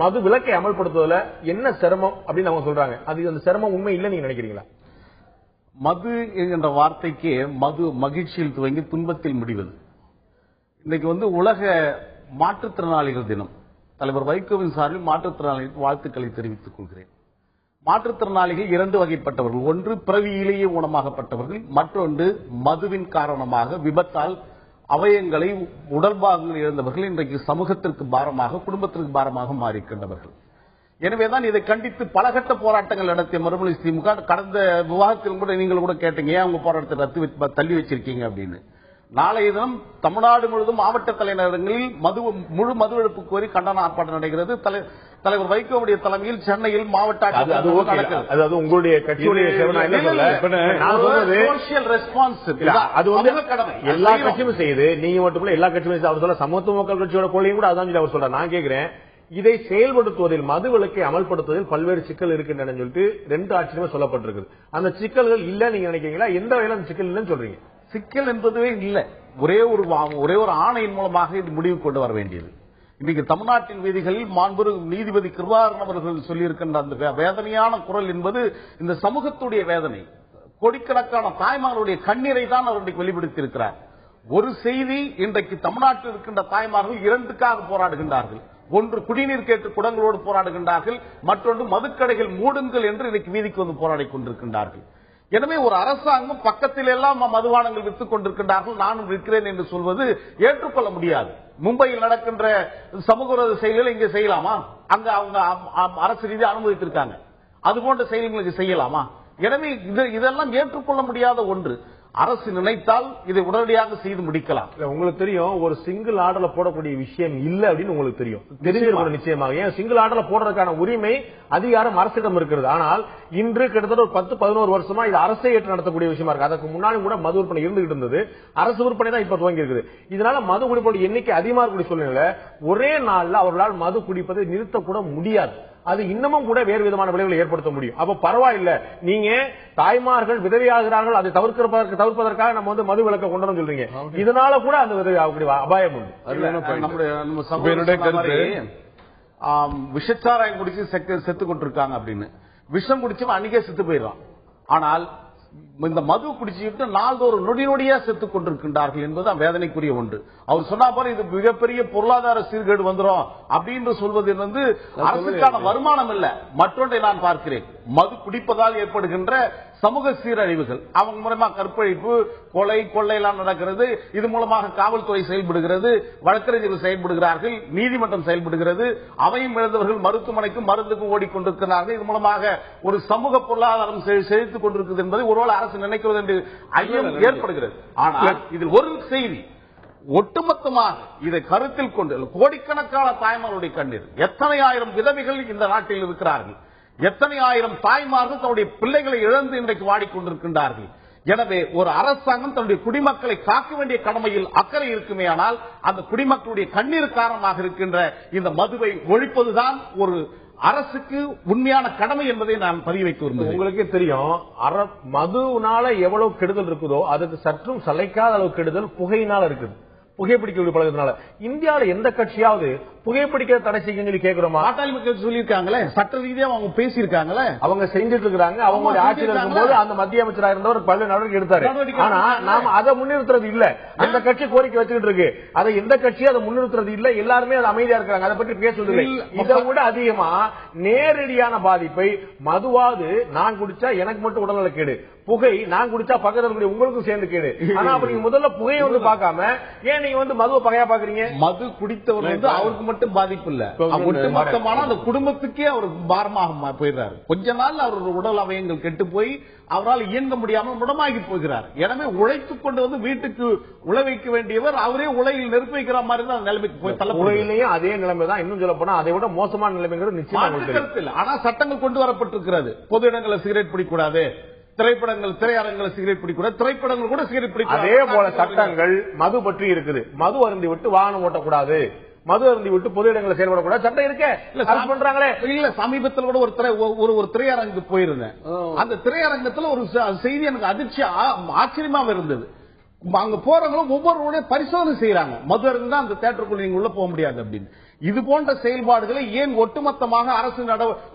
மது விலக்கை அமல்படுத்துவதில் என்ன சிரமம் அப்படின்னு அவங்க சொல்றாங்க. அது அந்த சிரமம் உண்மை இல்லை நீங்க நினைக்கிறீங்களா? மது என்கின்ற வார்த்தைக்கு மது மகிழ்ச்சியில் துவங்கி துன்பத்தில் முடிவது. இன்னைக்கு வந்து உலக மாற்றுத்திறனாளிகள் தினம். தலைவர் வைகோவின் சார்பில் மாற்றுத்திறனாளிகளுக்கு வாழ்த்துக்களை தெரிவித்துக் கொள்கிறேன். மாற்றுத்திறனாளிகள் 2 வகைப்பட்டவர்கள். ஒன்று பிறவியிலேயே ஊனமாகப்பட்டவர்கள், மற்றொன்று மதுவின் காரணமாக விபத்தால் அவயங்களை உடல் பாகங்கள் இழந்தவர்கள். இன்றைக்கு சமூகத்திற்கு பாரமாக, குடும்பத்திற்கு பாரமாக மாறிக்கின்றவர்கள். எனவேதான் இதை கண்டித்து பலகட்ட போராட்டங்கள் நடத்திய மறுமொழி திமுக. கடந்த விவாதத்திலும் கூட நீங்கள் கூட கேட்டீங்க, ஏன் உங்க போராட்டத்தை தள்ளி வச்சிருக்கீங்க அப்படின்னு. நாளைய தினம் தமிழ்நாடு முழுவதும் மாவட்ட தலைநகரங்களில் முழு மது ஒழிப்பு கோரி கண்டன ஆர்ப்பாட்டம் நடைகிறது. தலைவர் வைகோவுடைய தலைமையில் சென்னையில் மாவட்ட அதாவது உங்களுடைய கட்சியுடைய எல்லா கட்சியும் செய்யுது, நீங்க மட்டும் எல்லா கட்சியும் அவர் சொல்ல சமத்துவ மக்கள் கட்சியோட கொள்கையும் கூட அதான் அவர் சொல்ற. நான் கேட்கிறேன், இதை செயல்படுத்துவதில், மது விலக்கை அமல்படுத்துவதில் பல்வேறு சிக்கல் இருக்கின்றன சொல்லிட்டு 2 ஆட்சியுமே சொல்லப்பட்டிருக்கு. அந்த சிக்கல்கள் இல்ல நீங்க நினைக்கிறீங்களா? எந்த வகையில அந்த சிக்கல் இல்லைன்னு சொல்றீங்க? சிக்கல் என்பதுவே இல்ல. ஒரே ஒரு ஆணையின் மூலமாக இது முடிவு கொண்டு வர வேண்டியது. இன்னைக்கு தமிழ்நாட்டின் வீதிகளில் மாண்புமிகு நீதிபதி கிருபாகரன் அவர்கள் சொல்லியிருக்கின்ற அந்த வேதனையான குரல் என்பது இந்த சமூகத்துடைய வேதனை. கோடிக்கணக்கான தாய்மார்களுடைய கண்ணீரை தான் அவர் இன்றைக்கு வெளிப்படுத்தியிருக்கிறார். ஒரு செய்தி, இன்றைக்கு தமிழ்நாட்டில் இருக்கின்ற தாய்மார்கள் 2க்காக போராடுகின்றார்கள். ஒன்று குடிநீர் கேட்டு குடங்களோடு போராடுகின்றார்கள், மற்றொன்று மதுக்கடைகள் மூடுங்கள் என்று இன்னைக்கு வீதிக்கு வந்து போராடி கொண்டிருக்கின்றார்கள். எனவே ஒரு அரசாங்கம் பக்கத்தில் எல்லாம் மதுபானங்கள் விற்றுக் கொண்டிருக்கின்றார்கள், நானும் விற்கிறேன் என்று சொல்வது ஏற்றுக்கொள்ள முடியாது. மும்பையில் நடக்கின்ற சமூக விரோத செயல்களை இங்கே செய்யலாமா? அங்க அவங்க அரசு ரீதியாக அனுமதித்திருக்காங்க. அதுபோன்ற செயல்களுக்கு செய்யலாமா? எனவே இதெல்லாம் ஏற்றுக்கொள்ள முடியாத ஒன்று. அரசு நினைத்தால் இதை உடனடியாக செய்து முடிக்கலாம். உங்களுக்கு தெரியும், ஒரு சிங்கிள் ஆர்டர்ல போடக்கூடிய விஷயம் இல்ல அப்படின்னு உங்களுக்கு தெரியும். தெரிஞ்சிருக்கும் நிச்சயமாக. ஏன் சிங்கிள் ஆர்டர்ல போடுறதுக்கான உரிமை, அதிகாரம் அரசிடம் இருக்கிறது. ஆனால் இன்று கிட்டத்தட்ட ஒரு 10-11 வருஷமா இது அரசை ஏற்று நடத்தக்கூடிய விஷயமா இருக்கு. அதுக்கு முன்னாடி கூட மது விற்பனை இருந்துகிட்டு இருந்தது. அரசு விற்பனை தான் இப்ப துவங்கி இருக்குது. இதனால மது குடிப்போட எண்ணிக்கை அதிகமாக இருக்கக்கூடிய சூழ்நிலை ஒரே நாள்ல அவர்களால் மது குடிப்பதை நிறுத்தக்கூட முடியாது. அது இன்னமும் கூட வேறு விதமான விளைவுகளை ஏற்படுத்த முடியும். அப்ப பரவாயில்ல, நீங்க தாய்மார்கள் விதவையாகிறார்கள், அதை தவிர்ப்பதற்காக நம்ம வந்து மது விலக்கை கொண்டு வர சொல்றீங்க. இதனால கூட அந்த அபாயம் உண்டு. விஷச்சாராயம் குடிச்சு செத்து கொண்டிருக்காங்க அப்படின்னு. விஷம் குடிச்சவன் அன்னைக்கே செத்து போயிடறான். ஆனால் இந்த மது குடிச்சுட்டு நாள்தோறும் நொடி நொடியா செத்துக் கொண்டிருக்கின்றார்கள் என்பது வேதனைக்குரிய ஒன்று. அவர் சொன்னா பாரு, இது மிகப்பெரிய பொருளாதார சீர்கேடு வந்துடும் அப்படின்னு சொல்வது வந்து அரசுக்கான வருமானம் இல்ல. மற்றொன்றை நான் பார்க்கிறேன், மது குடிப்பதால் ஏற்படுகின்ற சமூக சீரழிவுகள். அவங்க மூலமா கற்பழிப்பு, கொலை, கொள்ளையெல்லாம் நடக்கிறது. இது மூலமாக காவல்துறை செயல்படுகிறது, வழக்கறிஞர்கள் செயல்படுகிறார்கள், நீதிமன்றம் செயல்படுகிறது. அவையும் இழந்தவர்கள் மருத்துவமனைக்கும் மருந்துக்கும் ஓடிக்கொண்டிருக்கிறார்கள். இது மூலமாக ஒரு சமூக பொருளாதாரம் செழித்துக் கொண்டிருக்கிறது என்பதை ஒருவேளை அரசு நினைக்கிறது என்று ஐயம் ஏற்படுகிறது. ஆனால் இதில் ஒரு செய்தி, ஒட்டுமொத்தமாக இதை கருத்தில் கொண்டு கோடிக்கணக்கான தாய்மார்களுடைய கண்ணீர், எத்தனை ஆயிரம் விதவைகள் இந்த நாட்டில் இருக்கிறார்கள், எத்தனை ஆயிரம் தாய்மார்கள் தன்னுடைய பிள்ளைகளை இழந்து இன்றைக்கு வாடிக்கொண்டிருக்கின்றார்கள். எனவே ஒரு அரசாங்கம் தன்னுடைய குடிமக்களை காக்க வேண்டிய கடமையில் அக்கறை இருக்குமே, ஆனால் அந்த குடிமக்களுடைய கண்ணீர் காரணமாக இருக்கின்ற இந்த மதுவை ஒழிப்பதுதான் ஒரு அரசுக்கு உண்மையான கடமை என்பதை நான் பதிவு வைக்க விரும்புகிறேன். உங்களுக்கே தெரியும், மதுனால எவ்வளவு கெடுதல் இருக்குதோ அதுக்கு சற்றும் சளைக்காத அளவு கெடுதல் புகையினால இருக்குது. புகைப்பிடிக்க பழகிறதுனால இந்தியாவில் எந்த கட்சியாவது புகைப்பிடிக்க தடை செய்ய சொல்லி கேட்கிறோமா? பாட்டாளி மக்கள் சொல்லியிருக்காங்களே, சட்ட ரீதியா அவங்க பேசியிருக்காங்களே, அவங்க செஞ்சுட்டு இருக்காங்க. அவங்க ஆட்சியில் இருக்கும்போது அந்த மத்திய அமைச்சராக இருந்தவர் பல்வேறு நடவடிக்கை எடுத்தாரு. ஆனா நாம அதை முன்னிறுத்துறது இல்ல. அந்த கட்சி கோரிக்கை வச்சுக்கிட்டு இருக்கு, அதை எந்த கட்சியும் அதை முன்னிறுத்துறது இல்ல. எல்லாருமே அது அமைதியா இருக்காங்க, அதை பற்றி பேசுவதில்லை. இதை விட அதிகமா நேரடியான பாதிப்பை மதுவாது நான் குடிச்சா எனக்கு மட்டும் உடல்நல கேடு, புகை நான் குடிச்சா பக்கத்துல உங்களுக்கும் சேர்ந்து கேடு. ஆனா அப்ப நீங்க முதல்ல புகையை வந்து பார்க்காம ஏன் நீங்க வந்து மதுவை பகையா பாக்குறீங்க? மது குடித்தவர் வந்து அவருக்கு மட்டும் பாதிப்பு இல்ல, ஒட்டுமொத்தமான அந்த குடும்பத்துக்கே அவர் பாரமாக போயிடுறாரு. கொஞ்ச நாள் அவர் உடல் அவயங்கள் கெட்டு போய் அவரால் இயங்க முடியாமல் முடமாகி போகிறார். எனவே உழைத்துக் கொண்டு வந்து வீட்டுக்கு உழைக்க வேண்டியவர் அவரே உலையில் நெருப்பு வைக்கிற மாதிரி தான் நிலைமைக்கு போய் தள்ள. உலையிலேயே அதே நிலைமை தான். இன்னும் சொல்ல போனா அதை விட மோசமான நிலைமைங்கிறது நிச்சயமா. ஆனா சட்டங்கள் கொண்டு வரப்பட்டிருக்கிறது. பொது இடங்களில் சிகரெட் பிடிக்கூடாது, திரையரங்கில் சிகரெட் பிடிக்கூடாது, திரைப்படங்கள் கூட சிகரெட் பிடிக்கூடாது. அதே போல சட்டங்கள் மது பற்றி இருக்குது. மது அருந்தி விட்டு வாகனம் ஓட்டக்கூடாது, மது அருந்தி விட்டு பொது இடங்களில் செயல்படக்கூடாது சட்டம் இருக்கே. பண்றாங்களே இல்ல, சமீபத்தில் கூட ஒரு திரையரங்குக்கு போயிருந்தேன். அந்த திரையரங்கத்துல ஒரு செய்தி எனக்கு அதிர்ச்சி ஆச்சரியமா இருந்தது. அங்க போறவங்களும் ஒவ்வொருவருடைய பரிசோதனை செய்யறாங்க. மது இருந்தா அந்த தியேட்டருக்குள்ள நீங்க உள்ள போக முடியாது அப்படின்னு. இது போன்ற செயல்பாடுகளை ஏன் ஒட்டுமொத்தமாக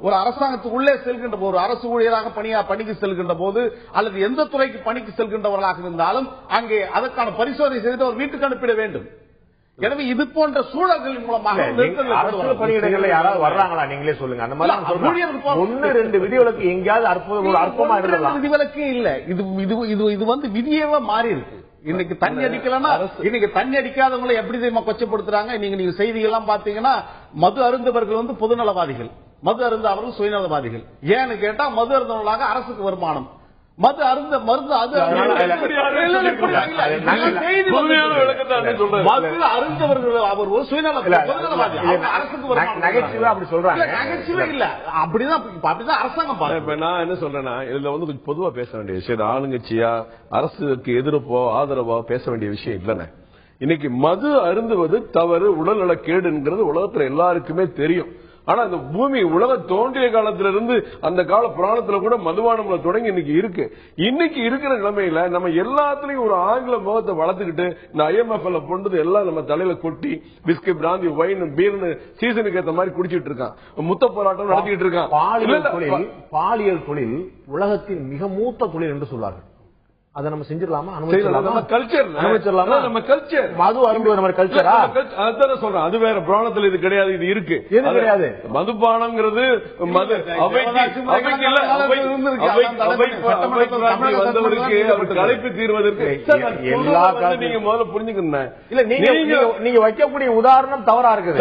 ஒரு அரசாங்கத்துக்கு உள்ளே செல்கின்ற போது, ஒரு அரசு ஊழியராக பணிக்கு செல்கின்ற போது அல்லது எந்த துறைக்கு பணிக்கு செல்கின்றவர்களாக இருந்தாலும் அங்கே அதற்கான பரிசோதனை செய்து ஒரு வீட்டுக்கு அனுப்பிட வேண்டும். எனவே இது போன்ற சூழல்களின் மூலமாக அரசு பணியிடங்கள்ல யாராவது வர்றாங்களா நீங்களே சொல்லுங்க. அந்த மாதிரி ஒன்னு ரெண்டு விதிவிலக்கு எங்கேயாவது அற்புதமா விதிவிலக்கு இல்ல. இது வந்து விதியவே மாறி இருக்கு. இன்னைக்கு தண்ணி அடிக்கலன்னா இன்னைக்கு தண்ணி அடிக்காதவங்களை எப்படி தெரியுமா கொச்சப்படுத்துறாங்க? நீங்க செய்திகள்லாம் பாத்தீங்கன்னா மது அருந்தவர்கள் வந்து பொதுநலவாதிகள், மது அருந்தவர்கள் சுயநலவாதிகள். ஏன்னு கேட்டா மது அருந்தவர்களாக அரசுக்கு வருமானம், மது அருந்த மருந்து அது மது அருந்தவர்கள் அவர் ஒரு சுயநலவாதி, அரசுக்கு நகைச்சுவை அப்படி சொல்றாங்க. நகைச்சுவை இல்ல, அப்படிதான் அரசாங்கம். இப்ப நான் என்ன சொல்றேன்னா, இதுல வந்து கொஞ்சம் பொதுவா பேச வேண்டிய விஷயம், ஆளுங்கட்சியா அரசுக்கு எதிர்ப்போ ஆதரவோ பேச வேண்டிய விஷயம் இல்லைன்னு. இன்னைக்கு மது அருந்துவது தவறு, உடல்நல கேடுங்கிறது உலகத்துல எல்லாருக்குமே தெரியும். ஆனா இந்த பூமி உலக தோன்றிய காலத்துல இருந்து அந்த கால புராணத்துல கூட மதுபானம்ல தொடங்கி இன்னைக்கு இருக்கு. இன்னைக்கு இருக்கிற நிலைமையில நம்ம எல்லாத்துலயும் ஒரு ஆங்கில முகத்தை வளர்த்துக்கிட்டு இந்த IMF பொண்டது எல்லாம் நம்ம தலையில கொட்டி பிஸ்கி பிராந்தி வைன் பீர்னு சீசனுக்கு ஏற்ற மாதிரி குடிச்சிட்டு இருக்கான், முத்த போராட்டம் நடத்திட்டு இருக்கான். பாலியல் தொழில் உலகத்தின் மிக மூத்த தொழில் என்று சொல்வார்கள். அதை நம்ம செஞ்சிடலாமா? நம்ம கல்ச்சர் மது அருந்துவது கல்ச்சரா? அதான் சொல்றேன். அது வேற புராணத்தில் இது கிடையாது, இது இருக்கு. எது கிடையாது? மதுபானம்ங்கிறது மது வந்தவருக்கு களைப்பு தீர்வதற்கு நீங்க முதல்ல புரிஞ்சுக்கணும். இல்ல நீங்க வைக்கக்கூடிய உதாரணம் தவறா இருக்குது.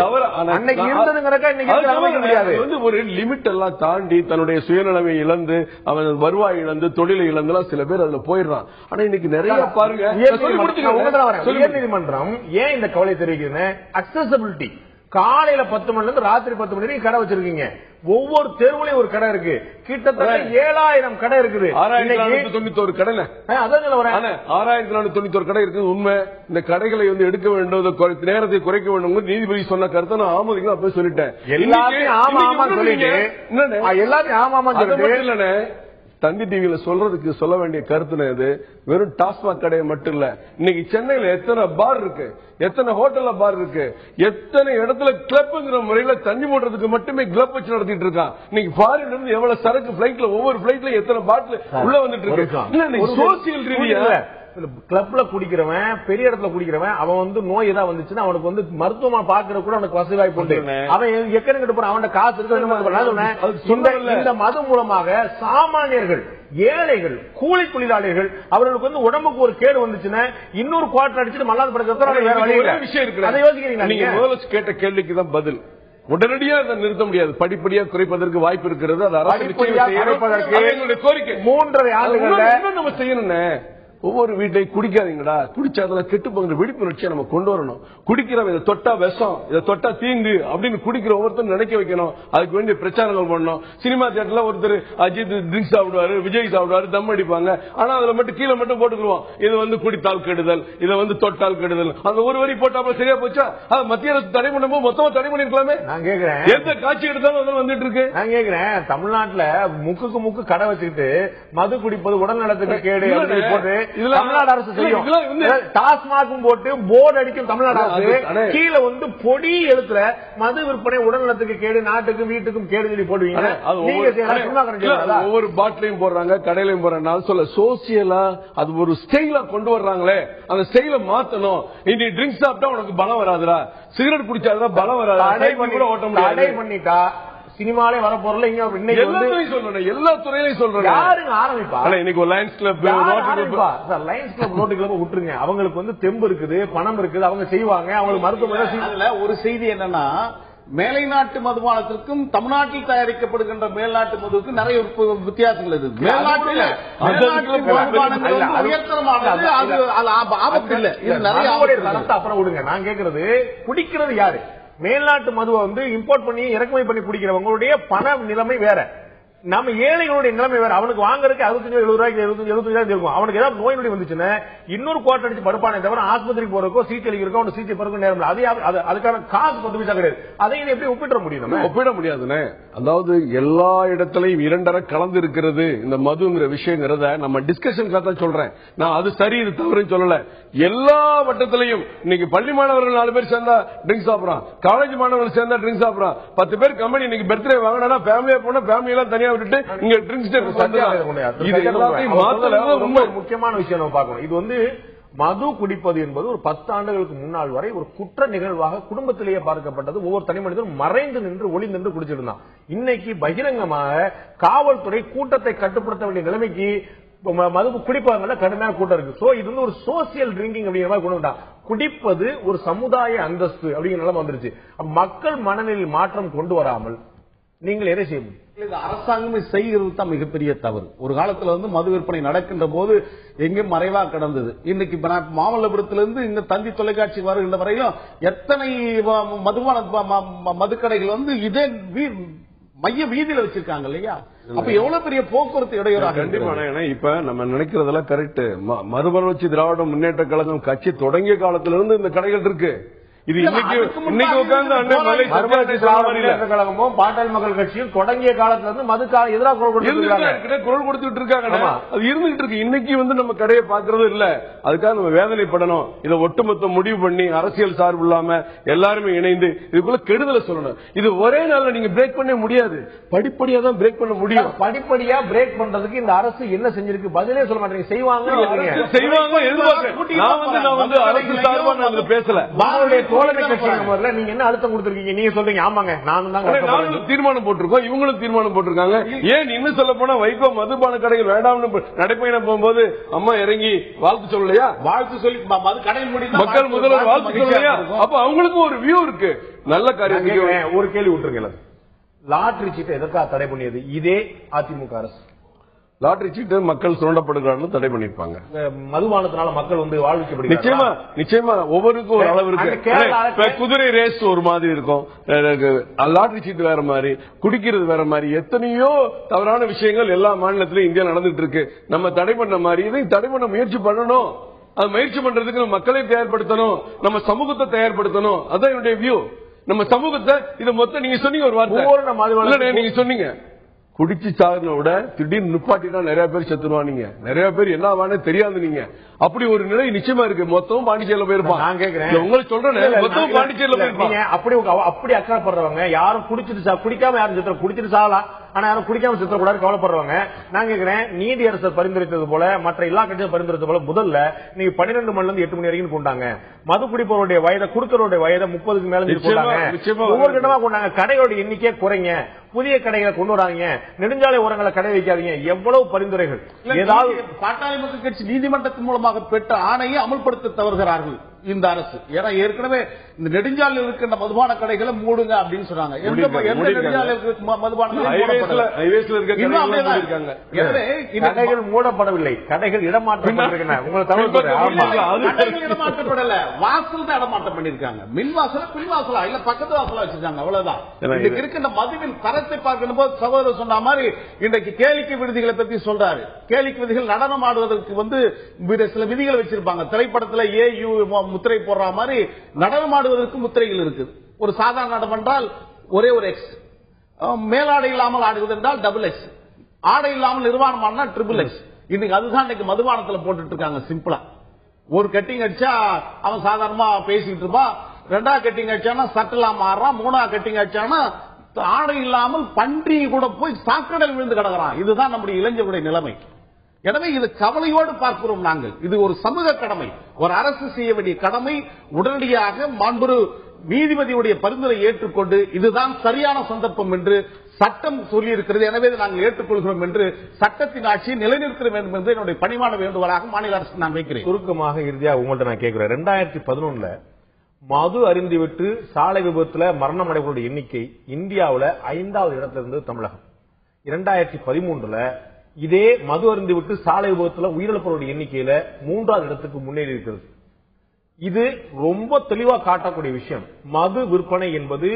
அன்னைக்கு இருந்ததுங்கிறக்க இன்னைக்கு முடியாது. ஒரு லிமிட் எல்லாம் தாண்டி தன்னுடைய சுயநலமை இழந்து அவன் வருவாய் இழந்து தொழிலை இழந்து சில பேர் அதுல போயிடுறான். ஆனா இன்னைக்கு நிறைய பாருங்க, உயர்நீதிமன்றம் ஏன் இந்த கவலை தெரிவிக்குதுன்னு, அக்சசிபிலிட்டி காலையில 10 மணில இருந்து ராத்திரி 10 மணி வரைக்கும் கடை வச்சிருக்கீங்க. ஒவ்வொரு தெருவுலையும் ஒரு கடை இருக்கு. கிட்டத்தட்ட 7000 கடை இருக்குது. 6491 கடை. அதான் 6491 கடை இருக்கு. உண்மை. இந்த கடைகளை வந்து எடுக்க வேண்டும், நேரத்தை குறைக்க வேண்டும் நீதிபதி சொன்ன கருத்தை நான் ஆமதிக்கலாம் அப்ப சொல்லிட்டேன். எல்லாத்தையும் ஆமா சொல்லிட்டு எல்லாத்தையும் ஆமாமா இல்லன்னு தந்தி டிவியில சொல்றதுக்கு சொல்ல வேண்டிய கருத்து வெறும் டாஸ்மாக் கடையை மட்டும் இல்ல. இன்னைக்கு சென்னையில எத்தனை பார் இருக்கு, எத்தனை ஹோட்டல்ல பார் இருக்கு, எத்தனை இடத்துல கிளப்ங்கிற முறையில தண்ணி மூடுறதுக்கு மட்டுமே கிளப் வச்சு நடத்திட்டு இருக்கான். இன்னைக்கு ஃபாரின்ல இருந்து எவ்வளவு சரக்கு பிளைட்ல ஒவ்வொரு பிளைட்ல எத்தனை பாட்டில் உள்ள வந்துட்டு இருக்கு. சோசியல் ரீதியா கிளப்ல குடிக்கிறவன், பெரிய இடத்துல குடிக்கிறவன், அவன் வந்து நோய் ஏதாவது வந்துச்சுன்னா அவனுக்கு வந்து மருத்துவமா பாக்குற கூட அவனுக்கு வசதி வாய்ப்பு உண்டு. அவன் எக்கன கிட்ட போறான், அவன் காசு இருக்கு. இந்த மது மூலமாக சாமானியர்கள், ஏழைகள், கூலி தொழிலாளிகள் அவர்களுக்கு வந்து உடம்புக்கு ஒரு கேடு வந்துச்சுன்னா இன்னொரு குவார்டர் அடிச்சுட்டு மல்லாது படுக்கிறது விஷயம் இருக்கு. அதை யோசிக்கிறீங்க. நீங்க முதல்ல கேட்ட கேள்விக்கு தான் பதில். உடனடியாக அதை நிறுத்த முடியாது, படிப்படியா குறைப்பதற்கு வாய்ப்பு இருக்கிறது. அது அரசு கோரிக்கை 3.5 ஆண்டுகள் நம்ம செய்யணும். ஒவ்வொரு வீட்டையும் குடிக்காதீங்கடா, குடிச்சா அதெல்லாம் கெட்டு போகிற விழிப்புணர்ச்சியை நம்ம கொண்டு வரணும். குடிக்கிறவங்க இதை தொட்டா விஷம், இதை தொட்டா தீங்கு அப்படின்னு குடிக்கிற ஒவ்வொருத்தரும் நினைக்க வைக்கணும். அதுக்கு வேண்டிய பிரச்சாரங்கள் பண்ணணும். சினிமா தியேட்டர்ல ஒருத்தர் அஜித் ட்ரிங்க்ஸ் சாப்பிடுவாரு, விஜய் சாப்பிடுவாரு, தம் அடிப்பாங்க. ஆனா அதுல மட்டும் கீழே மட்டும் போட்டுக்குருவோம், இது வந்து குடித்தால் கெடுதல், இதை வந்து தொட்டால் கெடுதல். அந்த ஒரு வரி போட்டாப்ப சரியா போச்சா? அது மத்திய அரசு தடை பண்ணும்போது மொத்தமா தடை பண்ணிருக்கலாமே. நான் கேக்குறேன், எந்த காட்சி எடுத்தாலும் அதெல்லாம் வந்துட்டு இருக்கு. நான் கேக்குறேன், தமிழ்நாட்டுல முக்குக்கு முக்கு கடை வச்சுக்கிட்டு மது குடிப்பது உடல் நலத்துக்கு கேடு போட்டு தமிழ்நாடு அரசு செய்யும். டாஸ்மாகும் போட்டு போர்டு அடிக்கும் தமிழ்நாடு அரசு. கீழே வந்து பொடி எழுத்துல மது விற்பனை உடல் நலத்துக்கு கேடு, நாட்டுக்கும் வீட்டுக்கும் கேடு சொல்லி போடுவீங்க. ஒவ்வொரு பாட்டிலையும் போடுறாங்க, கடையிலையும் போடுறாங்க. சொல்ல சோசியலா அது ஒரு ஸ்டைலா கொண்டு வர்றாங்களே, அந்த ஸ்டைல மாத்தணும். இன்னைக்கு ட்ரிங்க்ஸ் சாப்பிட்டா உனக்கு பலம் வராதுடா, சிகரெட் குடிச்சாதான் பலம் வராது. தடை பண்ணிட்டா சினிமாலே வர போறல எல்லா துறையிலையும் சொல்றேன். யாருங்க ஆரம்பிப்பா? இன்னைக்கு ஒரு Lions club Lions club road club விட்டுருங்க. அவங்களுக்கு வந்து தெம்பு இருக்குது, பணம் இருக்குது, அவங்க செய்வாங்க. அவங்களுக்கு மருத்துவமனை. ஒரு செய்தி என்னன்னா, மேலை நாட்டு மதுபானத்திற்கும் தமிழ்நாட்டில் தயாரிக்கப்படுகின்ற மேல்நாட்டு மதுவுக்கும் நிறைய வித்தியாசங்கள் இருக்கு. மேல்நாட்டில் உயர்தரமானது, அது ஆபத்து இல்ல. இது நிறைய தரத்தை அப்புறம் விடுங்க. நான் கேட்கறது, குடிக்கிறது யாரு? மேல்நாட்டு மதுவை வந்து இம்போர்ட் பண்ணி இறக்குமதி பண்ணி குடிக்கிறவங்களுடைய பண நிலைமை வேற, நம்ம ஏழைகளுடைய நிலைமை வேற. அவனுக்கு வாங்குறதுக்கு 65-70 இருக்கும். அவனுக்கு ஏதாவது நோய் நொடி வந்துச்சுன்னா இன்னொரு கோட்டை அடிச்சு படுப்பானே தவிர ஆஸ்பத்திரிக்கு போறதுக்கோ சிகிச்சை அளிக்கிறக்கோ அவனுக்கு சிகிச்சை பெறக்கும் நேரம் இல்லை. அதுக்கான காசு 10 பைசா கிடையாது. அதையும் எப்படி ஒப்பிட முடியும்? நம்ம ஒப்பிட முடியாதுன்னு. அதாவது எல்லா இடத்திலையும் இரண்டரை கலந்து இருக்கிறது இந்த மதுங்கிற விஷயங்கிறத நம்ம டிஸ்கஷனுக்காக தான் சொல்றேன். நான் அது சரி இது தவறுன்னு சொல்லல. எல்லா வட்டத்திலையும் இன்னைக்கு பள்ளி மாணவர்கள் 4 பேர் சேர்ந்தா ட்ரிங்க்ஸ் சாப்பிடறான், காலேஜ் மாணவர்கள் சேர்ந்தா ட்ரிங்க்ஸ் சாப்பிடறான். 10 பேர் கம்பெனி இன்னைக்கு பர்த்டே வாங்கினா ஃபேமிலியா போனா ஃபேமிலி எல்லாம் தனியா விட்டுட்டு இங்க ட்ரிங்க்ஸ் முக்கியமான விஷயம் நம்ம பார்க்கணும். இது வந்து மது குடிப்பது என்பது ஒரு 10 ஆண்டுகளுக்கு முன்னால் வரை ஒரு குற்ற நிகழ்வாக குடும்பத்திலேயே பார்க்கப்பட்டது. ஒவ்வொரு தனி மனிதனும் மறைந்து நின்று ஒளி நின்று குடிச்சிருந்தான். இன்னைக்கு பகிரங்கமாக காவல்துறை கூட்டத்தை கட்டுப்படுத்த வேண்டிய நிலைமைக்கு மது குடிப்பவங்கள கடுமையான கூட்டம் இருக்கு. சோ இது வந்து ஒரு சோசியல் ட்ரிங்கிங் அப்படிங்கிற மாதிரி கொண்டு வந்தான். குடிப்பது ஒரு சமுதாய அந்தஸ்து அப்படிங்கிற நிலைமை வந்துருச்சு. மக்கள் மனநிலையில் மாற்றம் கொண்டு வராமல் நீங்கள் எதை செய்ய முடியும்? அரசாங்கமே செய்கிறது தான் மிகப்பெரிய தவறு. ஒரு காலத்துல வந்து மது விற்பனை நடக்கின்ற போது எங்கேயும் மறைவா கிடந்தது. இன்னைக்கு மாமல்லபுரத்திலிருந்து இந்த தந்தி தொலைக்காட்சி வருகின்ற வரையும் எத்தனை மதுபான மதுக்கடைகள் வந்து இதே மைய வீதியில வச்சிருக்காங்க இல்லையா? அப்ப எவ்வளவு பெரிய போக்குவரத்து இடையூறாக. கண்டிப்பா. இப்ப நம்ம நினைக்கிறதெல்லாம் கரெக்ட். மறுமலர்ச்சி திராவிட முன்னேற்ற கழகம் கட்சி தொடங்கிய காலத்திலிருந்து இந்த கடைகள் இருக்கு. இது இன்னைக்கு உட்கார்ந்து கழகமும் பாட்டாளி மக்கள் கட்சியும் தொடங்கிய காலத்துல இருந்து மதுக்காக எதிராக குரல் கொடுத்துட்டு இருக்காங்க. அது இருந்துகிட்டு இருக்கு. இன்னைக்கு வந்து நம்ம கடையை பாக்குறது இல்ல. அதுக்காக நம்ம வேதனைப்படணும். இதை ஒட்டுமொத்த முடிவு பண்ணி அரசியல் சார்பு இல்லாம எல்லாருமே இணைந்து இதுக்குள்ள கெடுதலை சொல்லணும். இது ஒரே நாள்ல நீங்க பிரேக் பண்ண முடியாது. படிப்படியா தான் பிரேக் பண்ண முடியும். படிப்படியா பிரேக் பண்றதுக்கு இந்த அரசு என்ன செஞ்சிருக்கு? பதிலே சொல்ல மாட்டேங்க. செய்வாங்க நான் வந்து அரசு சார்பா நான் பேசல. நீங்க என்ன அழுத்தம் கொடுத்திருக்கீங்க? நீங்க சொல்றீங்க ஆமாங்க நானும் தீர்மானம் போட்டிருக்கோம், இவங்களும் தீர்மானம் போட்டிருக்காங்க. ஏன் இன்னும் சொல்ல போனா வைகோ மதுபான கடைகள் வேண்டாம்னு நடைபயணம் போகும்போது அம்மா இறங்கி வாழ்த்து சொல்லலையா? வாழ்த்து சொல்லி மக்கள் முதல்வர் வாழ்த்து சொல்லலையா? அப்ப அவங்களுக்கும் ஒரு வியூ இருக்கு. நல்ல காரியம். ஒரு கேள்வி விட்டுருங்க. லாட்டரி சீட்டை எதற்காக தடை பண்ணியது இதே அதிமுக அரசு? லாட்டரி சீட்டு மக்கள் சுரண்டப்படுகிறார்கள் தடை பண்ணிருப்பாங்க. மதுபானத்தினால மக்கள் வந்து வாழ்விக்கப்படுகிறார்கள். நிச்சயமா நிச்சயமா ஒவ்வொருக்கும் ஒரு அளவு இருக்கு. குதிரை ரேஸ் ஒரு மாதிரி இருக்கும், லாட்டரி சீட்டு வேற மாதிரி, குடிக்கிறது வேற மாதிரி, எத்தனையோ தவறான விஷயங்கள் எல்லா மாநிலத்திலும் இந்தியா நடந்துட்டு இருக்கு. நம்ம தடை பண்ண மாதிரி இதையும் தடை பண்ண முயற்சி பண்ணணும். அது முயற்சி பண்றதுக்கு நம்ம மக்களை தயார்படுத்தணும், நம்ம சமூகத்தை தயார்படுத்தணும். அதான் என்னுடைய வியூ. நம்ம சமூகத்தை இதை மொத்தம் நீங்க சொன்னீங்க ஒரு வார்த்தை, நீங்க சொன்னீங்க குடிச்சு சாகுன விட திடீர்னு நிப்பாட்டினா நிறைய பேர் செத்துருவானீங்க. நிறைய பேர் என்ன வானே தெரியாது. நீங்க அப்படி ஒரு நிலை நிச்சயமா இருக்கு. மொத்தம் பாண்டிச்சேரியில போயிருப்பான். நான் கேட்கிறேன், உங்களுக்கு சொல்றேன், மொத்தம் பாண்டிச்சேரியில போயிருப்பாங்க. அப்படி அக்கறைப்படுறவங்க யாரும் குடிச்சிட்டு குடிக்காம யாரும் செத்துற, குடிச்சிட்டு சாகலாம் ஆனா யாரும் குடிக்காம செத்துறக்கூடாது கவலைப்படுறவங்க. நான் கேட்கிறேன், நீதியரசர் பரிந்துரைத்தது போல மற்ற எல்லா கட்சியும் பரிந்துரைத்தது போல முதல்ல நீங்க 12 மணில இருந்து 8 மணி வரைக்கும் கொண்டாங்க. மது குடிப்பவருடைய வயதை குடுக்கறவருடைய வயதை 30க்கு மேல ஒவ்வொரு கட்டமா கொண்டாங்க. கடையோட எண்ணிக்கையை குறைங்க, புதிய கடைகளை கொண்டு வராங்க, நெடுஞ்சாலை ஓரங்களை கடை வைக்காதீங்க. எவ்வளவு பரிந்துரைகள். ஏதாவது பாட்டாளி மக்கள் கட்சி நீதிமன்றத்தின் மூலமாக பெற்ற ஆணையை அமல்படுத்த தவறுகிறார்கள். இந்த அரசு. ஏன்னா ஏற்கனவே இந்த நெடுஞ்சாலையில் இருக்கின்ற மதுபான கடைகளை மூடுங்க அப்படின்னு சொன்னாங்க. கடைகள் மூடப்படவில்லை, கடைகள் இடமாற்றப்பட்டிருக்கின்றன. இடமாற்றப்படல, வாசல் தான் இடமாற்றம் பண்ணிருக்காங்க. மின் வாசல பின் வாசலா இல்ல பக்கத்து வாசலா வச்சிருக்காங்க, அவ்வளவுதான். இன்னைக்கு இருக்கின்ற மதுவின் தரத்தை பார்க்கின்ற போது சகோதரர் சொன்ன மாதிரி இன்றைக்கு கேளிக்கை விடுதிகளை பத்தி சொல்றாரு. கேளிக்கை விதிகள் நடனம் ஆடுவதற்கு சில விதிகள் வச்சிருப்பாங்க. திரைப்படத்தில் ஏயு முத்திரை போடுற மாதிரி நடனம் ஆடுவதற்கு முத்திரைகள் இருக்கு. ஒரு சாதாரண நடனம் என்றால் ஒரே ஒரு எக்ஸ், மேலாடை இல்லாமல் ஆடுவது என்றால் டபுள் எக்ஸ், ஆடை இல்லாமல் நிர்வாணம் ஆடினா ட்ரிபிள் எக்ஸ். இன்னைக்கு அதுதான் இன்னைக்கு மதுபானத்தில் போட்டுட்டு இருக்காங்க. சிம்பிளா ஒரு கட்டிங் அடிச்சா அவன் சாதாரணமா பேசிட்டு இருப்பான், ரெண்டாவது கட்டிங் அடிச்சானா சட்டெல்லாம் மாறுறான், மூணாவது கட்டிங் அடிச்சானா ஆடை இல்லாமல் பன்றி கூட போய் சாக்கடையில் விழுந்து கிடக்கிறான். இதுதான் நம்முடைய இளைஞருடைய நிலைமை. எனவே இது கவலையோடு பார்க்கிறோம் நாங்கள். இது ஒரு சமூக கடமை, ஒரு அரசு செய்ய வேண்டிய கடமை. உடனடியாக மாண்புரு நீதிபதியுடைய பரிந்துரை ஏற்றுக்கொண்டு இதுதான் சரியான சந்தர்ப்பம் என்று சட்டம் சொல்லி இருக்கிறது. எனவே நாங்கள் ஏற்றுக்கொள்கிறோம் என்று சட்டத்தின் ஆட்சியை நிலைநிறுத்த வேண்டும் என்று என்னுடைய பணிவான வேண்டுகோளாக மாநில அரசு நான் வைக்கிறேன். சுருக்கமாக இறுதியாக உங்கள்கிட்ட நான் கேட்கிறேன், 2011 மது அருந்திவிட்டு சாலை விபத்துல மரணம் அடைவர்களுடைய எண்ணிக்கை இந்தியாவில் 5வது இடத்துல இருந்து தமிழகம். 2013 இதே மது அருந்திவிட்டு சாலை விபத்துல உயிரிழப்பவருடைய எண்ணிக்கையில 3வது இடத்துக்கு முன்னேறி இருக்கிறது. இது ரொம்ப தெளிவா காட்டக்கூடிய விஷயம். மது விற்பனை என்பது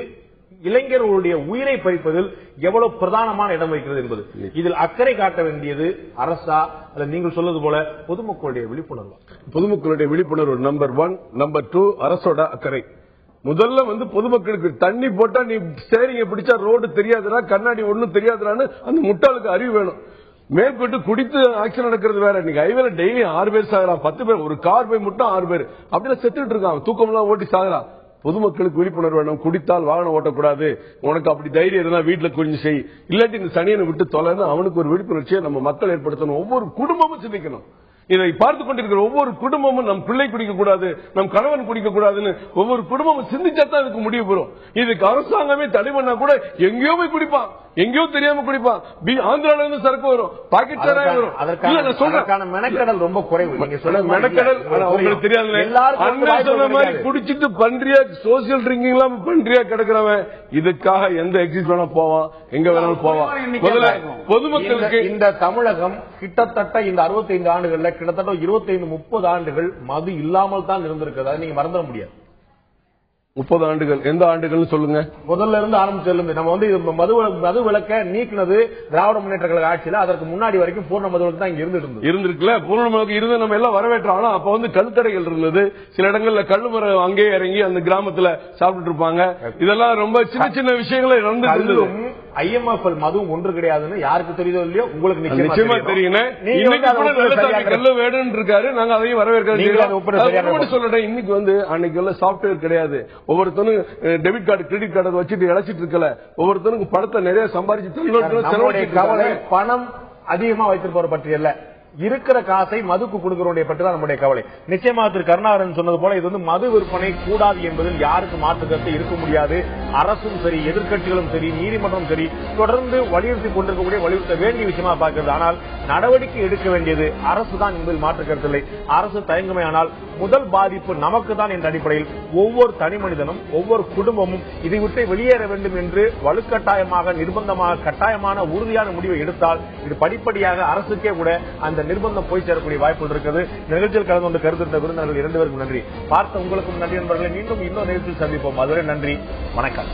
இளைஞர்களுடைய உயிரை பறிப்பதில் எவ்வளவு பிரதானமான இடம் வைக்கிறது என்பது. இதில் அக்கறை காட்ட வேண்டியது அரசா அல்ல நீங்கள் சொல்வது போல பொதுமக்களுடைய விழிப்புணர்வு? பொதுமக்களுடைய விழிப்புணர்வு நம்பர் 1. நம்பர் 2 அரசோட அக்கறை. முதல்ல பொதுமக்களுக்கு தண்ணி போட்டா நீ ஸ்டேரிங்க பிடிச்சா ரோடு தெரியாதுடா, கண்ணாடி ஒண்ணும் தெரியாதுடான்னு அந்த முட்டாளுக்கு அறிவு வேணும். மேற்கொண்டு குடித்து ஆக்சிடென்ட் நடக்கிறது வேற. இன்னைக்கு ஹைவேல டெய்லி 6 பேர் சாகலாம், 10 பேர், ஒரு கார் போய் மட்டும் 6 பேர் அப்படின்னா செத்துட்டு இருக்கான், தூக்கம் எல்லாம் ஓட்டி சாகலாம். பொதுமக்களுக்கு விழிப்புணர்வு வேணும். குடித்தால் வாகனம் ஓட்டக்கூடாது, உனக்கு அப்படி தைரியம் இருந்தா வீட்டுல கொஞ்சம் செய், இல்லாட்டி இந்த சனியனை விட்டு தொலைன்னு அவனுக்கு ஒரு விழிப்புணர்ச்சியை நம்ம மக்கள் ஏற்படுத்தணும். ஒவ்வொரு குடும்பமும் சிந்திக்கணும். இதை பார்த்துக் கொண்டிருக்கிற ஒவ்வொரு குடும்பமும் நம் பிள்ளை குடிக்க கூடாது, நம் கணவன் குடிக்க கூடாதுன்னு ஒவ்வொரு குடும்பமும் சிந்திச்சாதான் இதுக்கு முடிவு பெறும். இதுக்கு அரசாங்கமே தடை பண்ணா கூட எங்கேயோ போய் குடிப்பான், எங்கேயோ தெரியாம குடிப்பான். ஆந்திரால இருந்து சரக்கு வரும், பாக்கெட் சாராயம் வரும். அதற்கான மெனக்கடல் ரொம்ப குறைவு. நீங்க சொல்ல மெனக்கடல் உங்களுக்கு தெரியாது. அண்ணன் சொன்ன மாதிரி குடிச்சிட்டு பன்றியா சோசியல் ட்ரிங்கிங் எல்லாம் பன்றியா கிடக்கிறவன் இதுக்காக எந்த எக்ஸிட் வேணா போவான், எங்க வேணாலும் போவான். முதல்ல பொதுமக்களுக்கு இந்த தமிழகம் கிட்டத்தட்ட இந்த 65 ஆண்டுகள்ல கிட்டத்தட்ட 25-30 ஆண்டுகள் மது இல்லாமல் தான் இருந்திருக்கிறது. நீங்க மறந்துட முடியாது. 30 ஆண்டுகள் எந்த ஆண்டுகள் சொல்லுங்க? முதல்ல இருந்து ஆரம்பிச்சு நம்ம மது விலக்க நீக்கினது திராவிட முன்னேற்ற கழக ஆட்சியில. அதற்கு முன்னாடி வரைக்கும் பூர்ண மது விலக்கு தான் இங்க இருந்திருக்குல்ல. பூர்ண மது இருந்து நம்ம எல்லாம் வரவேற்றோம். ஆனா அப்ப கழுத்தடைகள் இருந்தது. சில இடங்கள்ல கல்லுமரம் அங்கேயே இறங்கி அந்த கிராமத்துல சாப்பிட்டு இருப்பாங்க. இதெல்லாம் ரொம்ப சின்ன சின்ன விஷயங்களே நடந்து. IMF மது ஒன்று கிடையாதுன்னு யாருக்கு தெரியுதோ இல்லையோ உங்களுக்கு நிச்சயமா தெரியும். கல்லு வேணும்னு இருக்காரு, நாங்க அதையும் வரவேற்கிறோம். சொல்றேன், இன்னைக்கு அன்னைக்கு சாப்ட்வேர் கிடையாது. ஒவ்வொருத்தனும் டெபிட் கார்டு கிரெடிட் கார்டு வச்சுட்டு இழைச்சிட்டு இருக்கல. ஒவ்வொருத்தனுக்கு பணத்தை நிறைய சம்பாதிச்சு கவலை பணம் அதிகமா வைத்திருப்பவரை பற்றி அல்ல, இருக்கிற காசை மதுக்கு கொடுக்கிறவருடைய பற்றி தான் நம்முடைய கவலை. நிச்சயமாக திரு கருணாகரன் சொன்னது போல இது மது விற்பனை கூடாது என்பதில் யாருக்கு மாற்று கருத்து இருக்க முடியாது. அரசும் சரி, எதிர்க்கட்சிகளும் சரி, நீதிமன்றம் சரி தொடர்ந்து வலியுறுத்தி கொண்டிருக்கக்கூடிய வலியுறுத்த வேண்டிய விஷயமா பார்க்கிறது. ஆனால் நடவடிக்கை எடுக்க வேண்டியது அரசு தான் என்பதில் மாற்று கருத்தில்லை. அரசு தயங்குமே ஆனால் முதல் பாதிப்பு நமக்கு தான் என்ற அடிப்படையில் ஒவ்வொரு தனி மனிதனும் ஒவ்வொரு குடும்பமும் இதை விட்டு வெளியேற வேண்டும் என்று வலுக்கட்டாயமாக நிர்பந்தமாக கட்டாயமான உறுதியான முடிவை எடுத்தால் இது படிப்படியாக அரசுக்கே கூட அந்த நிர்பந்தம் போய் சேரக்கூடிய வாய்ப்புகள் இருக்கிறது. நிகழ்ச்சியில் கலந்து கொண்டு கருத்து விருந்தினர்கள் 2 பேருக்கும் நன்றி. பார்த்த உங்களுக்கும் நன்றி நண்பர்களை. மீண்டும் இன்னொரு நிகழ்ச்சியில் சந்திப்போம். அதுவரை நன்றி, வணக்கம்.